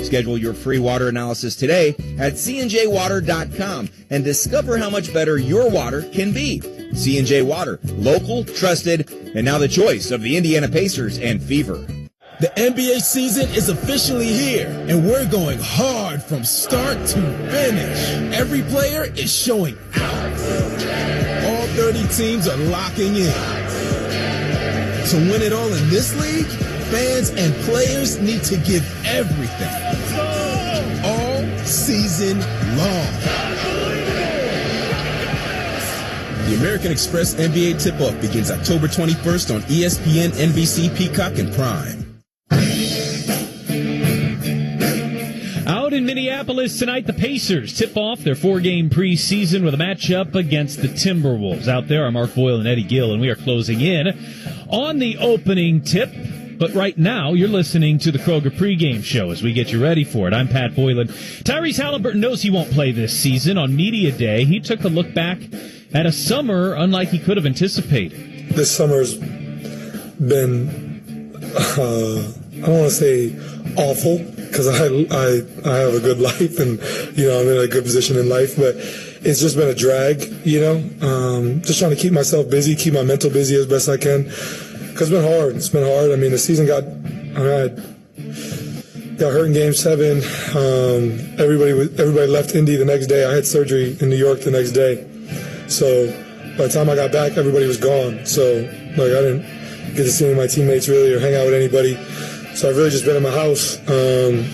Schedule your free water analysis today at cnjwater.com and discover how much better your water can be. C&J Water, local, trusted, and now the choice of the Indiana Pacers and Fever. The NBA season is officially here, and we're going hard from start to finish. Every player is showing out. All 30 teams are locking in. To win it all in this league, fans and players need to give everything. All season long. The American Express NBA tip-off begins October 21st on ESPN, NBC, Peacock, and Prime. Out in Minneapolis tonight, the Pacers tip off their 4-game preseason with a matchup against the Timberwolves. Out there are Mark Boyle and Eddie Gill, and we are closing in on the opening tip. But right now, you're listening to the Kroger pregame show as we get you ready for it. I'm Pat Boylan. Tyrese Halliburton knows he won't play this season. On Media Day, he took a look back at a summer unlike he could have anticipated. This summer's been, I don't want to say awful, because I have a good life and, I'm in a good position in life, but it's just been a drag, just trying to keep myself busy, keep my mental busy as best I can, because it's been hard. I mean, the season I got hurt in Game 7. Everybody left Indy the next day. I had surgery in New York the next day. So by the time I got back, everybody was gone. So I didn't get to see any of my teammates really or hang out with anybody. So I've really just been in my house,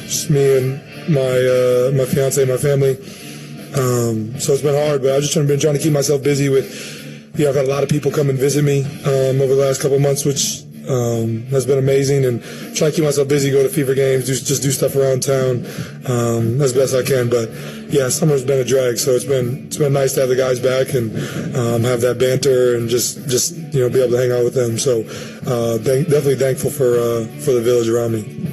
just me and my fiance and my family. So it's been hard, but I've just been trying to keep myself busy with, I've had a lot of people come and visit me over the last couple of months, which has been amazing, and try to keep myself busy, go to Fever games, just do stuff around town as best I can. But yeah, summer's been a drag, so it's been nice to have the guys back and have that banter and just be able to hang out with them. So definitely thankful for the village around me.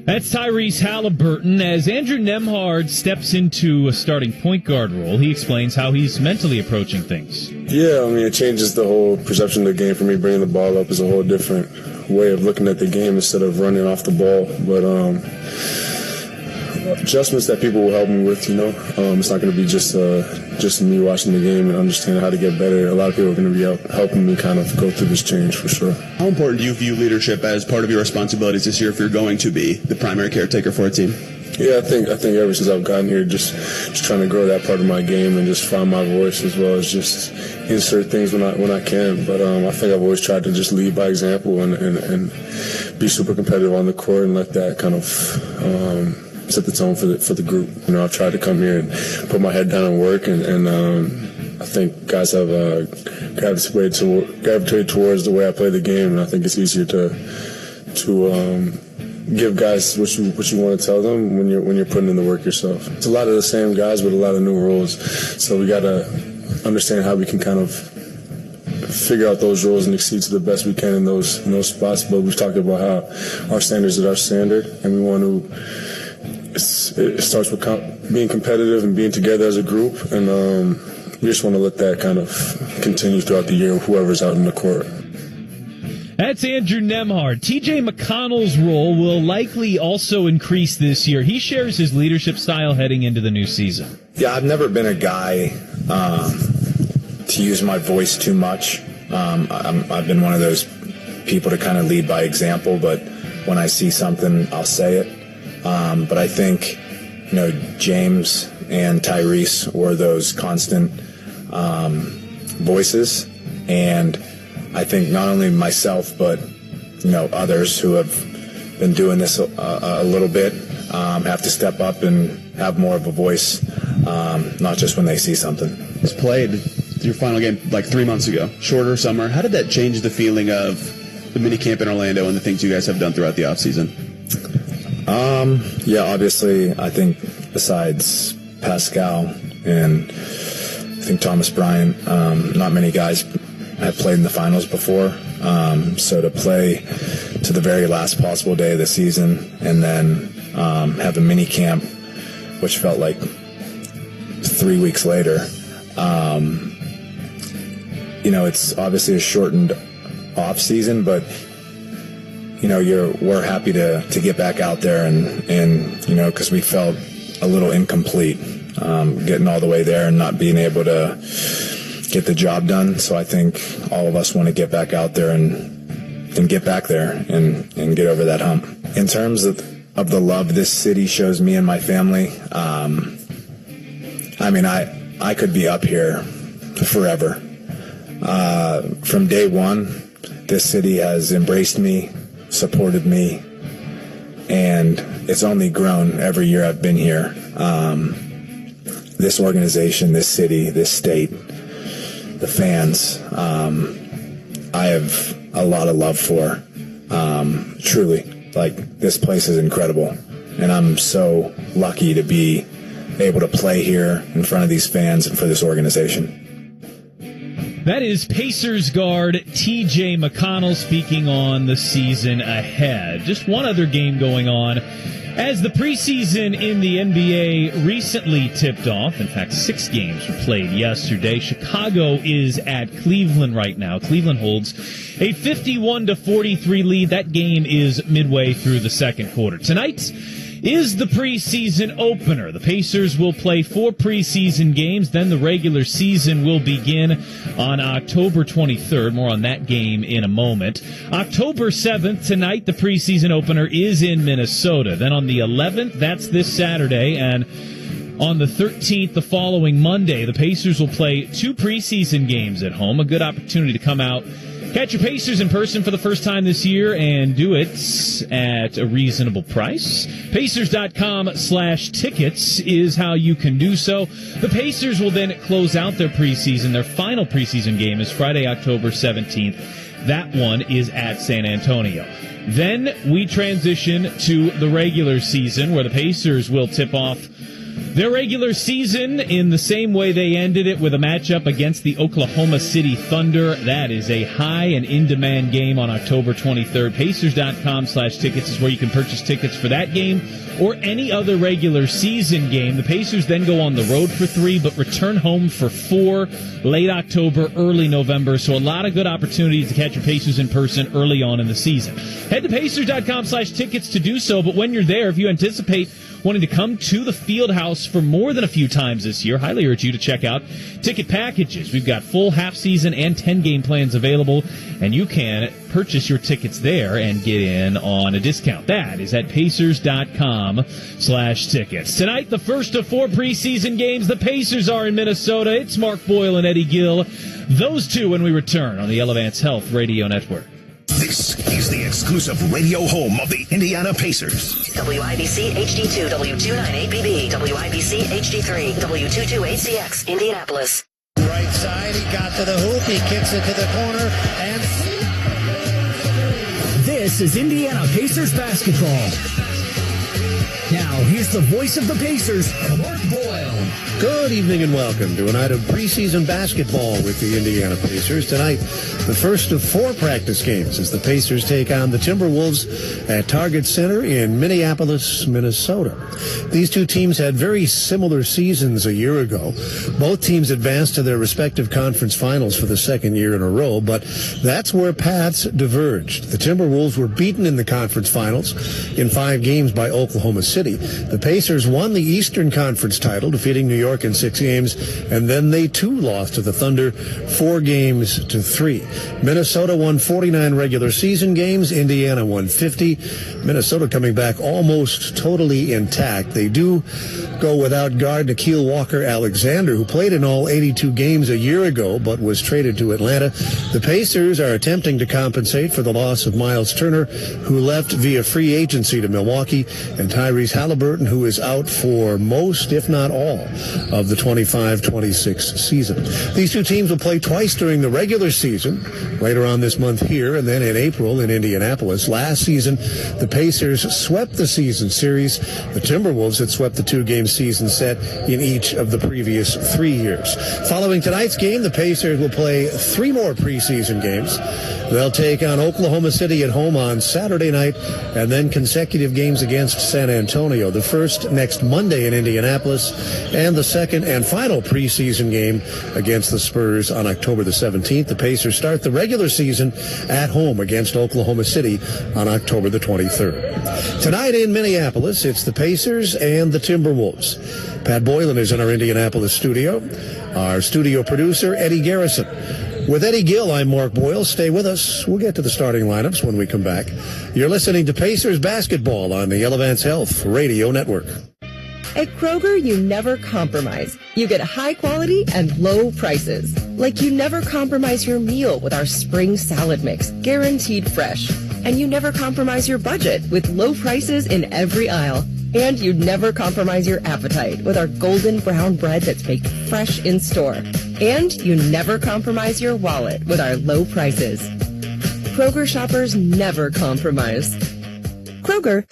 That's Tyrese Halliburton. As Andrew Nembhard steps into a starting point guard role, he explains how he's mentally approaching things. Yeah, it changes the whole perception of the game for me. Bringing the ball up is a whole different way of looking at the game instead of running off the ball. But adjustments that people will help me with, it's not going to be just me watching the game and understanding how to get better. A lot of people are going to be helping me kind of go through this change for sure. How important do you view leadership as part of your responsibilities this year if you're going to be the primary caretaker for a team? Yeah, I think ever since I've gotten here, just trying to grow that part of my game and just find my voice, as well as just insert things when I can. But I think I've always tried to just lead by example and be super competitive on the court and let that kind of set the tone for the group. I've tried to come here and put my head down and work, and I think guys have gravitated towards the way I play the game, and I think it's easier to give guys what you want to tell them when you're putting in the work yourself. It's a lot of the same guys with a lot of new roles, so we got to understand how we can kind of figure out those roles and exceed to the best we can in those spots. But we've talked about how our standards are our standard, and we want to. It starts with being competitive and being together as a group, and we just want to let that kind of continue throughout the year with whoever's out in the court. That's Andrew Nembhard. T.J. McConnell's role will likely also increase this year. He shares his leadership style heading into the new season. Yeah, I've never been a guy to use my voice too much. I've been one of those people to kind of lead by example, but when I see something, I'll say it. But I think, James and Tyrese were those constant voices, and I think not only myself, but others who have been doing this a little bit have to step up and have more of a voice, not just when they see something. You played your final game like 3 months ago, shorter summer. How did that change the feeling of the mini camp in Orlando and the things you guys have done throughout the offseason? Yeah, obviously, I think besides Pascal and I think Thomas Bryant, not many guys have played in the finals before. So to play to the very last possible day of the season and then have a mini camp, which felt like 3 weeks later, it's obviously a shortened off season, but we're happy to get back out there and because we felt a little incomplete getting all the way there and not being able to get the job done. So I think all of us want to get back out there and get back there and get over that hump. In terms of the love this city shows me and my family, I could be up here forever. From day one, this city has embraced me, supported me, and it's only grown every year I've been here. This organization, this city, this state, the fans, I have a lot of love for. Truly, this place is incredible, and I'm so lucky to be able to play here in front of these fans and for this organization. That is Pacers guard T.J. McConnell speaking on the season ahead. Just one other game going on as the preseason in the NBA recently tipped off. In fact, 6 games were played yesterday. Chicago is at Cleveland right now. Cleveland holds a 51-43 lead. That game is midway through the second quarter. Tonight is the preseason opener. The Pacers will play 4 preseason games, then the regular season will begin on October 23rd. More on that game in a moment. October 7th, tonight, the preseason opener is in Minnesota. Then on the 11th, that's this Saturday, and on the 13th, the following Monday, the Pacers will play 2 preseason games at home. A good opportunity to come out, catch your Pacers in person for the first time this year, and do it at a reasonable price. Pacers.com/tickets is how you can do so. The Pacers will then close out their preseason. Their final preseason game is Friday, October 17th. That one is at San Antonio. Then we transition to the regular season, where the Pacers will tip off their regular season in the same way they ended it, with a matchup against the Oklahoma City Thunder. That is a high and in-demand game on October 23rd. Pacers.com/tickets is where you can purchase tickets for that game or any other regular season game. The Pacers then go on the road for 3, but return home for 4 late October, early November. So a lot of good opportunities to catch your Pacers in person early on in the season. Head to Pacers.com/tickets to do so, but when you're there, if you anticipate wanting to come to the Fieldhouse for more than a few times this year, highly urge you to check out ticket packages. We've got full half-season and 10-game plans available, and you can purchase your tickets there and get in on a discount. That is at Pacers.com/tickets. Tonight, the first of 4 preseason games. The Pacers are in Minnesota. It's Mark Boyle and Eddie Gill. Those two when we return on the Elevance Health Radio Network. This is the exclusive radio home of the Indiana Pacers. WIBC HD2, W298BB, WIBC HD3, W22ACX, Indianapolis. Right side, he got to the hoop, he kicks it to the corner, and this is Indiana Pacers basketball. Now, here's the voice of the Pacers, Mark Boyle. Good evening and welcome to a night of preseason basketball with the Indiana Pacers. Tonight, the first of 4 practice games as the Pacers take on the Timberwolves at Target Center in Minneapolis, Minnesota. These two teams had very similar seasons a year ago. Both teams advanced to their respective conference finals for the second year in a row, but that's where paths diverged. The Timberwolves were beaten in the conference finals in 5 games by Oklahoma City. The Pacers won the Eastern Conference title, defeating New York in 6 games, and then they too lost to the Thunder 4-3. Minnesota won 49 regular season games. Indiana won 50. Minnesota coming back almost totally intact. They do go without guard Nickeil Walker-Alexander, who played in all 82 games a year ago but was traded to Atlanta. The Pacers are attempting to compensate for the loss of Miles Turner, who left via free agency to Milwaukee, and Tyrese Halliburton, who is out for most, if not all, of the 25-26 season. These two teams will play twice during the regular season, later on this month here and then in April in Indianapolis. Last season, the Pacers swept the season series. The Timberwolves had swept the 2-game 9 season set in each of the previous 3 years. Following tonight's game, the Pacers will play 3 more preseason games. They'll take on Oklahoma City at home on Saturday night, and then consecutive games against San Antonio. The first next Monday in Indianapolis, and the second and final preseason game against the Spurs on October the 17th. The Pacers start the regular season at home against Oklahoma City on October the 23rd. Tonight in Minneapolis, it's the Pacers and the Timberwolves. Pat Boylan is in our Indianapolis studio. Our studio producer, Eddie Garrison. With Eddie Gill, I'm Mark Boyle. Stay with us. We'll get to the starting lineups when we come back. You're listening to Pacers basketball on the Elevance Health Radio Network. At Kroger, you never compromise. You get high quality and low prices. Like you never compromise your meal with our spring salad mix, guaranteed fresh. And you never compromise your budget with low prices in every aisle. And you never compromise your appetite with our golden brown bread that's baked fresh in store. And you never compromise your wallet with our low prices. Kroger shoppers never compromise. Kroger,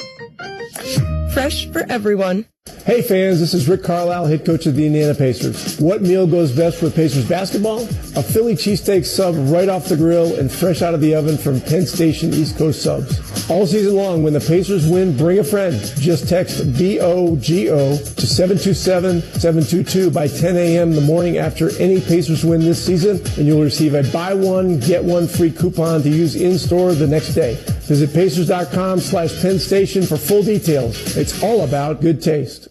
fresh for everyone. Hey fans, this is Rick Carlisle, head coach of the Indiana Pacers. What meal goes best with Pacers basketball? A Philly cheesesteak sub right off the grill and fresh out of the oven from Penn Station East Coast Subs. All season long, when the Pacers win, bring a friend. Just text BOGO to 727-722 by 10 a.m. the morning after any Pacers win this season, and you'll receive a buy one, get one free coupon to use in-store the next day. Visit Pacers.com/Penn Station for full details. It's all about good taste.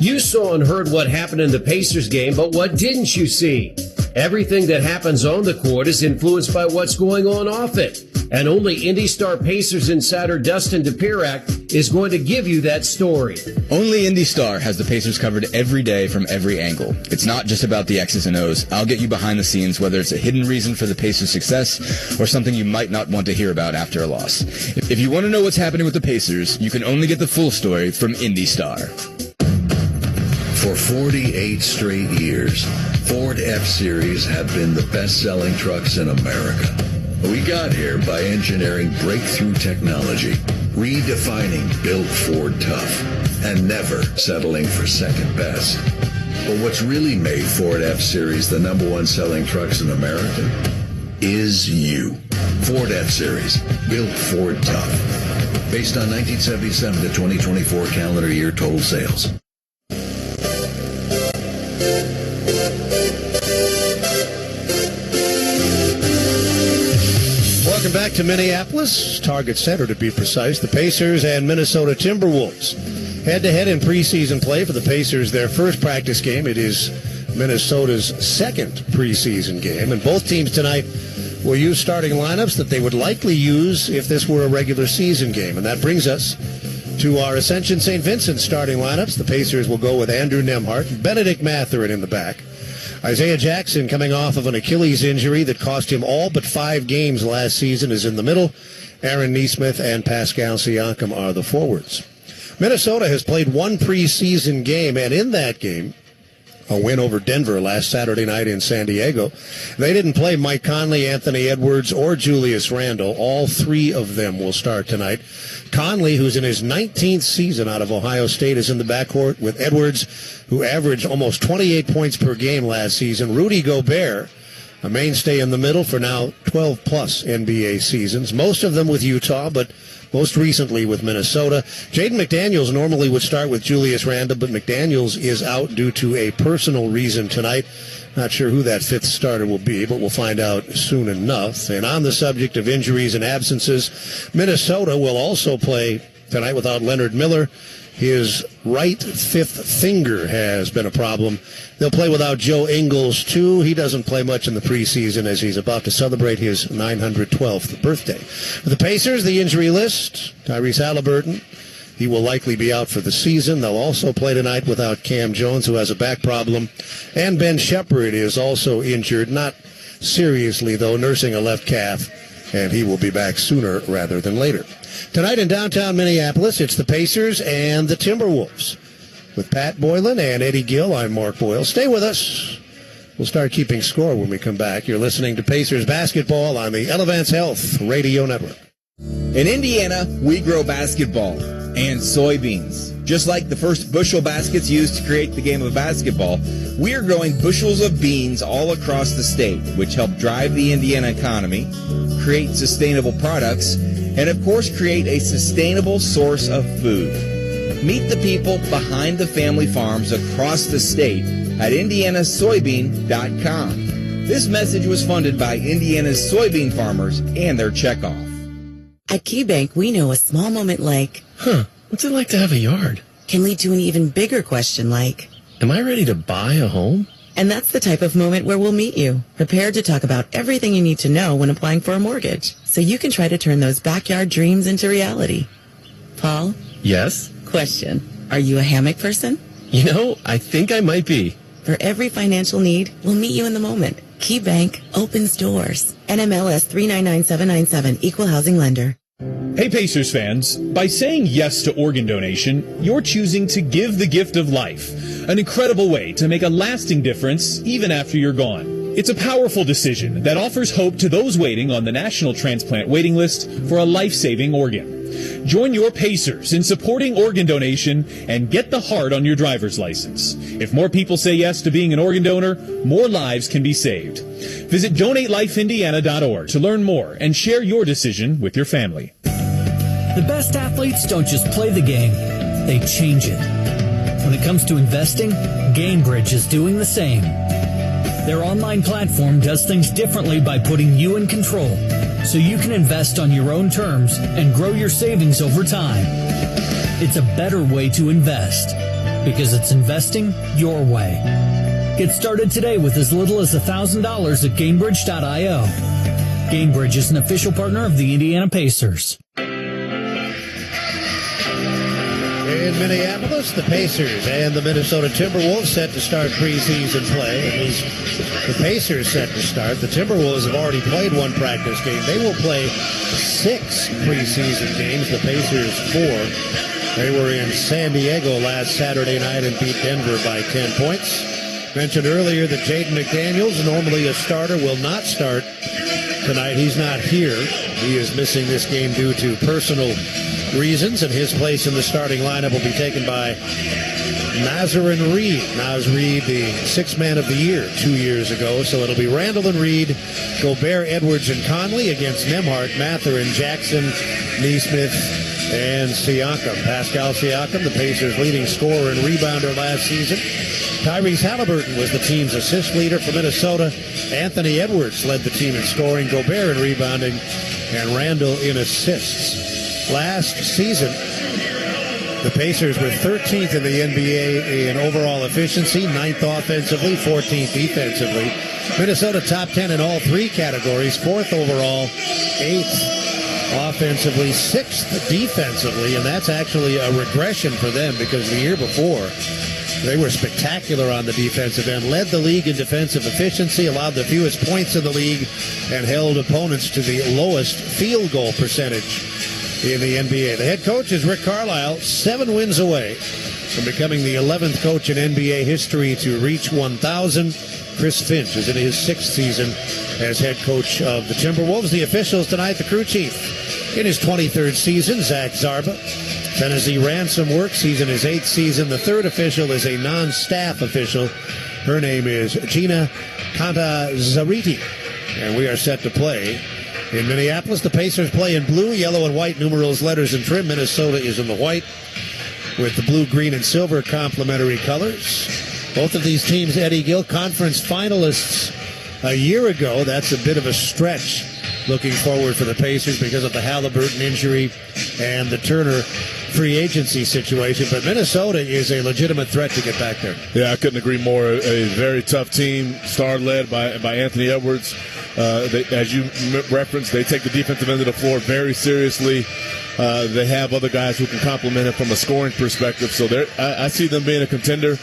You saw and heard what happened in the Pacers game, but what didn't you see? Everything that happens on the court is influenced by what's going on off it. And only Indy Star Pacers insider Dustin DePirac is going to give you that story. Only Indy Star has the Pacers covered every day from every angle. It's not just about the X's and O's. I'll get you behind the scenes, whether it's a hidden reason for the Pacers' success or something you might not want to hear about after a loss. If you want to know what's happening with the Pacers, you can only get the full story from Indy Star. For 48 straight years, Ford F-Series have been the best-selling trucks in America. We got here by engineering breakthrough technology, redefining Built Ford Tough, and never settling for second best. But what's really made Ford F-Series the number one selling trucks in America is you. Ford F-Series, Built Ford Tough. Based on 1977 to 2024 calendar year total sales. Welcome back to Minneapolis, Target Center to be precise. The Pacers and Minnesota Timberwolves head-to-head in preseason play. For the Pacers, their first practice game. It is Minnesota's second preseason game. And both teams tonight will use starting lineups that they would likely use if this were a regular season game. And that brings us to our Ascension St. Vincent starting lineups. The Pacers will go with Andrew Nembhard, Benedict Mathurin in the back. Isaiah Jackson, coming off of an Achilles injury that cost him all but 5 games last season, is in the middle. Aaron Nesmith and Pascal Siakam are the forwards. Minnesota has played one preseason game, and in that game, a win over Denver last Saturday night in San Diego, they didn't play Mike Conley, Anthony Edwards, or Julius Randle. All 3 of them will start tonight. Conley, who's in his 19th season out of Ohio State, is in the backcourt with Edwards, who averaged almost 28 points per game last season. Rudy Gobert, a mainstay in the middle for now 12-plus NBA seasons, most of them with Utah, but most recently with Minnesota. Jaden McDaniels normally would start with Julius Randle, but McDaniels is out due to a personal reason tonight. Not sure who that 5th starter will be, but we'll find out soon enough. And on the subject of injuries and absences, Minnesota will also play tonight without Leonard Miller. His right 5th finger has been a problem. They'll play without Joe Ingles, too. He doesn't play much in the preseason as he's about to celebrate his 912th birthday. For the Pacers, the injury list, Tyrese Halliburton. He will likely be out for the season. They'll also play tonight without Cam Jones, who has a back problem. And Ben Shepherd is also injured, not seriously, though, nursing a left calf. And he will be back sooner rather than later. Tonight in downtown Minneapolis, it's the Pacers and the Timberwolves. With Pat Boylan and Eddie Gill, I'm Mark Boyle. Stay with us. We'll start keeping score when we come back. You're listening to Pacers basketball on the Elevance Health Radio Network. In Indiana, we grow basketball. and soybeans. Just like the first bushel baskets used to create the game of basketball, we are growing bushels of beans all across the state, which help drive the Indiana economy, create sustainable products, and of course create a sustainable source of food. Meet the people behind the family farms across the state at indianasoybean.com. This message was funded by Indiana's soybean farmers and their checkoff. At KeyBank, we know a small moment like, what's it like to have a yard? Can lead to an even bigger question like, am I ready to buy a home? And that's the type of moment where we'll meet you, prepared to talk about everything you need to know when applying for a mortgage, so you can try to turn those backyard dreams into reality. Paul? Yes? Question. Are you a hammock person? You know, I think I might be. For every financial need, we'll meet you in the moment. KeyBank opens doors. NMLS 399797, Equal Housing Lender. Hey Pacers fans, by saying yes to organ donation, you're choosing to give the gift of life, an incredible way to make a lasting difference even after you're gone. It's a powerful decision that offers hope to those waiting on the National Transplant Waiting List for a life-saving organ. Join your Pacers in supporting organ donation and get the heart on your driver's license. If more people say yes to being an organ donor, more lives can be saved. Visit DonateLifeIndiana.org to learn more and share your decision with your family. The best athletes don't just play the game, they change it. When it comes to investing, Gainbridge is doing the same. Their online platform does things differently by putting you in control, so you can invest on your own terms and grow your savings over time. It's a better way to invest because it's investing your way. Get started today with as little as $1,000 at Gainbridge.io. Gainbridge is an official partner of the Indiana Pacers. In Minneapolis, the Pacers and the Minnesota Timberwolves set to start preseason play. At least the Pacers set to start. The Timberwolves have already played one practice game. They will play 6 preseason games. The Pacers 4. They were in San Diego last Saturday night and beat Denver by 10 points. Mentioned earlier that Jaden McDaniels, normally a starter, will not start tonight. He's not here. He is missing this game due to personal reasons, and his place in the starting lineup will be taken by Nazarin Reed. Naz Reed, the 6th man of the year 2 years ago. So it'll be Randall and Reed, Gobert, Edwards, and Conley against Nembhard, Mathurin, Jackson, Nesmith, and Siakam. Pascal Siakam, the Pacers' leading scorer and rebounder last season. Tyrese Halliburton was the team's assist leader for Minnesota. Anthony Edwards led the team in scoring, Gobert in rebounding, and Randall in assists. Last season, the Pacers were 13th in the NBA in overall efficiency, 9th offensively, 14th defensively. Minnesota top 10 in all 3 categories, 4th overall, 8th offensively, 6th defensively, and that's actually a regression for them because the year before they were spectacular on the defensive end, led the league in defensive efficiency, allowed the fewest points in the league, and held opponents to the lowest field goal percentage in the NBA. The head coach is Rick Carlisle, 7 wins away from becoming the 11th coach in NBA history to reach 1,000. Chris Finch is in his 6th season as head coach of the Timberwolves. The officials tonight, the crew chief in his 23rd season, Zach Zarba. Tennessee Ransom works. He's in his 8th season. The 3rd official is a non-staff official. Her name is Gina Cantazariti. And we are set to play in Minneapolis. The Pacers play in blue, yellow, and white numerals, letters, and trim. Minnesota is in the white with the blue, green, and silver complementary colors. Both of these teams, Eddie Gill, conference finalists a year ago. That's a bit of a stretch looking forward for the Pacers because of the Halliburton injury and the Turner free agency situation. But Minnesota is a legitimate threat to get back there. Yeah, I couldn't agree more. A very tough team, star-led by Anthony Edwards. As you referenced, they take the defensive end of the floor very seriously. They have other guys who can complement him from a scoring perspective. So I see them being a contender.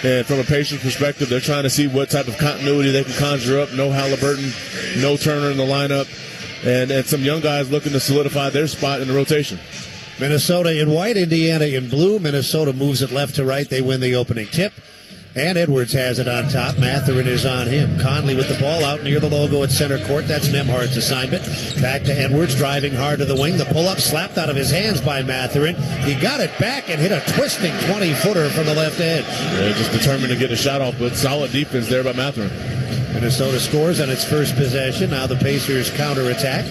And from a Pacers perspective, they're trying to see what type of continuity they can conjure up. No Halliburton, no Turner in the lineup, and some young guys looking to solidify their spot in the rotation. Minnesota in white, Indiana in blue. Minnesota moves it left to right. They win the opening tip. And Edwards has it on top. Mathurin is on him. Conley with the ball out near the logo at center court. That's Nembhard's assignment. Back to Edwards, driving hard to the wing. The pull-up slapped out of his hands by Mathurin. He got it back and hit a twisting 20-footer from the left edge. Yeah, just determined to get a shot off, but solid defense there by Mathurin. Minnesota scores on its first possession. Now the Pacers counterattack.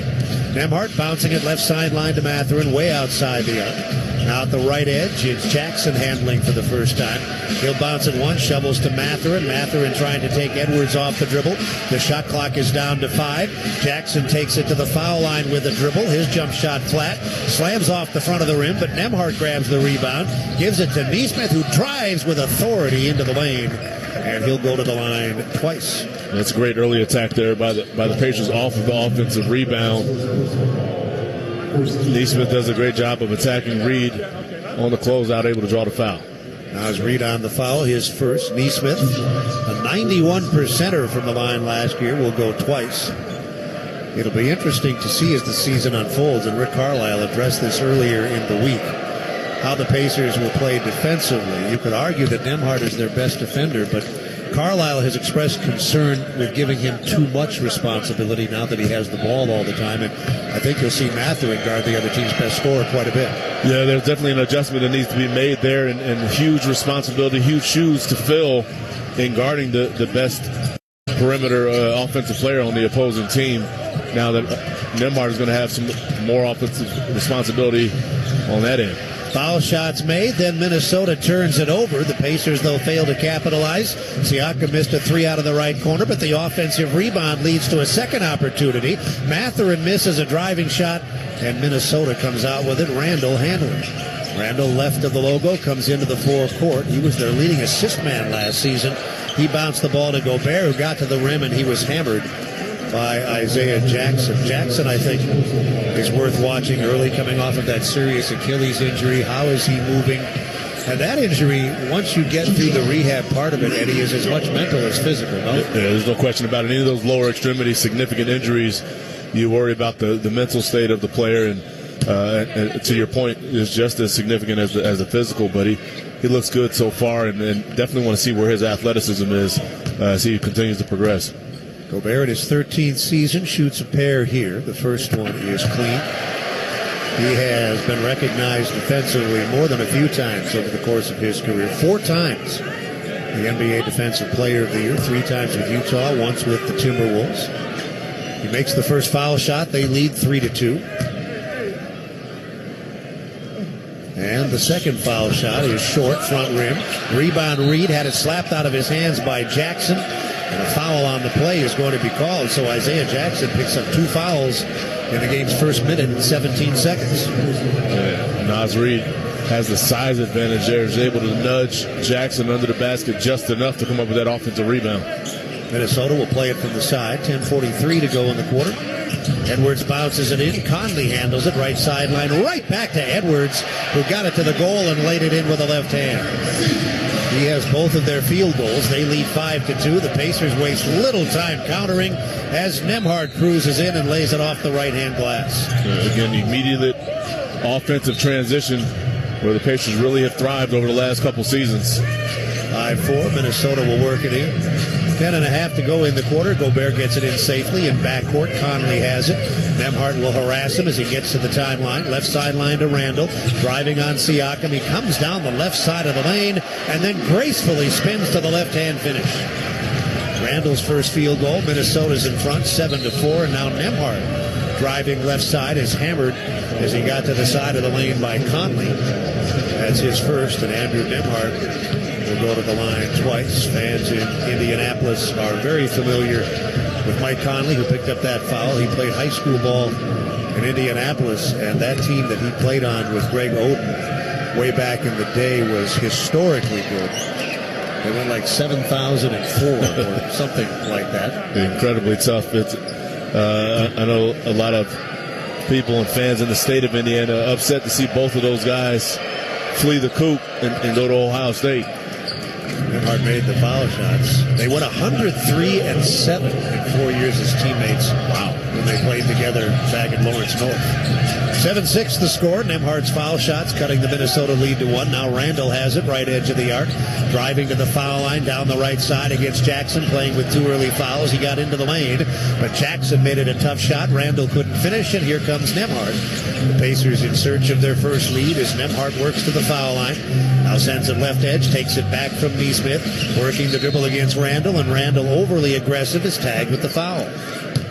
Nembhard bouncing it left sideline to Mathurin, way outside the arc. Now at the right edge, it's Jackson handling for the first time. He'll bounce it once, shovels to Mathurin. Mathurin trying to take Edwards off the dribble. The shot clock is down to 5. Jackson takes it to the foul line with a dribble. His jump shot flat. Slams off the front of the rim, but Nembhard grabs the rebound. Gives it to Nesmith, who drives with authority into the lane. And he'll go to the line twice. That's a great early attack there by the Pacers off of the offensive rebound. Nesmith does a great job of attacking Reed on the closeout, able to draw the foul. Now is Reed on the foul, his first. Nesmith, a 91%er from the line last year, will go twice. It'll be interesting to see as the season unfolds, and Rick Carlisle addressed this earlier in the week, how the Pacers will play defensively. You could argue that Nembhard is their best defender, but Carlisle has expressed concern with giving him too much responsibility now that he has the ball all the time, and I think you'll see Mathurin guard the other team's best scorer quite a bit. Yeah, there's definitely an adjustment that needs to be made there, and huge responsibility, huge shoes to fill in guarding the best perimeter offensive player on the opposing team. Now that Nembhard is going to have some more offensive responsibility on that end. Foul shots made, then Minnesota turns it over. The Pacers, though, fail to capitalize. Siakam missed a 3 out of the right corner, but the offensive rebound leads to a second opportunity. Mathurin misses a driving shot, and Minnesota comes out with it. Randall handling. Randall, left of the logo, comes into the forecourt. He was their leading assist man last season. He bounced the ball to Gobert, who got to the rim, and he was hammered by Isaiah Jackson. Jackson, I think, is worth watching early, coming off of that serious Achilles injury. How is he moving? And that injury, once you get through the rehab part of it, Eddie, is as much mental as physical, no? Yeah, there's no question about it. Any of those lower extremity significant injuries, you worry about the mental state of the player, and to your point, is just as significant as the physical, but he looks good so far, and definitely want to see where his athleticism is as he continues to progress. Gobert in his 13th season shoots a pair here. The first one is clean. He has been recognized defensively more than a few times over the course of his career. 4 times the NBA Defensive Player of the Year, 3 times with Utah, once with the Timberwolves. He makes the first foul shot. They lead 3-2. And the second foul shot is short, front rim. Rebound Reed had it slapped out of his hands by Jackson. And a foul on the play is going to be called, so Isaiah Jackson picks up 2 fouls in the game's first minute and 17 seconds. Yeah, Naz Reid has the size advantage there. He's able to nudge Jackson under the basket just enough to come up with that offensive rebound. Minnesota will play it from the side. 10:43 to go in the quarter. Edwards bounces it in. Conley handles it right sideline, right back to Edwards, who got it to the goal and laid it in with the left hand. He has both of their field goals. They lead 5-2. The Pacers waste little time countering as Nembhard cruises in and lays it off the right-hand glass. Again, immediate offensive transition where the Pacers really have thrived over the last couple seasons. 5-4. Minnesota will work it in. 10.5 to go in the quarter. Gobert gets it in safely in backcourt. Conley has it. Nembhard will harass him as he gets to the timeline. Left sideline to Randall. Driving on Siakam. He comes down the left side of the lane and then gracefully spins to the left-hand finish. Randall's first field goal. Minnesota's in front, 7-4. And now Nembhard, driving left side, is hammered as he got to the side of the lane by Conley. That's his first, and Andrew Nembhard will go to the line twice. Fans in Indianapolis are very familiar with Mike Conley, who picked up that foul. He played high school ball in Indianapolis, and that team that he played on with Greg Oden way back in the day was historically good. They went like 7,004 or something like that. Incredibly tough. It's, I know a lot of people and fans in the state of Indiana upset to see both of those guys flee the coop and go to Ohio State. Nembhard made the foul shots. They went 103-7 in 4 years as teammates. Wow. When they played together back at Lawrence North. 7-6 the score. Nembhard's foul shots cutting the Minnesota lead to 1. Now Randall has it, right edge of the arc. Driving to the foul line down the right side against Jackson, playing with 2 early fouls. He got into the lane, but Jackson made it a tough shot. Randall couldn't finish, and here comes Nembhard. The Pacers in search of their first lead as Nembhard works to the foul line. Now sends it left edge, takes it back from Neesmith, working the dribble against Randall, and Randall, overly aggressive, is tagged with the foul.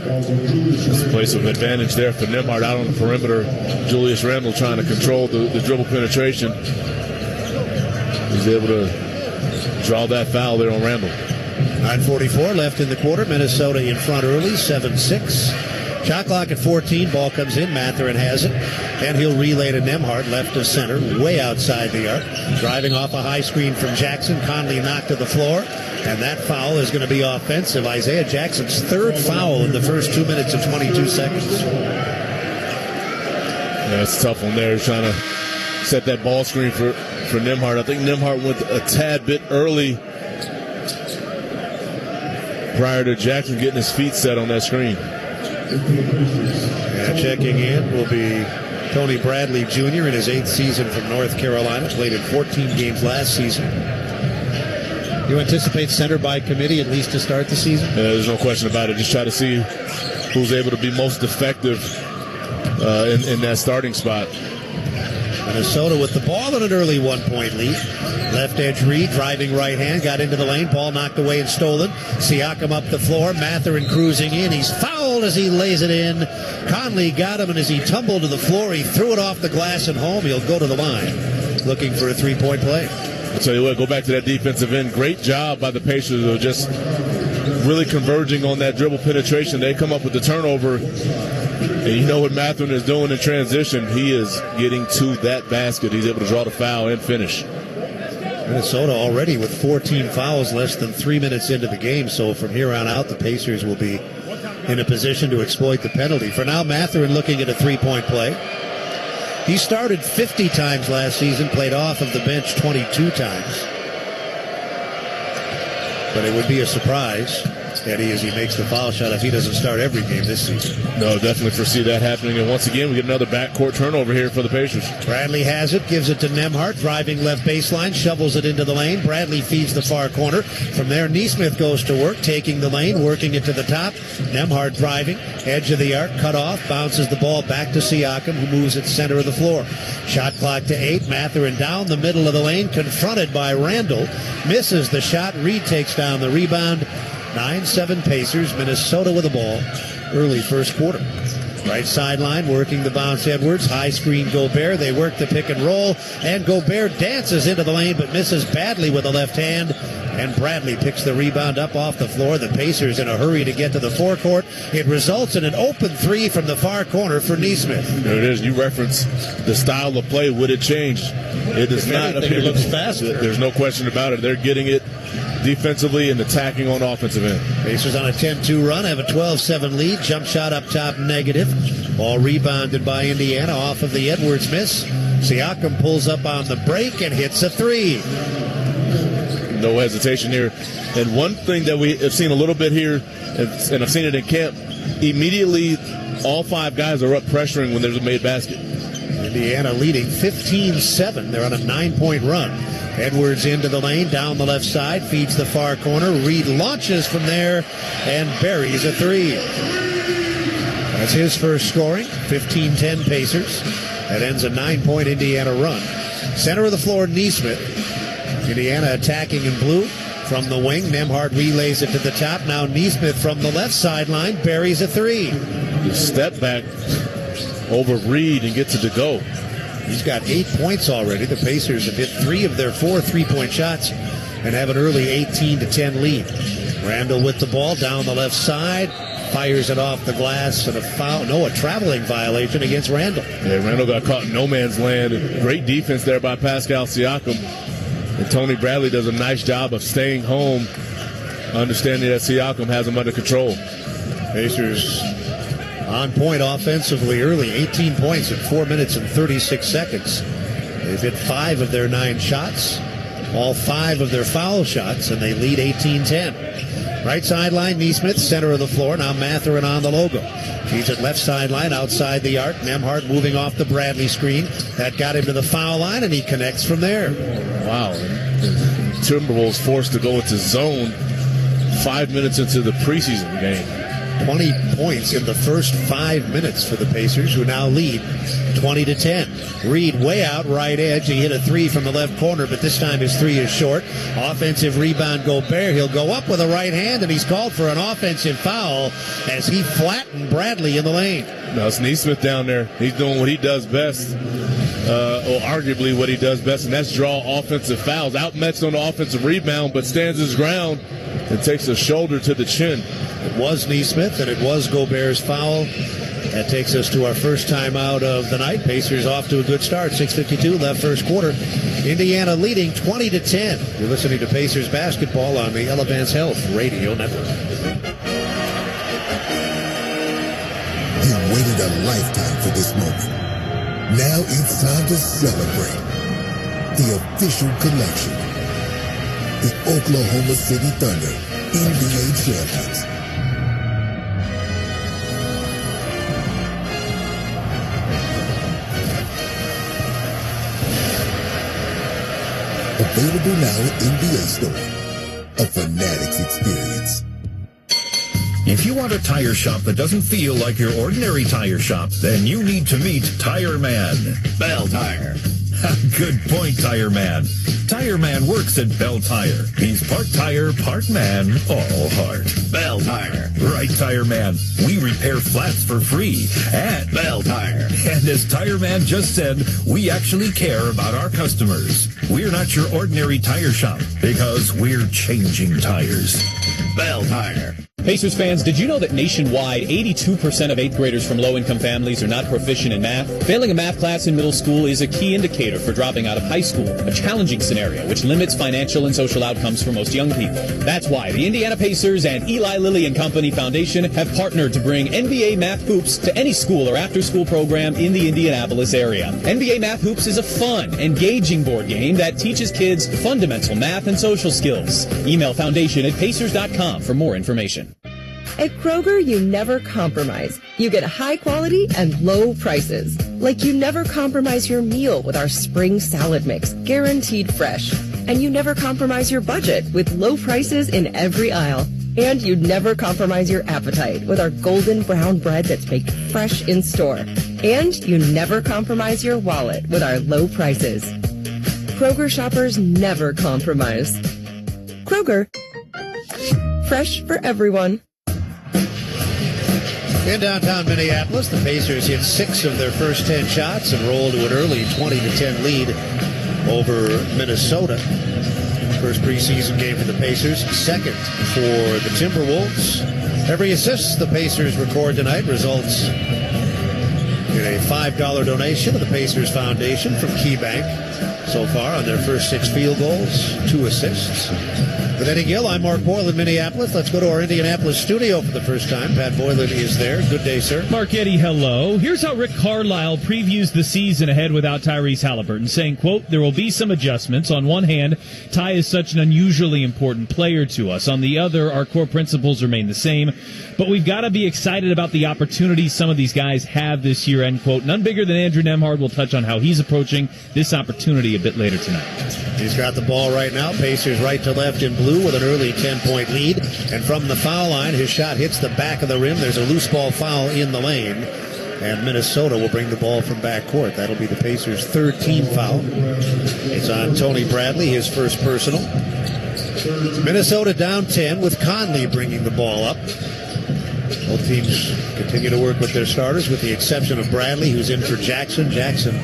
It's a place of advantage there for Nembhard out on the perimeter. Julius Randle trying to control the dribble penetration. He's able to draw that foul there on Randle. 9:44 left in the quarter. Minnesota in front early, 7-6. Shot clock at 14. Ball comes in. Mathurin has it. And he'll relay to Nembhard, left of center, way outside the arc. Driving off a high screen from Jackson. Conley knocked to the floor. And that foul is going to be offensive. Isaiah Jackson's 3rd foul in the first 2 minutes and 22 seconds. Yeah, it's a tough one there. Trying to set that ball screen for Nembhard. I think Nembhard went a tad bit early prior to Jackson getting his feet set on that screen. And checking in will be Tony Bradley Jr. in his 8th season from North Carolina. Played in 14 games last season. You anticipate center by committee at least to start the season? There's no question about it. Just try to see who's able to be most effective in that starting spot. Minnesota with the ball in an early 1-point lead. Left edge Reed, driving right hand, got into the lane. Ball knocked away and stolen. Siakam up the floor. Mathurin cruising in. He's fouled as he lays it in. Conley got him, and as he tumbled to the floor, he threw it off the glass and home. He'll go to the line looking for a 3-point play. I'll tell you what, go back to that defensive end. Great job by the Pacers of just really converging on that dribble penetration. They come up with the turnover, and you know what Mathurin is doing in transition. He is getting to that basket. He's able to draw the foul and finish. Minnesota already with 14 fouls less than 3 minutes into the game, so from here on out, the Pacers will be in a position to exploit the penalty. For now, Mathurin looking at a 3-point play. He started 50 times last season, played off of the bench 22 times. But it would be a surprise, Eddie, as he makes the foul shot if he doesn't start every game this season. No, definitely foresee that happening. And once again, we get another backcourt turnover here for the Pacers. Bradley has it, gives it to Nembhard, driving left baseline, shovels it into the lane. Bradley feeds the far corner. From there, Neesmith goes to work, taking the lane, working it to the top. Nembhard driving, edge of the arc, cut off, bounces the ball back to Siakam, who moves it center of the floor. Shot clock to 8. Mathurin down the middle of the lane, confronted by Randall. Misses the shot. Reed takes down the rebound. 9-7 Pacers. Minnesota with the ball early first quarter. Right sideline, working the bounce Edwards. High screen Gobert. They work the pick and roll, and Gobert dances into the lane but misses badly with the left hand. And Bradley picks the rebound up off the floor. The Pacers in a hurry to get to the forecourt. It results in an open 3 from the far corner for Neesmith. There it is. You reference the style of play. Would it change? It does not appear. It looks faster. There's no question about it. They're getting it defensively and attacking on offensive end. Pacers on a 10-2 run, have a 12-7 lead. Jump shot up top negative. Ball rebounded by Indiana off of the Edwards miss. Siakam pulls up on the break and hits a 3. No hesitation here. And one thing that we have seen a little bit here, and I've seen it in camp, immediately all 5 guys are up pressuring when there's a made basket. Indiana leading 15-7. They're on a 9-point run. Edwards into the lane, down the left side, feeds the far corner. Reed launches from there and buries a 3. That's his first scoring. 15-10 Pacers. That ends a 9-point Indiana run. Center of the floor, Neesmith. Indiana attacking in blue from the wing. Nembhard relays it to the top. Now Neesmith from the left sideline buries a 3. The step back over Reed and gets it to go. He's got 8 points already. The Pacers have hit 3 of their 4 3-point shots and have an early 18-10 lead. Randall with the ball down the left side. Fires it off the glass, and a foul. No, a traveling violation against Randall. Yeah, Randall got caught in no man's land. Great defense there by Pascal Siakam. And Tony Bradley does a nice job of staying home, understanding that Siakam has him under control. Pacers on point offensively early. 18 points in 4 minutes and 36 seconds. They've hit 5 of their 9 shots. all 5 of their foul shots, and they lead 18-10. Right sideline, Neesmith, center of the floor. Now Matherin on the logo. He's at left sideline, outside the arc. Nembhard moving off the Bradley screen. That got him to the foul line, and he connects from there. Wow. Timberwolves forced to go into zone 5 minutes into the preseason game. 20 points in the first 5 minutes for the Pacers, who now lead 20-10. Reed way out right edge. He hit a 3 from the left corner, but this time his 3 is short. Offensive rebound, Gobert. He'll go up with a right hand, and he's called for an offensive foul as he flattened Bradley in the lane. Now it's Neesmith down there. He's doing what he does best, or arguably what he does best, and that's draw offensive fouls. Outmets on the offensive rebound, but stands his ground and takes a shoulder to the chin. It was Neesmith, and it was Gobert's foul. That takes us to our first timeout of the night. Pacers off to a good start. 6:52 left first quarter. Indiana leading 20-10. You're listening to Pacers basketball on the Elevance Health Radio Network. You waited a lifetime for this moment. Now it's time to celebrate. The official collection. The Oklahoma City Thunder NBA champions. Available now at NBA Store. A Fanatics experience. If you want a tire shop that doesn't feel like your ordinary tire shop, then you need to meet Tire Man. Bell Tire. Good point, Tire Man. Tire Man works at Bell Tire. He's part tire, part man, all heart. Bell Tire. Right, Tire Man. We repair flats for free at Bell Tire. And as Tire Man just said, we actually care about our customers. We're not your ordinary tire shop because we're changing tires. Bell Tire. Pacers fans, did you know that nationwide, 82% of 8th graders from low-income families are not proficient in math? Failing a math class in middle school is a key indicator for dropping out of high school, a challenging scenario which limits financial and social outcomes for most young people. That's why the Indiana Pacers and Eli Lilly and Company Foundation have partnered to bring NBA Math Hoops to any school or after-school program in the Indianapolis area. NBA Math Hoops is a fun, engaging board game that teaches kids fundamental math and social skills. Email foundation@pacers.com for more information. At Kroger, you never compromise. You get high quality and low prices. Like you never compromise your meal with our spring salad mix, guaranteed fresh. And you never compromise your budget with low prices in every aisle. And you never compromise your appetite with our golden brown bread that's baked fresh in store. And you never compromise your wallet with our low prices. Kroger shoppers never compromise. Kroger. Fresh for everyone. In downtown Minneapolis, the Pacers hit 6 of their first 10 shots and rolled to an early 20-10 lead over Minnesota. First preseason game for the Pacers, second for the Timberwolves. Every assist the Pacers record tonight results in a $5 donation to the Pacers Foundation from KeyBank. So far on their first 6 field goals, 2 assists. With Eddie Gill, I'm Mark Boyle in Minneapolis. Let's go to our Indianapolis studio for the first time. Pat Boylan is there. Good day, sir. Mark Eddy, hello. Here's how Rick Carlisle previews the season ahead without Tyrese Halliburton, saying, quote, there will be some adjustments. On one hand, Ty is such an unusually important player to us. On the other, our core principles remain the same. But we've got to be excited about the opportunities some of these guys have this year, end quote. None bigger than Andrew Nembhard will touch on how he's approaching this opportunity a bit later tonight. He's got the ball right now. Pacers right to left in blue with an early 10-point lead. And from the foul line, his shot hits the back of the rim. There's a loose ball foul in the lane. And Minnesota will bring the ball from backcourt. That'll be the Pacers' third team foul. It's on Tony Bradley, his first personal. Minnesota down 10 with Conley bringing the ball up. Both teams continue to work with their starters with the exception of Bradley, who's in for Jackson. Jackson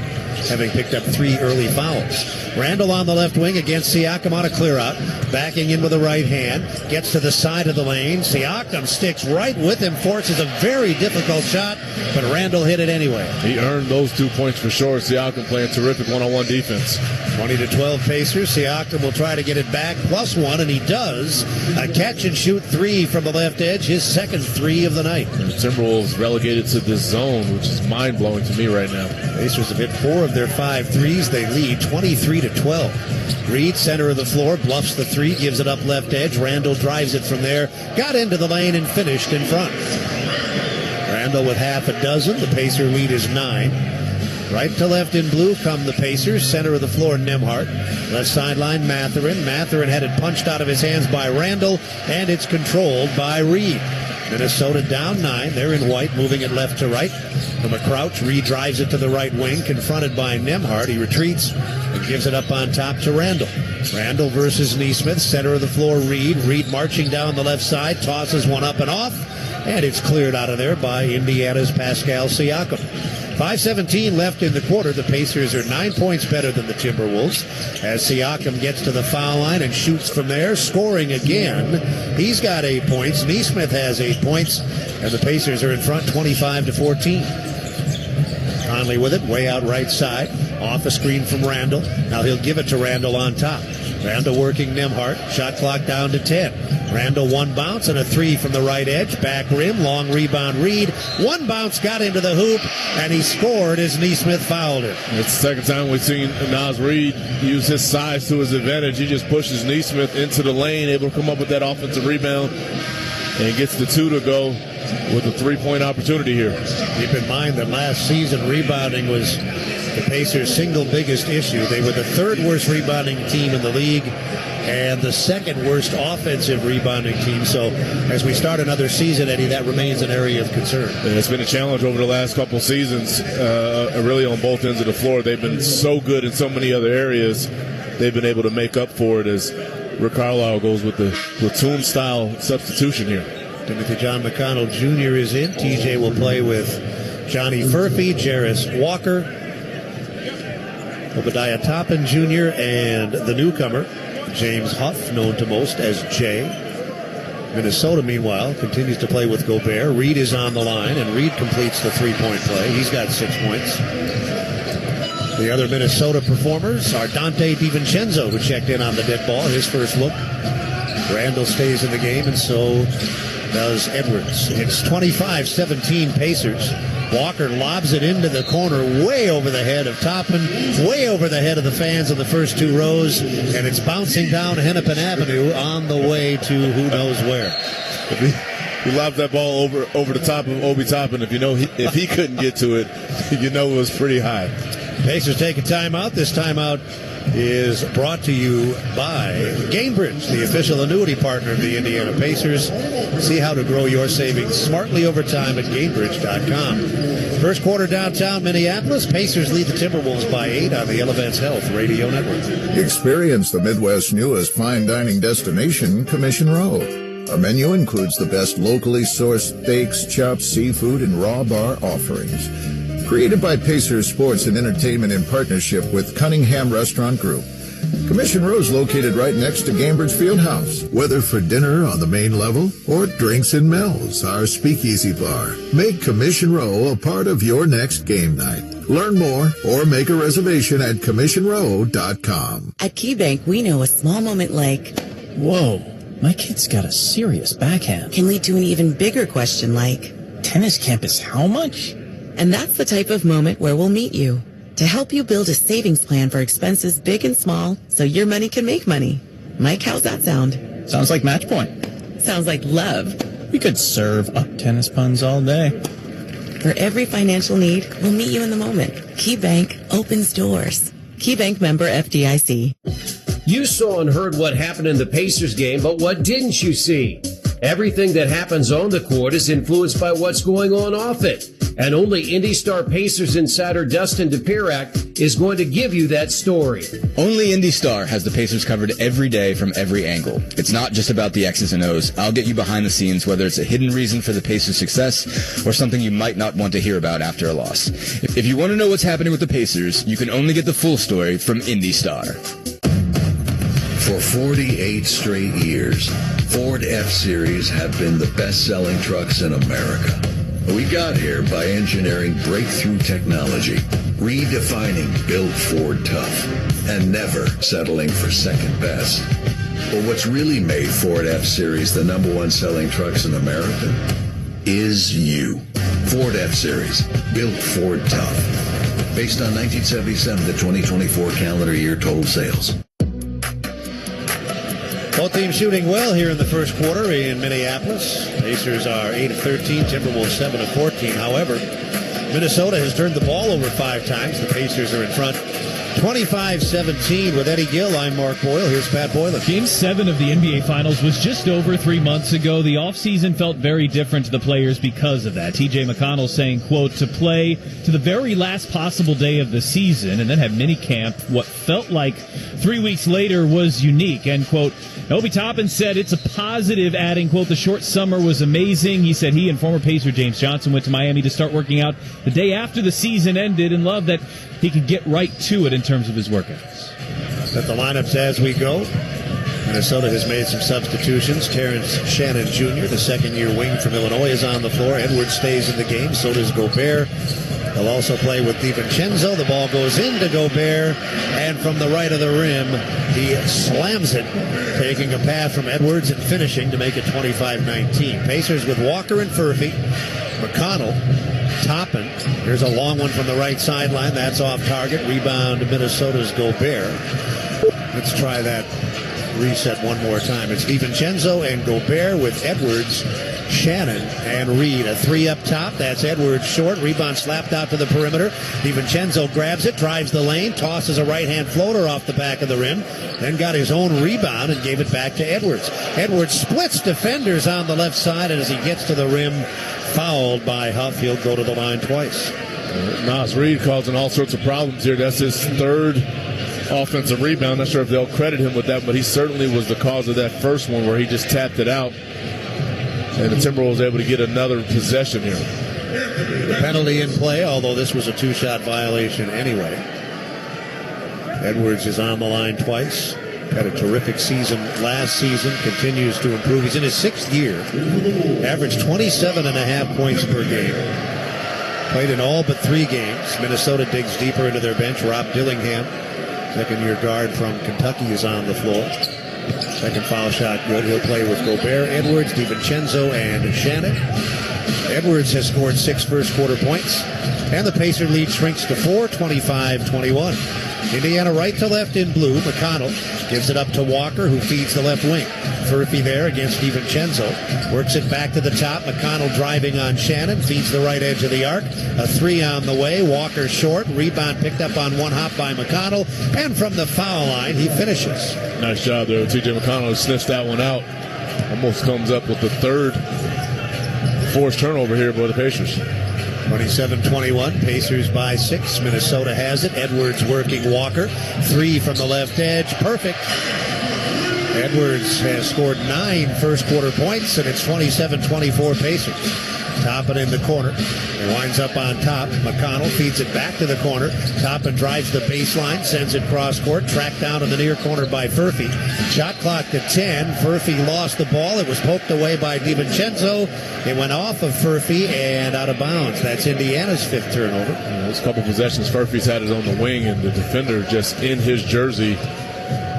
having picked up 3 early fouls. Randall on the left wing against Siakam on a clear out. Backing in with the right hand. Gets to the side of the lane. Siakam sticks right with him. Forces a very difficult shot, but Randall hit it anyway. He earned those 2 points for sure. Siakam playing terrific one-on-one defense. 20-12 Pacers. Siakam will try to get it back. +1, and he does. A catch-and-shoot 3 from the left edge. His second 3 of the night. And the Timberwolves relegated to this zone, which is mind-blowing to me right now. Pacers have hit 4 of their 5 threes. They lead 23-12. Reed, center of the floor, bluffs the 3, gives it up left edge. Randall drives it from there, got into the lane and finished in front. Randall with half a dozen. The Pacer lead is 9. Right to left in blue come the Pacers. Center of the floor, Nembhard. Left sideline, Mathurin. Mathurin had it punched out of his hands by Randall, and it's controlled by Reed. Minnesota down 9. They're in white, moving it left to right. From a crouch, Reed drives it to the right wing, confronted by Nembhard. He retreats and gives it up on top to Randall. Randall versus Nesmith. Center of the floor, Reed. Reed marching down the left side, tosses one up and off, and it's cleared out of there by Indiana's Pascal Siakam. 5:17 left in the quarter. The Pacers are 9 points better than the Timberwolves as Siakam gets to the foul line and shoots from there, scoring again. He's got 8 points. Nesmith has 8 points, and the Pacers are in front 25-14. Conley with it, way out right side. Off a screen from Randall. Now he'll give it to Randall on top. Randall working Nembhard. Shot clock down to 10. Randall one bounce and a 3 from the right edge. Back rim, long rebound Reed. One bounce got into the hoop, and he scored as Nesmith fouled it. It's the second time we've seen Naz Reid use his size to his advantage. He just pushes Nesmith into the lane, able to come up with that offensive rebound, and gets the 2 to go with a 3-point opportunity here. Keep in mind that last season rebounding was the Pacers' single biggest issue. They were the 3rd worst rebounding team in the league and the 2nd worst offensive rebounding team. So as we start another season, Eddie, that remains an area of concern. And it's been a challenge over the last couple seasons, really on both ends of the floor. They've been so good in so many other areas. They've been able to make up for it as Rick Carlisle goes with the platoon-style substitution here. Timothy John McConnell Jr. is in. TJ will play with Johnny Furphy, Jarris Walker, Obadiah Toppin Jr., and the newcomer, James Huff, known to most as Jay. Minnesota, meanwhile, continues to play with Gobert. Reed is on the line, and Reed completes the 3-point play. He's got 6 points. The other Minnesota performers are Dante DiVincenzo, who checked in on the dead ball, his first look. Randall stays in the game, and so does Edwards. It's 25-17 Pacers. Walker lobs it into the corner, way over the head of Toppin, way over the head of the fans in the first 2 rows, and it's bouncing down Hennepin Avenue on the way to who knows where. He lobbed that ball over the top of Obi Toppin. If he couldn't get to it, it was pretty high. Pacers take a timeout. This timeout is brought to you by GameBridge, the official annuity partner of the Indiana Pacers. See how to grow your savings smartly over time at GameBridge.com. First quarter downtown Minneapolis. Pacers lead the Timberwolves by 8 on the Elevance Health Radio Network. Experience the Midwest's newest fine dining destination, Commission Row. Our menu includes the best locally sourced steaks, chops, seafood, and raw bar offerings. Created by Pacers Sports and Entertainment in partnership with Cunningham Restaurant Group. Commission Row is located right next to Gambridge Fieldhouse. Whether for dinner on the main level or drinks and Mel's, our speakeasy bar. Make Commission Row a part of your next game night. Learn more or make a reservation at CommissionRow.com. At KeyBank, we know a small moment like, whoa, my kid's got a serious backhand. Can lead to an even bigger question like, tennis campus how much? And that's the type of moment where we'll meet you to help you build a savings plan for expenses big and small so your money can make money. Mike, how's that sound? Sounds like match point. Sounds like love. We could serve up tennis puns all day. For every financial need, we'll meet you in the moment. KeyBank opens doors. KeyBank member FDIC. You saw and heard what happened in the Pacers game, but what didn't you see? Everything that happens on the court is influenced by what's going on off it. And only Indy Star Pacers insider Dustin Dopirak is going to give you that story. Only Indy Star has the Pacers covered every day from every angle. It's not just about the X's and O's. I'll get you behind the scenes, whether it's a hidden reason for the Pacers' success or something you might not want to hear about after a loss. If you want to know what's happening with the Pacers, you can only get the full story from Indy Star. For 48 straight years, Ford F-Series have been the best-selling trucks in America. We got here by engineering breakthrough technology, redefining Built Ford Tough, and never settling for second best. But what's really made Ford F-Series the #1 selling trucks in America is you. Ford F-Series, Built Ford Tough. based on 1977 to 2024 calendar year total sales. Both teams shooting well here in the first quarter in Minneapolis. Pacers are 8 of 13, Timberwolves 7 of 14. However, Minnesota has turned the ball over 5 times. The Pacers are in front 25-17 with Eddie Gill. I'm Mark Boyle. Here's Pat Boylan. Game 7 of the NBA Finals was just over 3 months ago. The offseason felt very different to the players because of that. TJ McConnell saying, quote, to play to the very last possible day of the season and then have minicamp, what felt like 3 weeks later was unique, end quote. Obi Toppin said it's a positive, adding, quote, the short summer was amazing. He said he and former Pacer James Johnson went to Miami to start working out the day after the season ended and loved that he could get right to it in terms of his workouts. Set the lineups as we go. Minnesota has made some substitutions. Terrence Shannon Jr., the second-year wing from Illinois, is on the floor. Edwards stays in the game. So does Gobert. They'll also play with DiVincenzo. The ball goes into Gobert, and from the right of the rim, he slams it, taking a pass from Edwards and finishing to make it 25-19. Pacers with Walker and Furphy. McConnell, Toppin. Here's a long one from the right sideline. That's off target. Rebound to Minnesota's Gobert. Let's try that reset one more time. It's DiVincenzo and Gobert with Edwards, Shannon, and Reed. A 3 up top. That's Edwards short. Rebound slapped out to the perimeter. DiVincenzo grabs it, drives the lane, tosses a right-hand floater off the back of the rim, then got his own rebound and gave it back to Edwards. Edwards splits defenders on the left side, and as he gets to the rim, fouled by Huff. He'll go to the line twice. Nas Reed causing all sorts of problems here. That's his third offensive rebound. Not sure if they'll credit him with that, but he certainly was the cause of that first one where he just tapped it out. And the Timberwolves able to get another possession here. The penalty in play, although this was a 2-shot violation anyway. Edwards is on the line twice. Had a terrific season last season. Continues to improve. He's in his 6th year. Averaged 27.5 points per game. Played in all but 3 games. Minnesota digs deeper into their bench. Rob Dillingham, second-year guard from Kentucky, is on the floor. Second foul shot good. He'll play with Gobert, Edwards, DiVincenzo, and Shannon. Edwards has scored 6 first-quarter points, and the Pacer lead shrinks to 4, 25-21. Indiana right to left in blue. McConnell gives it up to Walker, who feeds the left wing. Furphy there against DiVincenzo. Works it back to the top. McConnell driving on Shannon. Feeds the right edge of the arc. A 3 on the way. Walker short. Rebound picked up on one hop by McConnell. And from the foul line, he finishes. Nice job there. T.J. McConnell sniffs that one out. Almost comes up with the third forced turnover here by the Pacers. 27-21, Pacers by 6. Minnesota has it. Edwards working Walker. 3 from the left edge. Perfect. Edwards has scored 9 first-quarter points, and it's 27-24 Pacers. Toppin in the corner. It winds up on top. McConnell feeds it back to the corner. Toppin drives the baseline, sends it cross-court. Tracked down in the near corner by Furphy. Shot clock to 10. Furphy lost the ball. It was poked away by DiVincenzo. It went off of Furphy and out of bounds. That's Indiana's 5th turnover. Those couple possessions, Furphy's had it on the wing, and the defender just in his jersey.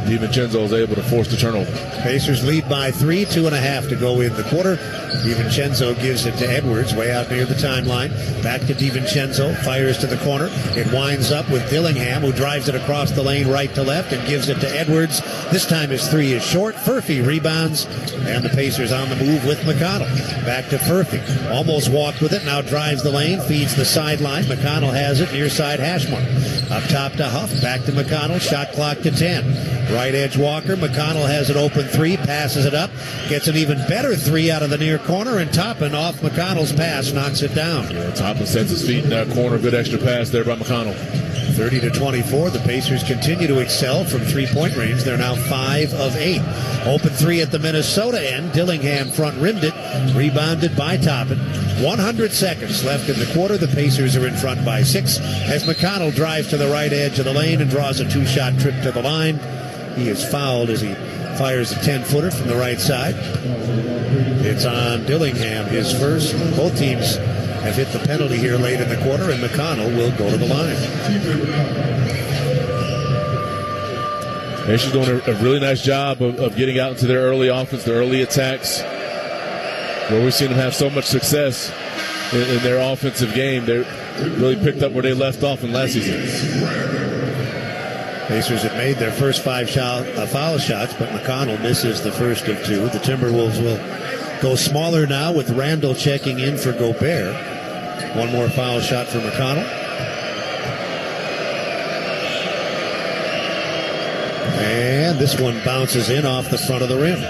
DiVincenzo is able to force the turnover. Pacers lead by 3, 2.5 to go in the quarter. DiVincenzo gives it to Edwards way out near the timeline. Back to DiVincenzo, fires to the corner. It winds up with Dillingham, who drives it across the lane right to left and gives it to Edwards. This time his 3 is short. Furphy rebounds, and the Pacers on the move with McConnell. Back to Furphy. Almost walked with it, now drives the lane, feeds the sideline. McConnell has it near side Hashmore. Up top to Huff, back to McConnell, shot clock to 10. Right edge Walker. McConnell has an open 3, passes it up, gets an even better 3 out of the near corner, and Toppin off McConnell's pass knocks it down. Yeah, Toppin sets his feet in that corner. Good extra pass there by McConnell. 30-24. The Pacers continue to excel from 3-point range. They're now 5 of 8. Open 3 at the Minnesota end. Dillingham front rimmed it, rebounded by Toppin. 100 seconds left in the quarter. The Pacers are in front by 6 as McConnell drives to the right edge of the lane and draws a 2-shot trip to the line. He is fouled as he fires a 10-footer from the right side. It's on Dillingham, his first. Both teams have hit the penalty here late in the quarter, and McConnell will go to the line. Pacers doing a really nice job of getting out into their early offense, their early attacks, where we've seen them have so much success. in their offensive game. They really picked up where they left off in last season. Pacers have made their first 5 foul shots, but McConnell misses the first of 2. The Timberwolves will go smaller now with Randall checking in for Gobert. One more foul shot for McConnell. And this one bounces in off the front of the rim.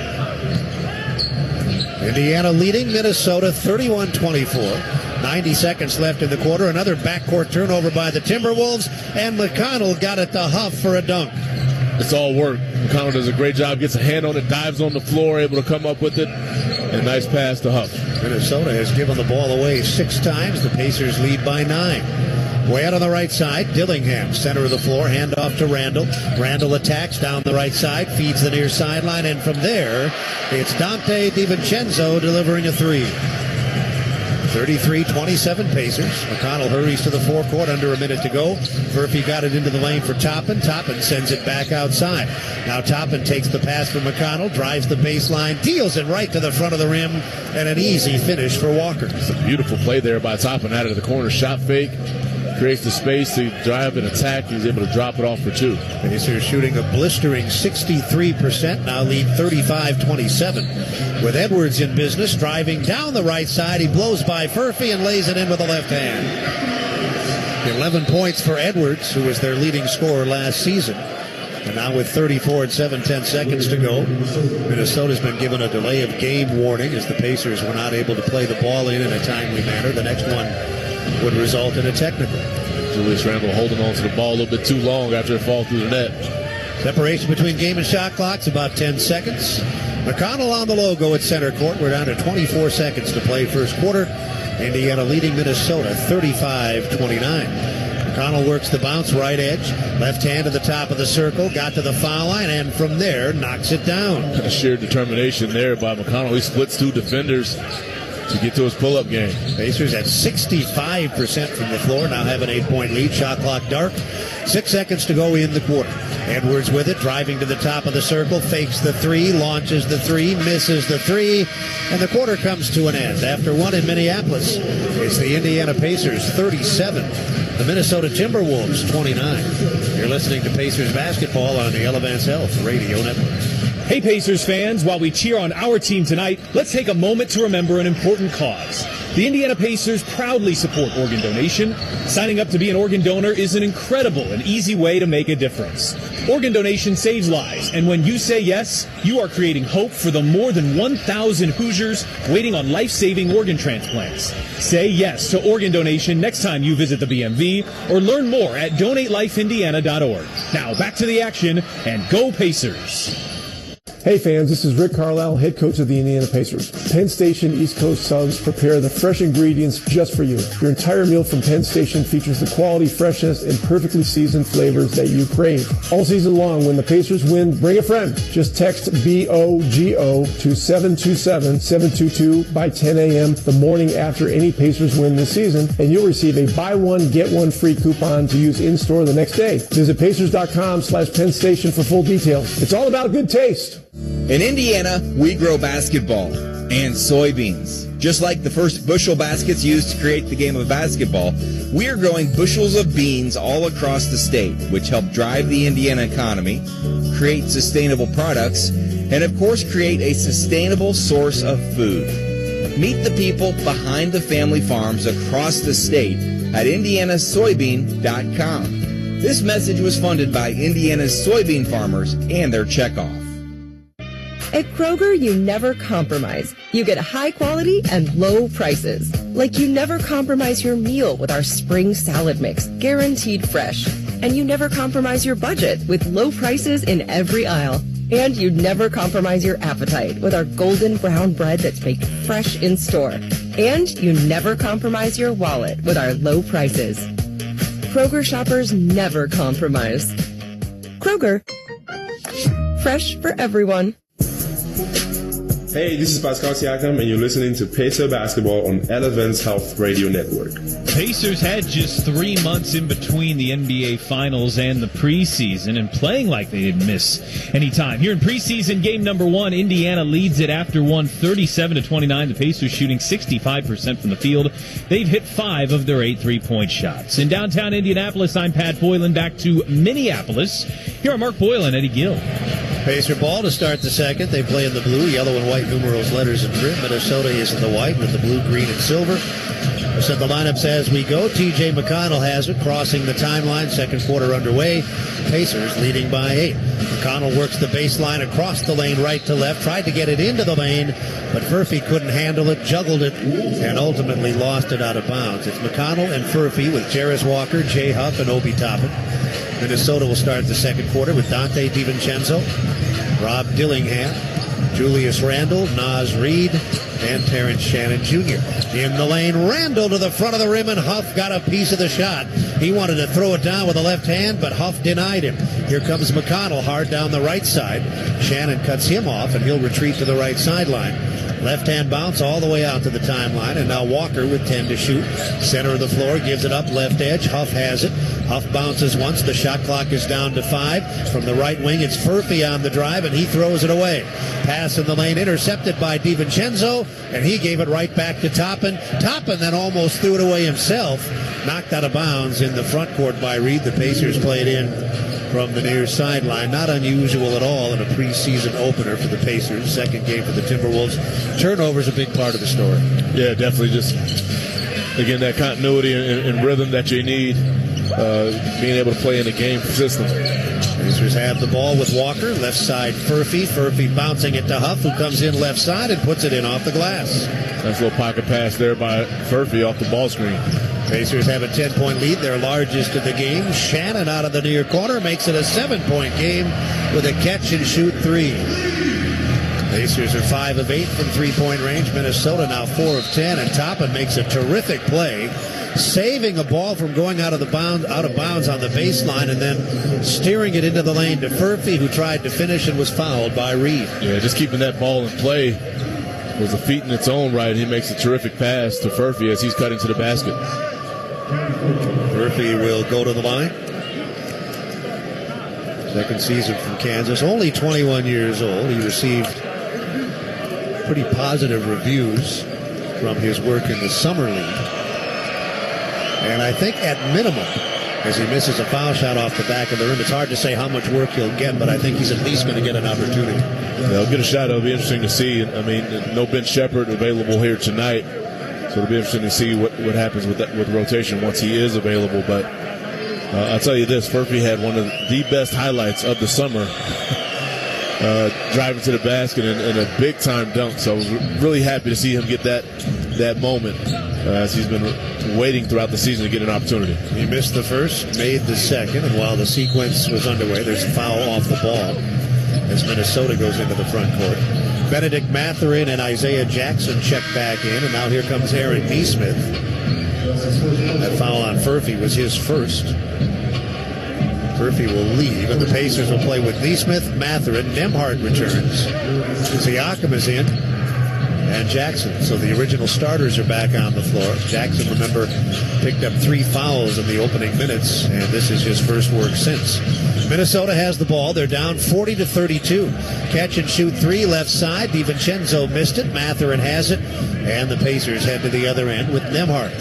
Indiana leading Minnesota 31-24. 90 seconds left in the quarter. Another backcourt turnover by the Timberwolves, and McConnell got it to Huff for a dunk. It's all work. McConnell does a great job, gets a hand on it, dives on the floor, able to come up with it. And nice pass to Huff. Minnesota has given the ball away 6 times. The Pacers lead by 9. Way out on the right side, Dillingham, center of the floor, hand off to Randall. Randall attacks down the right side, feeds the near sideline, and from there, it's Dante DiVincenzo delivering a 3. 33-27 Pacers. McConnell hurries to the forecourt, under a minute to go. Murphy got it into the lane for Toppin. Toppin sends it back outside. Now Toppin takes the pass from McConnell, drives the baseline, deals it right to the front of the rim, and an easy finish for Walker. It's a beautiful play there by Toppin out of the corner, shot fake. Creates the space to drive and attack. He's able to drop it off for 2. Pacers shooting a blistering 63%, now lead 35-27. With Edwards in business, driving down the right side. He blows by Furphy and lays it in with the left hand. 11 points for Edwards, who was their leading scorer last season. And now with 34 and 7/10 seconds to go, Minnesota's been given a delay of game warning as the Pacers were not able to play the ball in a timely manner. The next one would result in a technical. Julius Randle holding on to the ball a little bit too long after it falls through the net. Separation between game and shot clocks, about 10 seconds. McConnell on the logo at center court. We're down to 24 seconds to play first quarter. Indiana leading Minnesota 35-29. McConnell works the bounce, right edge, left hand to the top of the circle, got to the foul line, and from there knocks it down. A sheer determination there by McConnell. He splits 2 defenders to get to his pull-up game. Pacers at 65% from the floor, now have an 8-point lead. Shot clock dark. 6 seconds to go in the quarter. Edwards with it, driving to the top of the circle, fakes the 3, launches the 3, misses the 3, and the quarter comes to an end. After 1 in Minneapolis, it's the Indiana Pacers 37, the Minnesota Timberwolves 29. You're listening to Pacers basketball on the Elevance Health Radio Network. Hey Pacers fans, while we cheer on our team tonight, let's take a moment to remember an important cause. The Indiana Pacers proudly support organ donation. Signing up to be an organ donor is an incredible and easy way to make a difference. Organ donation saves lives, and when you say yes, you are creating hope for the more than 1,000 Hoosiers waiting on life-saving organ transplants. Say yes to organ donation next time you visit the BMV, or learn more at donatelifeindiana.org. Now back to the action, and go Pacers! Hey fans, this is Rick Carlisle, head coach of the Indiana Pacers. Penn Station East Coast Subs prepare the fresh ingredients just for you. Your entire meal from Penn Station features the quality, freshness, and perfectly seasoned flavors that you crave. All season long, when the Pacers win, bring a friend. Just text BOGO to 727-722 by 10 a.m. the morning after any Pacers win this season, and you'll receive a buy one, get one free coupon to use in-store the next day. Visit Pacers.com/Penn Station for full details. It's all about good taste. In Indiana, we grow basketball and soybeans. Just like the first bushel baskets used to create the game of basketball, we are growing bushels of beans all across the state, which help drive the Indiana economy, create sustainable products, and of course create a sustainable source of food. Meet the people behind the family farms across the state at indianasoybean.com. This message was funded by Indiana's soybean farmers and their checkoff. At Kroger, you never compromise. You get high quality and low prices. Like you never compromise your meal with our spring salad mix, guaranteed fresh. And you never compromise your budget with low prices in every aisle. And you never compromise your appetite with our golden brown bread that's baked fresh in store. And you never compromise your wallet with our low prices. Kroger shoppers never compromise. Kroger, fresh for everyone. Hey, this is Pascal Siakam, and you're listening to Pacer Basketball on Elevance Health Radio Network. Pacers had just 3 months in between the NBA Finals and the preseason, and playing like they didn't miss any time. Here in preseason game number 1, Indiana leads it after one 37-29. The Pacers shooting 65% from the field. They've hit 5 of their 8 3-point shots. In downtown Indianapolis, I'm Pat Boylan. Back to Minneapolis. Here are Mark Boyle and Eddie Gill. Pacer ball to start the second. They play in the blue, yellow, and white numerals, letters, and trim. Minnesota is in the white with the blue, green, and silver. We'll set the lineups as we go. T.J. McConnell has it, crossing the timeline. Second quarter underway. Pacers leading by 8. McConnell works the baseline across the lane, right to left. Tried to get it into the lane, but Furphy couldn't handle it, juggled it, and ultimately lost it out of bounds. It's McConnell and Furphy with Jarris Walker, Jay Huff, and Obi Toppin. Minnesota will start the second quarter with Dante DiVincenzo, Rob Dillingham, Julius Randle, Naz Reid, and Terrence Shannon Jr. In the lane, Randle to the front of the rim, and Huff got a piece of the shot. He wanted to throw it down with the left hand, but Huff denied him. Here comes McConnell hard down the right side. Shannon cuts him off, and he'll retreat to the right sideline. Left-hand bounce all the way out to the timeline, and now Walker with 10 to shoot. Center of the floor, gives it up, left edge. Huff has it. Huff bounces once. The shot clock is down to 5. From the right wing, it's Furphy on the drive, and he throws it away. Pass in the lane, intercepted by DiVincenzo, and he gave it right back to Toppin. Toppin then almost threw it away himself. Knocked out of bounds in the front court by Reid. The Pacers played in from the near sideline. Not unusual at all in a preseason opener for the Pacers. Second game for the Timberwolves. Turnover's a big part of the story. Yeah, definitely. Just, again, that continuity and rhythm that you need, being able to play in the game consistently. Pacers have the ball with Walker. Left side, Furphy. Furphy bouncing it to Huff, who comes in left side and puts it in off the glass. Nice little pocket pass there by Furphy off the ball screen. Pacers have a 10-point lead, their largest of the game. Shannon out of the near corner makes it a 7-point game with a catch-and-shoot 3. Pacers are 5 of 8 from three-point range. Minnesota now 4 of 10, and Toppin makes a terrific play, saving a ball from going out of bounds on the baseline, and then steering it into the lane to Furphy, who tried to finish and was fouled by Reid. Yeah, just keeping that ball in play was a feat in its own right. He makes a terrific pass to Furphy as he's cutting to the basket. Furphy will go to the line. Second season from Kansas. Only 21 years old. He received pretty positive reviews from his work in the Summer League. And I think at minimum, as he misses a foul shot off the back of the rim, it's hard to say how much work he'll get, but I think he's at least going to get an opportunity. Yeah, he'll get a shot. It'll be interesting to see. I mean, no Ben Shepherd available here tonight. So it'll be interesting to see what happens with rotation once he is available. But I'll tell you this, Furphy had one of the best highlights of the summer, driving to the basket and a big-time dunk. So I was really happy to see him get that moment as he's been waiting throughout the season to get an opportunity. He missed the first, made the second, and while the sequence was underway, there's a foul off the ball as Minnesota goes into the front court. Benedict Mathurin and Isaiah Jackson check back in, and now here comes Aaron Nesmith. That foul on Furphy was his first. Furphy will leave, and the Pacers will play with Nesmith, Mathurin. Nembhard returns. Siakam is in, and Jackson. So the original starters are back on the floor. Jackson, remember, picked up 3 fouls in the opening minutes, and this is his first work since. Minnesota has the ball. They're down 40-32. Catch and shoot 3 left side. DiVincenzo missed it. Mathurin has it, and the Pacers head to the other end with Nembhard.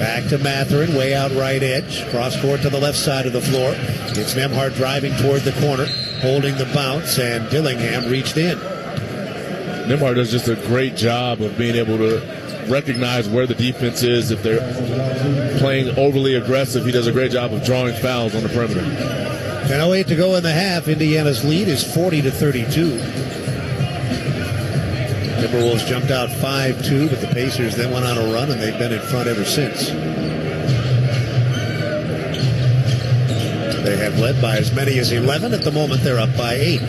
Back to Mathurin, way out right edge. Cross court to the left side of the floor. It's Nembhard driving toward the corner, holding the bounce, and Dillingham reached in. Nembhard does just a great job of being able to recognize where the defense is. If they're playing overly aggressive, he does a great job of drawing fouls on the perimeter. 10:08 to go in the half. Indiana's lead is 40-32. Timberwolves jumped out 5-2, but the Pacers then went on a run, and they've been in front ever since. They have led by as many as 11. At the moment, they're up by 8.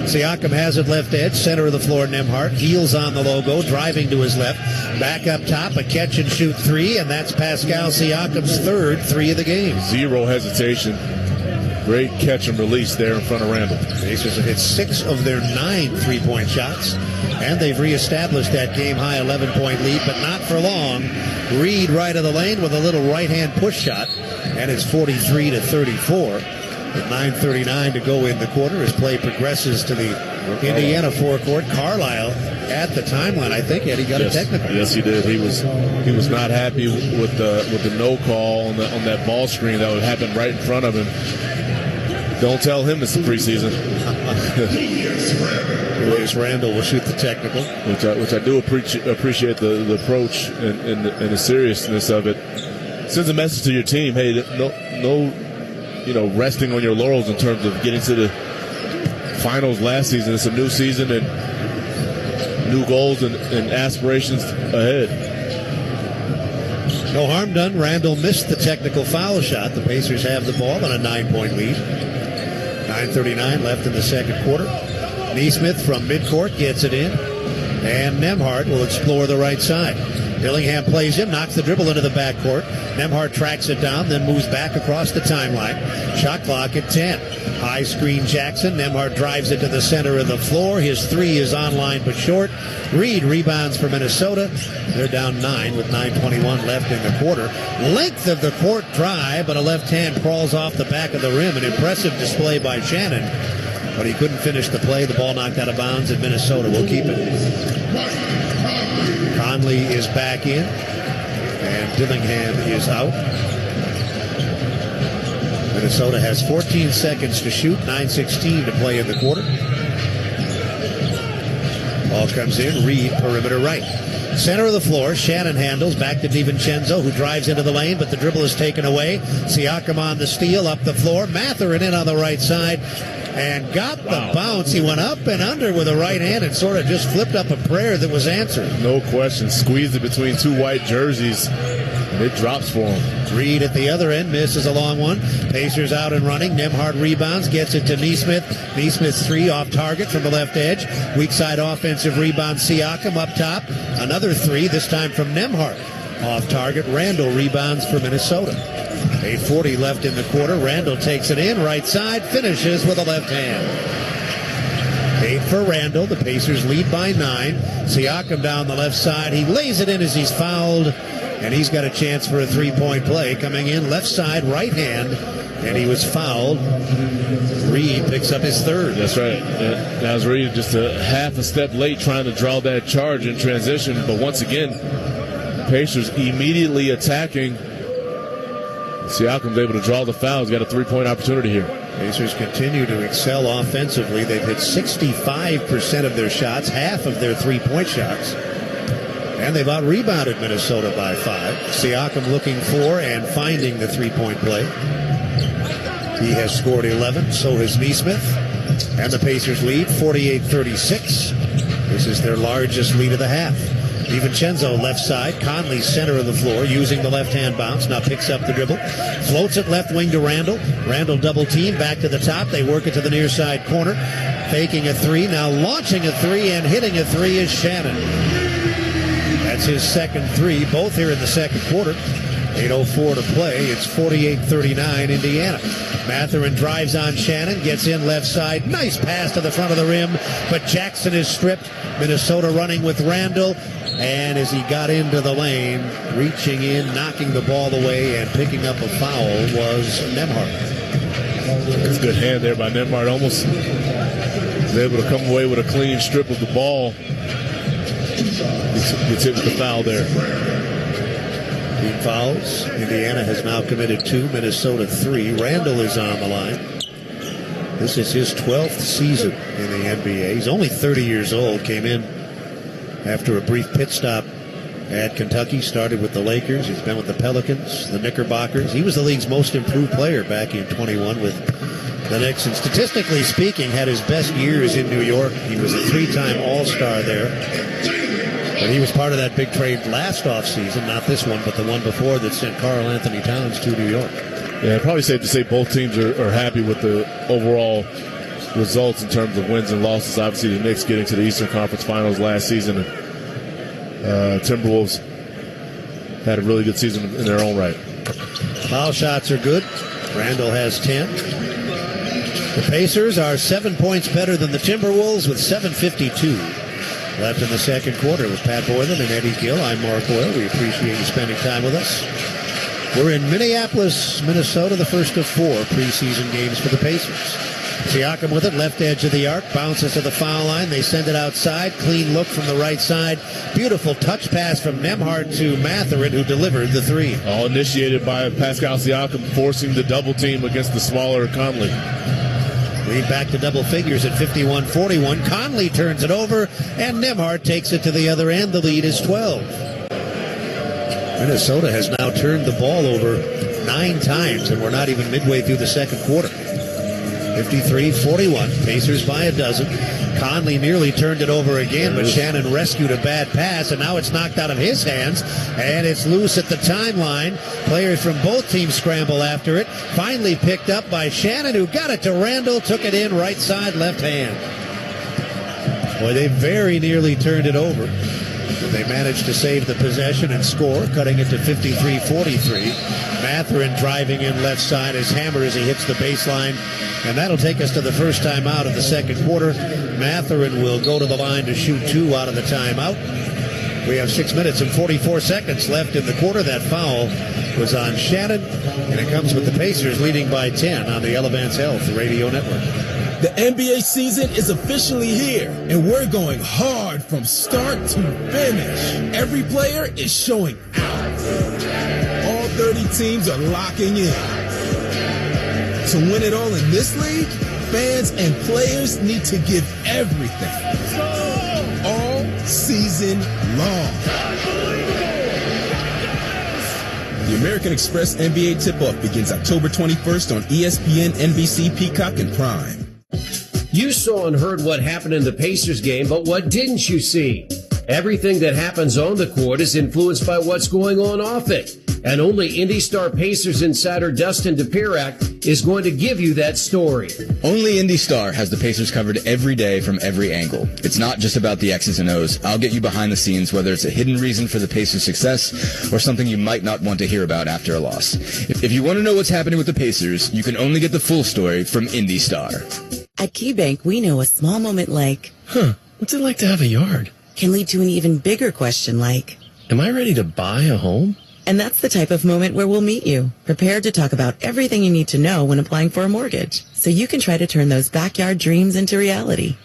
Siakam has it left edge, center of the floor, Nembhard. Heels on the logo, driving to his left. Back up top, a catch-and-shoot 3, and that's Pascal Siakam's third 3 of the game. Zero hesitation. Great catch and release there in front of Randall. Pacers have hit 6 of their 9 3-point shots, and they've reestablished that game-high 11-point lead, but not for long. Reed right of the lane with a little right-hand push shot, and it's 43-34. With 9:39 to go in the quarter as play progresses to the Indiana forecourt. Carlisle at the timeline, I think, Eddie got a technical. Yes, he did. He was not happy with the no call on that ball screen that would happen right in front of him. Don't tell him it's the preseason. Luis Randall will shoot the technical, which I do appreciate the approach and the seriousness of it. Sends a message to your team. Hey, no. Resting on your laurels in terms of getting to the finals last season. It's a new season and new goals and aspirations ahead. No harm done. Randall missed the technical foul shot. The Pacers have the ball on a 9-point lead. 9:39 left in the second quarter. Neesmith from midcourt gets it in, and Nembhard will explore the right side. Dillingham plays him, knocks the dribble into the backcourt. Nembhard tracks it down, then moves back across the timeline. Shot clock at 10. High screen Jackson. Nembhard drives it to the center of the floor. His three is online but short. Reed rebounds for Minnesota. They're down 9 with 9:21 left in the quarter. Length of the court drive, but a left hand crawls off the back of the rim. An impressive display by Shannon, but he couldn't finish the play. The ball knocked out of bounds, and Minnesota will keep it. Conley is back in, and Dillingham is out. Minnesota has 14 seconds to shoot, 9:16 to play in the quarter. Ball comes in, Reed, perimeter right. Center of the floor, Shannon handles, back to DiVincenzo, who drives into the lane, but the dribble is taken away. Siakam on the steal, up the floor. Mathurin in on the right side, and got the bounce. He went up and under with a right hand and sort of just flipped up a prayer that was answered. No question. Squeezed it between two white jerseys, and it drops for him. Reed at the other end misses a long one. Pacers out and running. Nembhard rebounds, gets it to Neesmith. Neesmith's three off target from the left edge. Weak side offensive rebound. Siakam up top. Another three, this time from Nembhard. Off target. Randall rebounds for Minnesota. 8:40 left in the quarter. Randall takes it in, right side, finishes with a left hand. 8 for Randall. The Pacers lead by 9. Siakam down the left side. He lays it in as he's fouled, and he's got a chance for a three-point play. Coming in left side, right hand, and he was fouled. Reed picks up his third. That's right. That was Reed just a half a step late trying to draw that charge in transition, but once again, Pacers immediately attacking. Siakam's able to draw the foul. He's got a three-point opportunity here. Pacers continue to excel offensively. They've hit 65% of their shots, half of their three-point shots. And they've out-rebounded Minnesota by 5. Siakam looking for and finding the three-point play. He has scored 11, so has Neesmith. And the Pacers lead 48-36. This is their largest lead of the half. DiVincenzo left side, Conley center of the floor, using the left-hand bounce, now picks up the dribble, floats it left wing to Randall. Randall double team, back to the top, they work it to the near side corner, faking a three, now launching a three and hitting a three is Shannon. That's his second three, both here in the second quarter. 8:04 to play. It's 48-39 Indiana. Mathurin drives on Shannon, gets in left side. Nice pass to the front of the rim, but Jackson is stripped. Minnesota running with Randall, and as he got into the lane, reaching in, knocking the ball away, and picking up a foul was Nembhard. It's a good hand there by Nembhard. Almost was able to come away with a clean strip of the ball. Gets hit with the foul there. Team fouls. Indiana has now committed 2, Minnesota 3. Randall is on the line. This is his 12th season in the NBA. He's only 30 years old. Came in after a brief pit stop at Kentucky. Started with the Lakers. He's been with the Pelicans, the Knickerbockers. He was the league's most improved player back in 21 with the Knicks. And statistically speaking, had his best years in New York. He was a 3-time All-Star there. But he was part of that big trade last offseason, not this one, but the one before that sent Karl Anthony Towns to New York. Yeah, probably safe to say both teams are happy with the overall results in terms of wins and losses. Obviously, the Knicks getting to the Eastern Conference Finals last season. Timberwolves had a really good season in their own right. Foul shots are good. Randall has 10. The Pacers are 7 points better than the Timberwolves with 7:52 left in the second quarter. With Pat Boylan and Eddie Gill, I'm Mark Boyle. We appreciate you spending time with us. We're in Minneapolis, Minnesota, the first of 4 preseason games for the Pacers. Siakam with it, left edge of the arc, bounces to the foul line. They send it outside. Clean look from the right side. Beautiful touch pass from Nembhard to Mathurin, who delivered the 3. All initiated by Pascal Siakam, forcing the double team against the smaller Conley. Lead back to double figures at 51-41. Conley turns it over, and Nembhard takes it to the other end. The lead is 12. Minnesota has now turned the ball over 9 times, and we're not even midway through the second quarter. 53-41. Pacers by a dozen. Conley nearly turned it over again, but Shannon rescued a bad pass, and now it's knocked out of his hands, and it's loose at the timeline. Players from both teams scramble after it. Finally picked up by Shannon, who got it to Randall, took it in right side, left hand. Boy, they very nearly turned it over. But they managed to save the possession and score, cutting it to 53-43. Mathurin driving in left side as hammer as he hits the baseline. And that'll take us to the first timeout of the second quarter. Mathurin will go to the line to shoot 2 out of the timeout. We have 6 minutes and 44 seconds left in the quarter. That foul was on Shannon, and it comes with the Pacers leading by 10 on the Elevance Health Radio Network. The NBA season is officially here, and we're going hard from start to finish. Every player is showing out. All 30 teams are locking in. To win it all in this league, fans and players need to give everything. All season long. The American Express NBA tip-off begins October 21st on ESPN, NBC, Peacock, and Prime. You saw and heard what happened in the Pacers game, but what didn't you see? Everything that happens on the court is influenced by what's going on off it. And only Indy Star Pacers insider Dustin Dupirac is going to give you that story. Only Indy Star has the Pacers covered every day from every angle. It's not just about the X's and O's. I'll get you behind the scenes, whether it's a hidden reason for the Pacers' success or something you might not want to hear about after a loss. If you want to know what's happening with the Pacers, you can only get the full story from Indy Star. At KeyBank, we know a small moment like, what's it like to have a yard? Can lead to an even bigger question like, am I ready to buy a home? And that's the type of moment where we'll meet you, prepared to talk about everything you need to know when applying for a mortgage, so you can try to turn those backyard dreams into reality.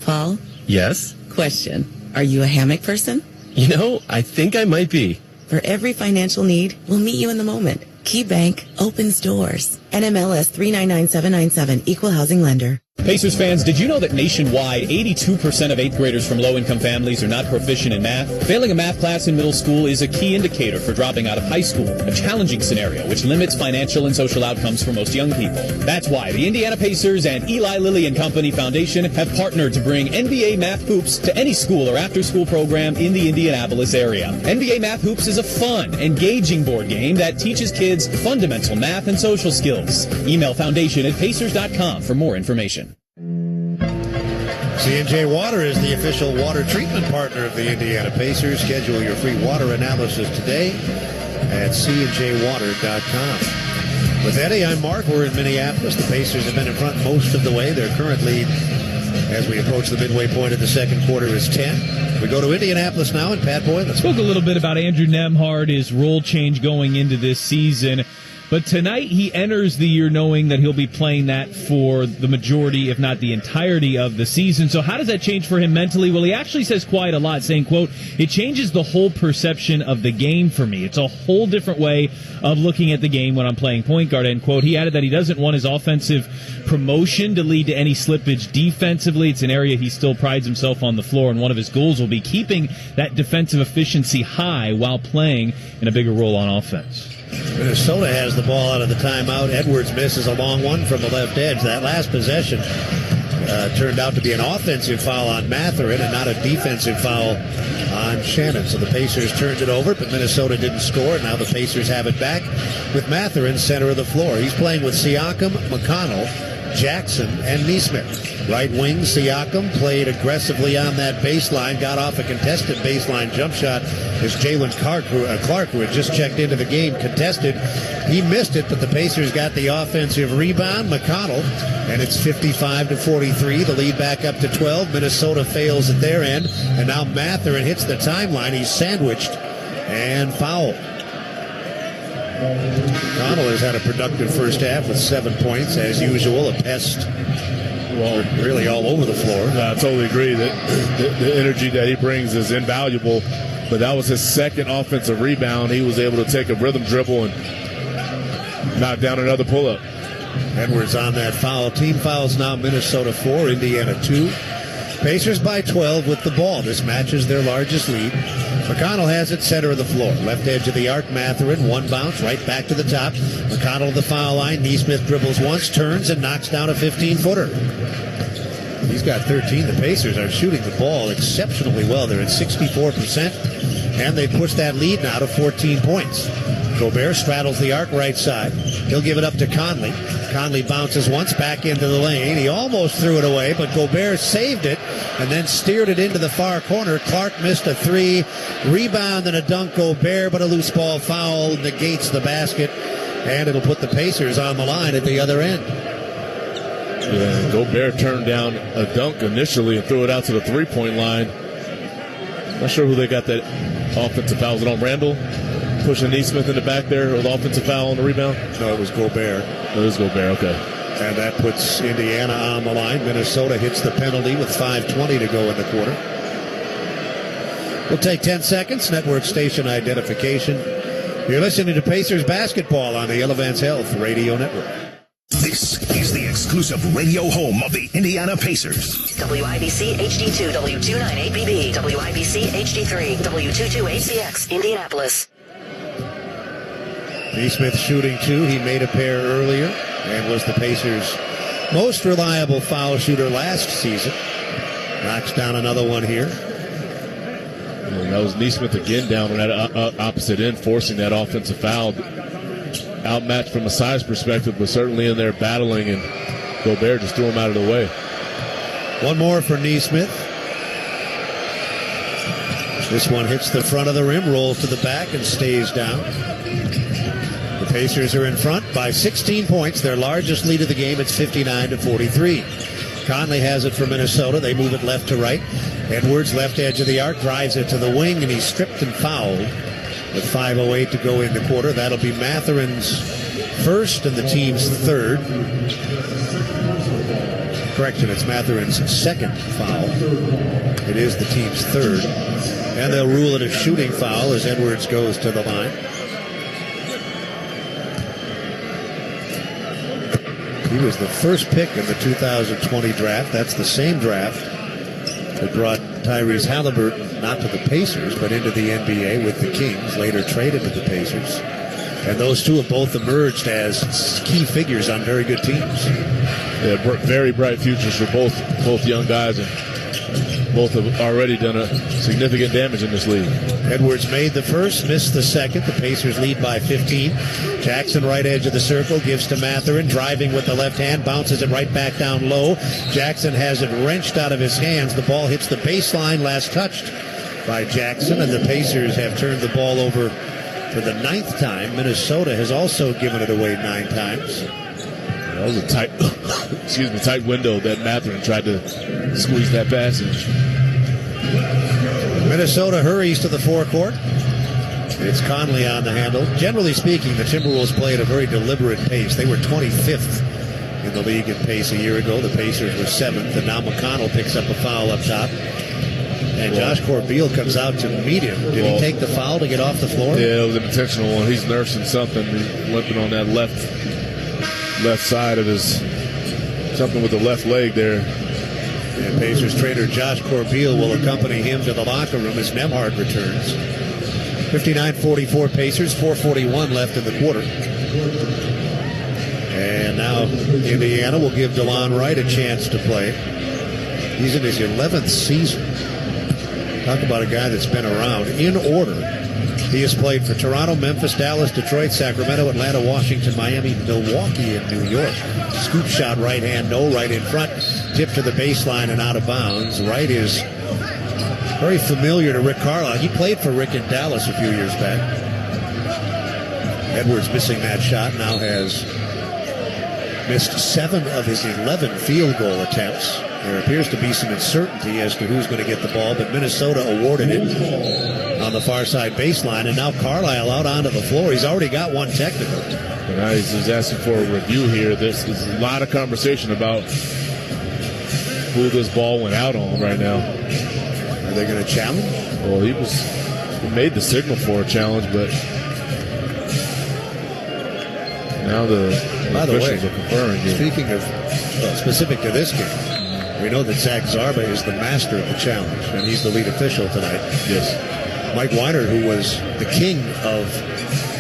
Paul? Yes? Question. Are you a hammock person? You know, I think I might be. For every financial need, we'll meet you in the moment. KeyBank opens doors. NMLS 399797, Equal Housing Lender. Pacers fans, did you know that nationwide, 82% of 8th graders from low-income families are not proficient in math? Failing a math class in middle school is a key indicator for dropping out of high school, a challenging scenario which limits financial and social outcomes for most young people. That's why the Indiana Pacers and Eli Lilly and Company Foundation have partnered to bring NBA Math Hoops to any school or after-school program in the Indianapolis area. NBA Math Hoops is a fun, engaging board game that teaches kids fundamental math and social skills. Email foundation@pacers.com for more information. C&J Water is the official water treatment partner of the Indiana Pacers. Schedule your free water analysis today at cnjwater.com. With Eddie, I'm Mark. We're in Minneapolis. The Pacers have been in front most of the way. Their current lead as we approach the midway point of the second quarter is 10. We go to Indianapolis now, and Pat Boylan. Spoke a little bit about Andrew Nembhard, his role change going into this season. But tonight he enters the year knowing that he'll be playing that for the majority, if not the entirety of the season. So how does that change for him mentally? Well, he actually says quite a lot, saying, quote, it changes the whole perception of the game for me. It's a whole different way of looking at the game when I'm playing point guard, end quote. He added that he doesn't want his offensive promotion to lead to any slippage defensively. It's an area he still prides himself on the floor, and one of his goals will be keeping that defensive efficiency high while playing in a bigger role on offense. Minnesota has the ball out of the timeout. Edwards misses a long one from the left edge. That last possession turned out to be an offensive foul on Mathurin and not a defensive foul on Shannon. So the Pacers turned it over, but Minnesota didn't score. Now the Pacers have it back with Mathurin center of the floor. He's playing with Siakam, McConnell, Jackson and Neesmith. Right wing, Siakam played aggressively on that baseline, got off a contested baseline jump shot as Jalen Clark, who had just checked into the game, contested. He missed it, but the Pacers got the offensive rebound. McConnell, and it's 55-43. The lead back up to 12. Minnesota fails at their end, and now Mathurin hits the timeline. He's sandwiched and fouled. McConnell has had a productive first half with 7 points, as usual, a pest. Well, really all over the floor. I totally agree that the energy that he brings is invaluable, but that was his second offensive rebound. He was able to take a rhythm dribble and knock down another pull-up. Edwards on that foul. Team fouls now, Minnesota 4, Indiana 2. Pacers by 12 with the ball. This matches their largest lead. McConnell has it center of the floor. Left edge of the arc, Mathurin. One bounce, right back to the top. McConnell the foul line. Neesmith dribbles once, turns, and knocks down a 15-footer. He's got 13. The Pacers are shooting the ball exceptionally well. They're at 64%, and they push that lead now to 14 points. Gobert straddles the arc right side. He'll give it up to Conley. Conley bounces once back into the lane. He almost threw it away, but Gobert saved it and then steered it into the far corner. Clark missed a three. Rebound and a dunk. Gobert, but a loose ball foul negates the basket, and it'll put the Pacers on the line at the other end. Yeah, Gobert turned down a dunk initially and threw it out to the three-point line. Not sure who they got that offensive foul. Was it on Randall? Pushing Neesmith in the back there with offensive foul on the rebound? No, it was Gobert. It was Gobert, okay. And that puts Indiana on the line. Minnesota hits the penalty with 5:20 to go in the quarter. We'll take 10 seconds. Network station identification. You're listening to Pacers basketball on the Elevance Health Radio Network. This is the exclusive radio home of the Indiana Pacers. WIBC HD2, W298BB, WIBC HD3, W22ACX, Indianapolis. Neesmith shooting two. He made a pair earlier and was the Pacers' most reliable foul shooter last season. Knocks down another one here. And that was Neesmith again down on that opposite end, forcing that offensive foul. Outmatched from a size perspective, but certainly in there battling, and Gobert just threw him out of the way. One more for Neesmith. This one hits the front of the rim, rolls to the back, and stays down. The Pacers are in front by 16 points, their largest lead of the game. It's 59-43. Conley has it for Minnesota. They move it left to right. Edwards, left edge of the arc, drives it to the wing, and he's stripped and fouled with 5:08 to go in the quarter. That'll be Mathurin's first and the team's third. Correction, it's Mathurin's second foul. It is the team's third. And they'll rule it a shooting foul as Edwards goes to the line. He was the first pick in the 2020 draft. That's the same draft that brought Tyrese Halliburton not to the Pacers, but into the NBA with the Kings, later traded to the Pacers. And those two have both emerged as key figures on very good teams. Yeah, very bright futures for both young guys, and both have already done a significant damage in this league. Edwards made the first, missed the second. The Pacers lead by 15. Jackson, right edge of the circle, gives to Mathurin, driving with the left hand, bounces it right back down low. Jackson has it wrenched out of his hands. The ball hits the baseline, last touched by Jackson, and the Pacers have turned the ball over for the 9th time. Minnesota has also given it away 9 times. That was a tight window that Mathurin tried to squeeze that passage. Minnesota hurries to the forecourt. It's Conley on the handle. Generally speaking, the Timberwolves play at a very deliberate pace. They were 25th in the league in pace a year ago. The Pacers were 7th, and now McConnell picks up a foul up top. And Josh Corbeil comes out to meet him. Did he take the foul to get off the floor? Yeah, it was an intentional one. He's nursing something. He's limping on that left side of his, something with the left leg there. And Pacers trainer Josh Corbeil will accompany him to the locker room as Nembhard returns. 59-44 Pacers, 4:41 left in the quarter. And now Indiana will give DeLon Wright a chance to play. He's in his 11th season. Talk about a guy that's been around. In order, He has played for Toronto, Memphis, Dallas, Detroit, Sacramento, Atlanta, Washington, Miami, Milwaukee, and New York. Scoop shot right hand, no, right in front. Tip to the baseline and out of bounds. Wright is very familiar to Rick Carlisle. He played for Rick in Dallas a few years back. Edwards missing that shot, now has missed 7 of his 11 field goal attempts. There appears to be some uncertainty as to who's going to get the ball, but Minnesota awarded it on the far side baseline, and now Carlisle out onto the floor. He's already got one technical. And now he's asking for a review here. There's a lot of conversation about who this ball went out on right now. Are they going to challenge? Well, he made the signal for a challenge, but now the officials are conferring here. Speaking of specific to this game, we know that Zach Zarba is the master of the challenge, and he's the lead official tonight. Yes. Mike Weiner, who was the king of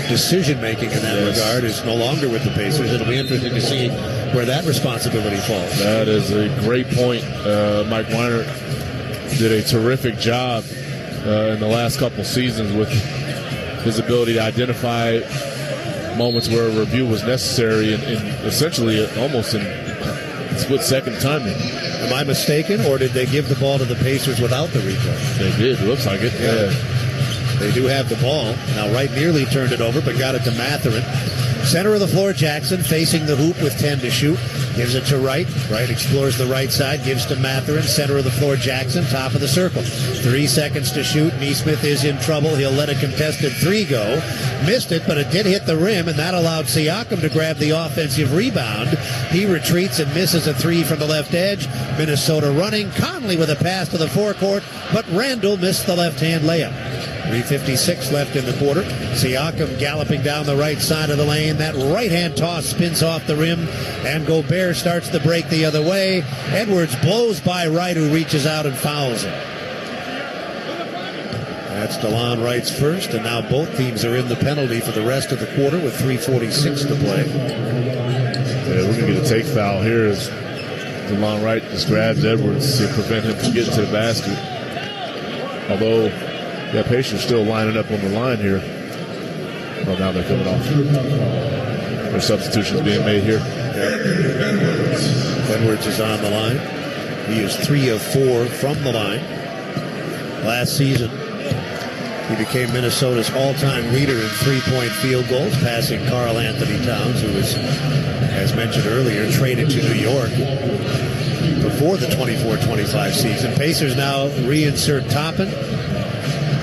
decision-making in that regard, is no longer with the Pacers. It'll be interesting to see where that responsibility falls. That is a great point. Mike Weiner did a terrific job in the last couple seasons with his ability to identify moments where a review was necessary and essentially almost in split-second timing. Am I mistaken, or did they give the ball to the Pacers without the replay? They did. It looks like it. Yeah. They do have the ball. Now Wright nearly turned it over, but got it to Mathurin. Center of the floor, Jackson facing the hoop with 10 to shoot. Gives it to Wright. Wright explores the right side, gives to Mathurin. Center of the floor, Jackson, top of the circle. 3 seconds to shoot. Neesmith is in trouble. He'll let a contested 3 go. Missed it, but it did hit the rim, and that allowed Siakam to grab the offensive rebound. He retreats and misses a 3 from the left edge. Minnesota running. Conley with a pass to the forecourt, but Randall missed the left-hand layup. 3:56 left in the quarter. Siakam galloping down the right side of the lane. That right-hand toss spins off the rim, and Gobert starts the break the other way. Edwards blows by Wright, who reaches out and fouls him. That's DeLon Wright's first, and now both teams are in the penalty for the rest of the quarter with 3:46 to play. Yeah, we're going to get a take foul here as DeLon Wright just grabs Edwards to prevent him from getting to the basket. Although, Pacers still lining up on the line here. Well, now they're coming off. Their substitutions being made here. Edwards is on the line. He is 3 of 4 from the line. Last season, he became Minnesota's all-time leader in three-point field goals, passing Karl Anthony Towns, who was, as mentioned earlier, traded to New York before the 24-25 season. Pacers now reinsert Toppin.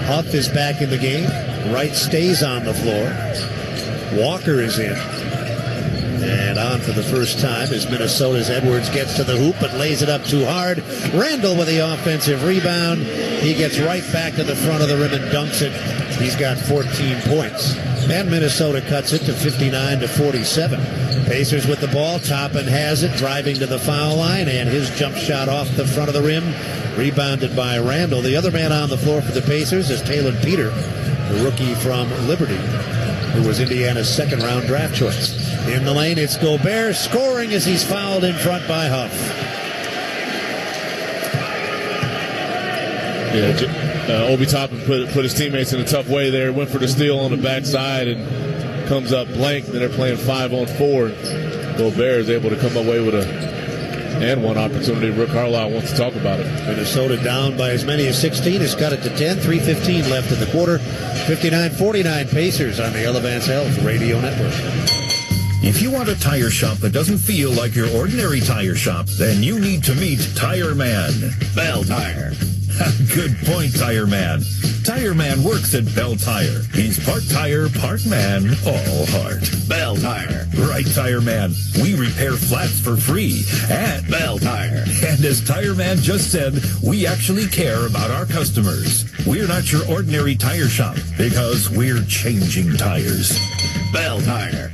Huff is back in the game. Wright stays on the floor. Walker is in. And on for the first time as Minnesota's Edwards gets to the hoop but lays it up too hard. Randall with the offensive rebound. He gets right back to the front of the rim and dunks it. He's got 14 points. And Minnesota cuts it to 59-47. Pacers with the ball. Toppin has it, driving to the foul line, and his jump shot off the front of the rim. Rebounded by Randall. The other man on the floor for the Pacers is Taylor Peter, the rookie from Liberty, who was Indiana's second-round draft choice. In the lane, it's Gobert scoring as he's fouled in front by Huff. Yeah, Obi Toppin put his teammates in a tough way there. Went for the steal on the backside and comes up blank. Then they're playing 5-on-4. Gobert is able to come away with one opportunity. Rick Carlisle wants to talk about it. Minnesota down by as many as 16. Has cut it to 10. 3:15 left in the quarter. 59-49 Pacers on the Elevance Health Radio Network. If you want a tire shop that doesn't feel like your ordinary tire shop, then you need to meet Tire Man. Bell Tire. Good point, Tire Man. Tire Man works at Bell Tire. He's part tire, part man, all heart. Bell Tire. Right, Tire Man. We repair flats for free at Bell Tire. And as Tire Man just said, we actually care about our customers. We're not your ordinary tire shop because we're changing tires. Bell Tire.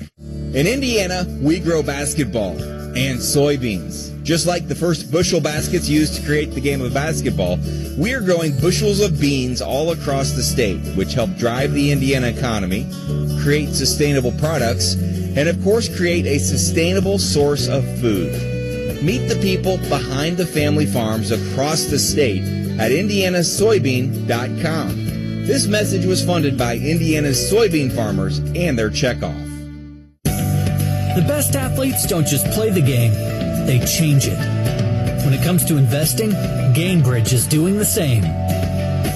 In Indiana, we grow basketball and soybeans. Just like the first bushel baskets used to create the game of basketball, we are growing bushels of beans all across the state, which help drive the Indiana economy, create sustainable products, and of course create a sustainable source of food. Meet the people behind the family farms across the state at indianasoybean.com. This message was funded by Indiana's soybean farmers and their checkoff. The best athletes don't just play the game, they change it. When it comes to investing, Gainbridge is doing the same.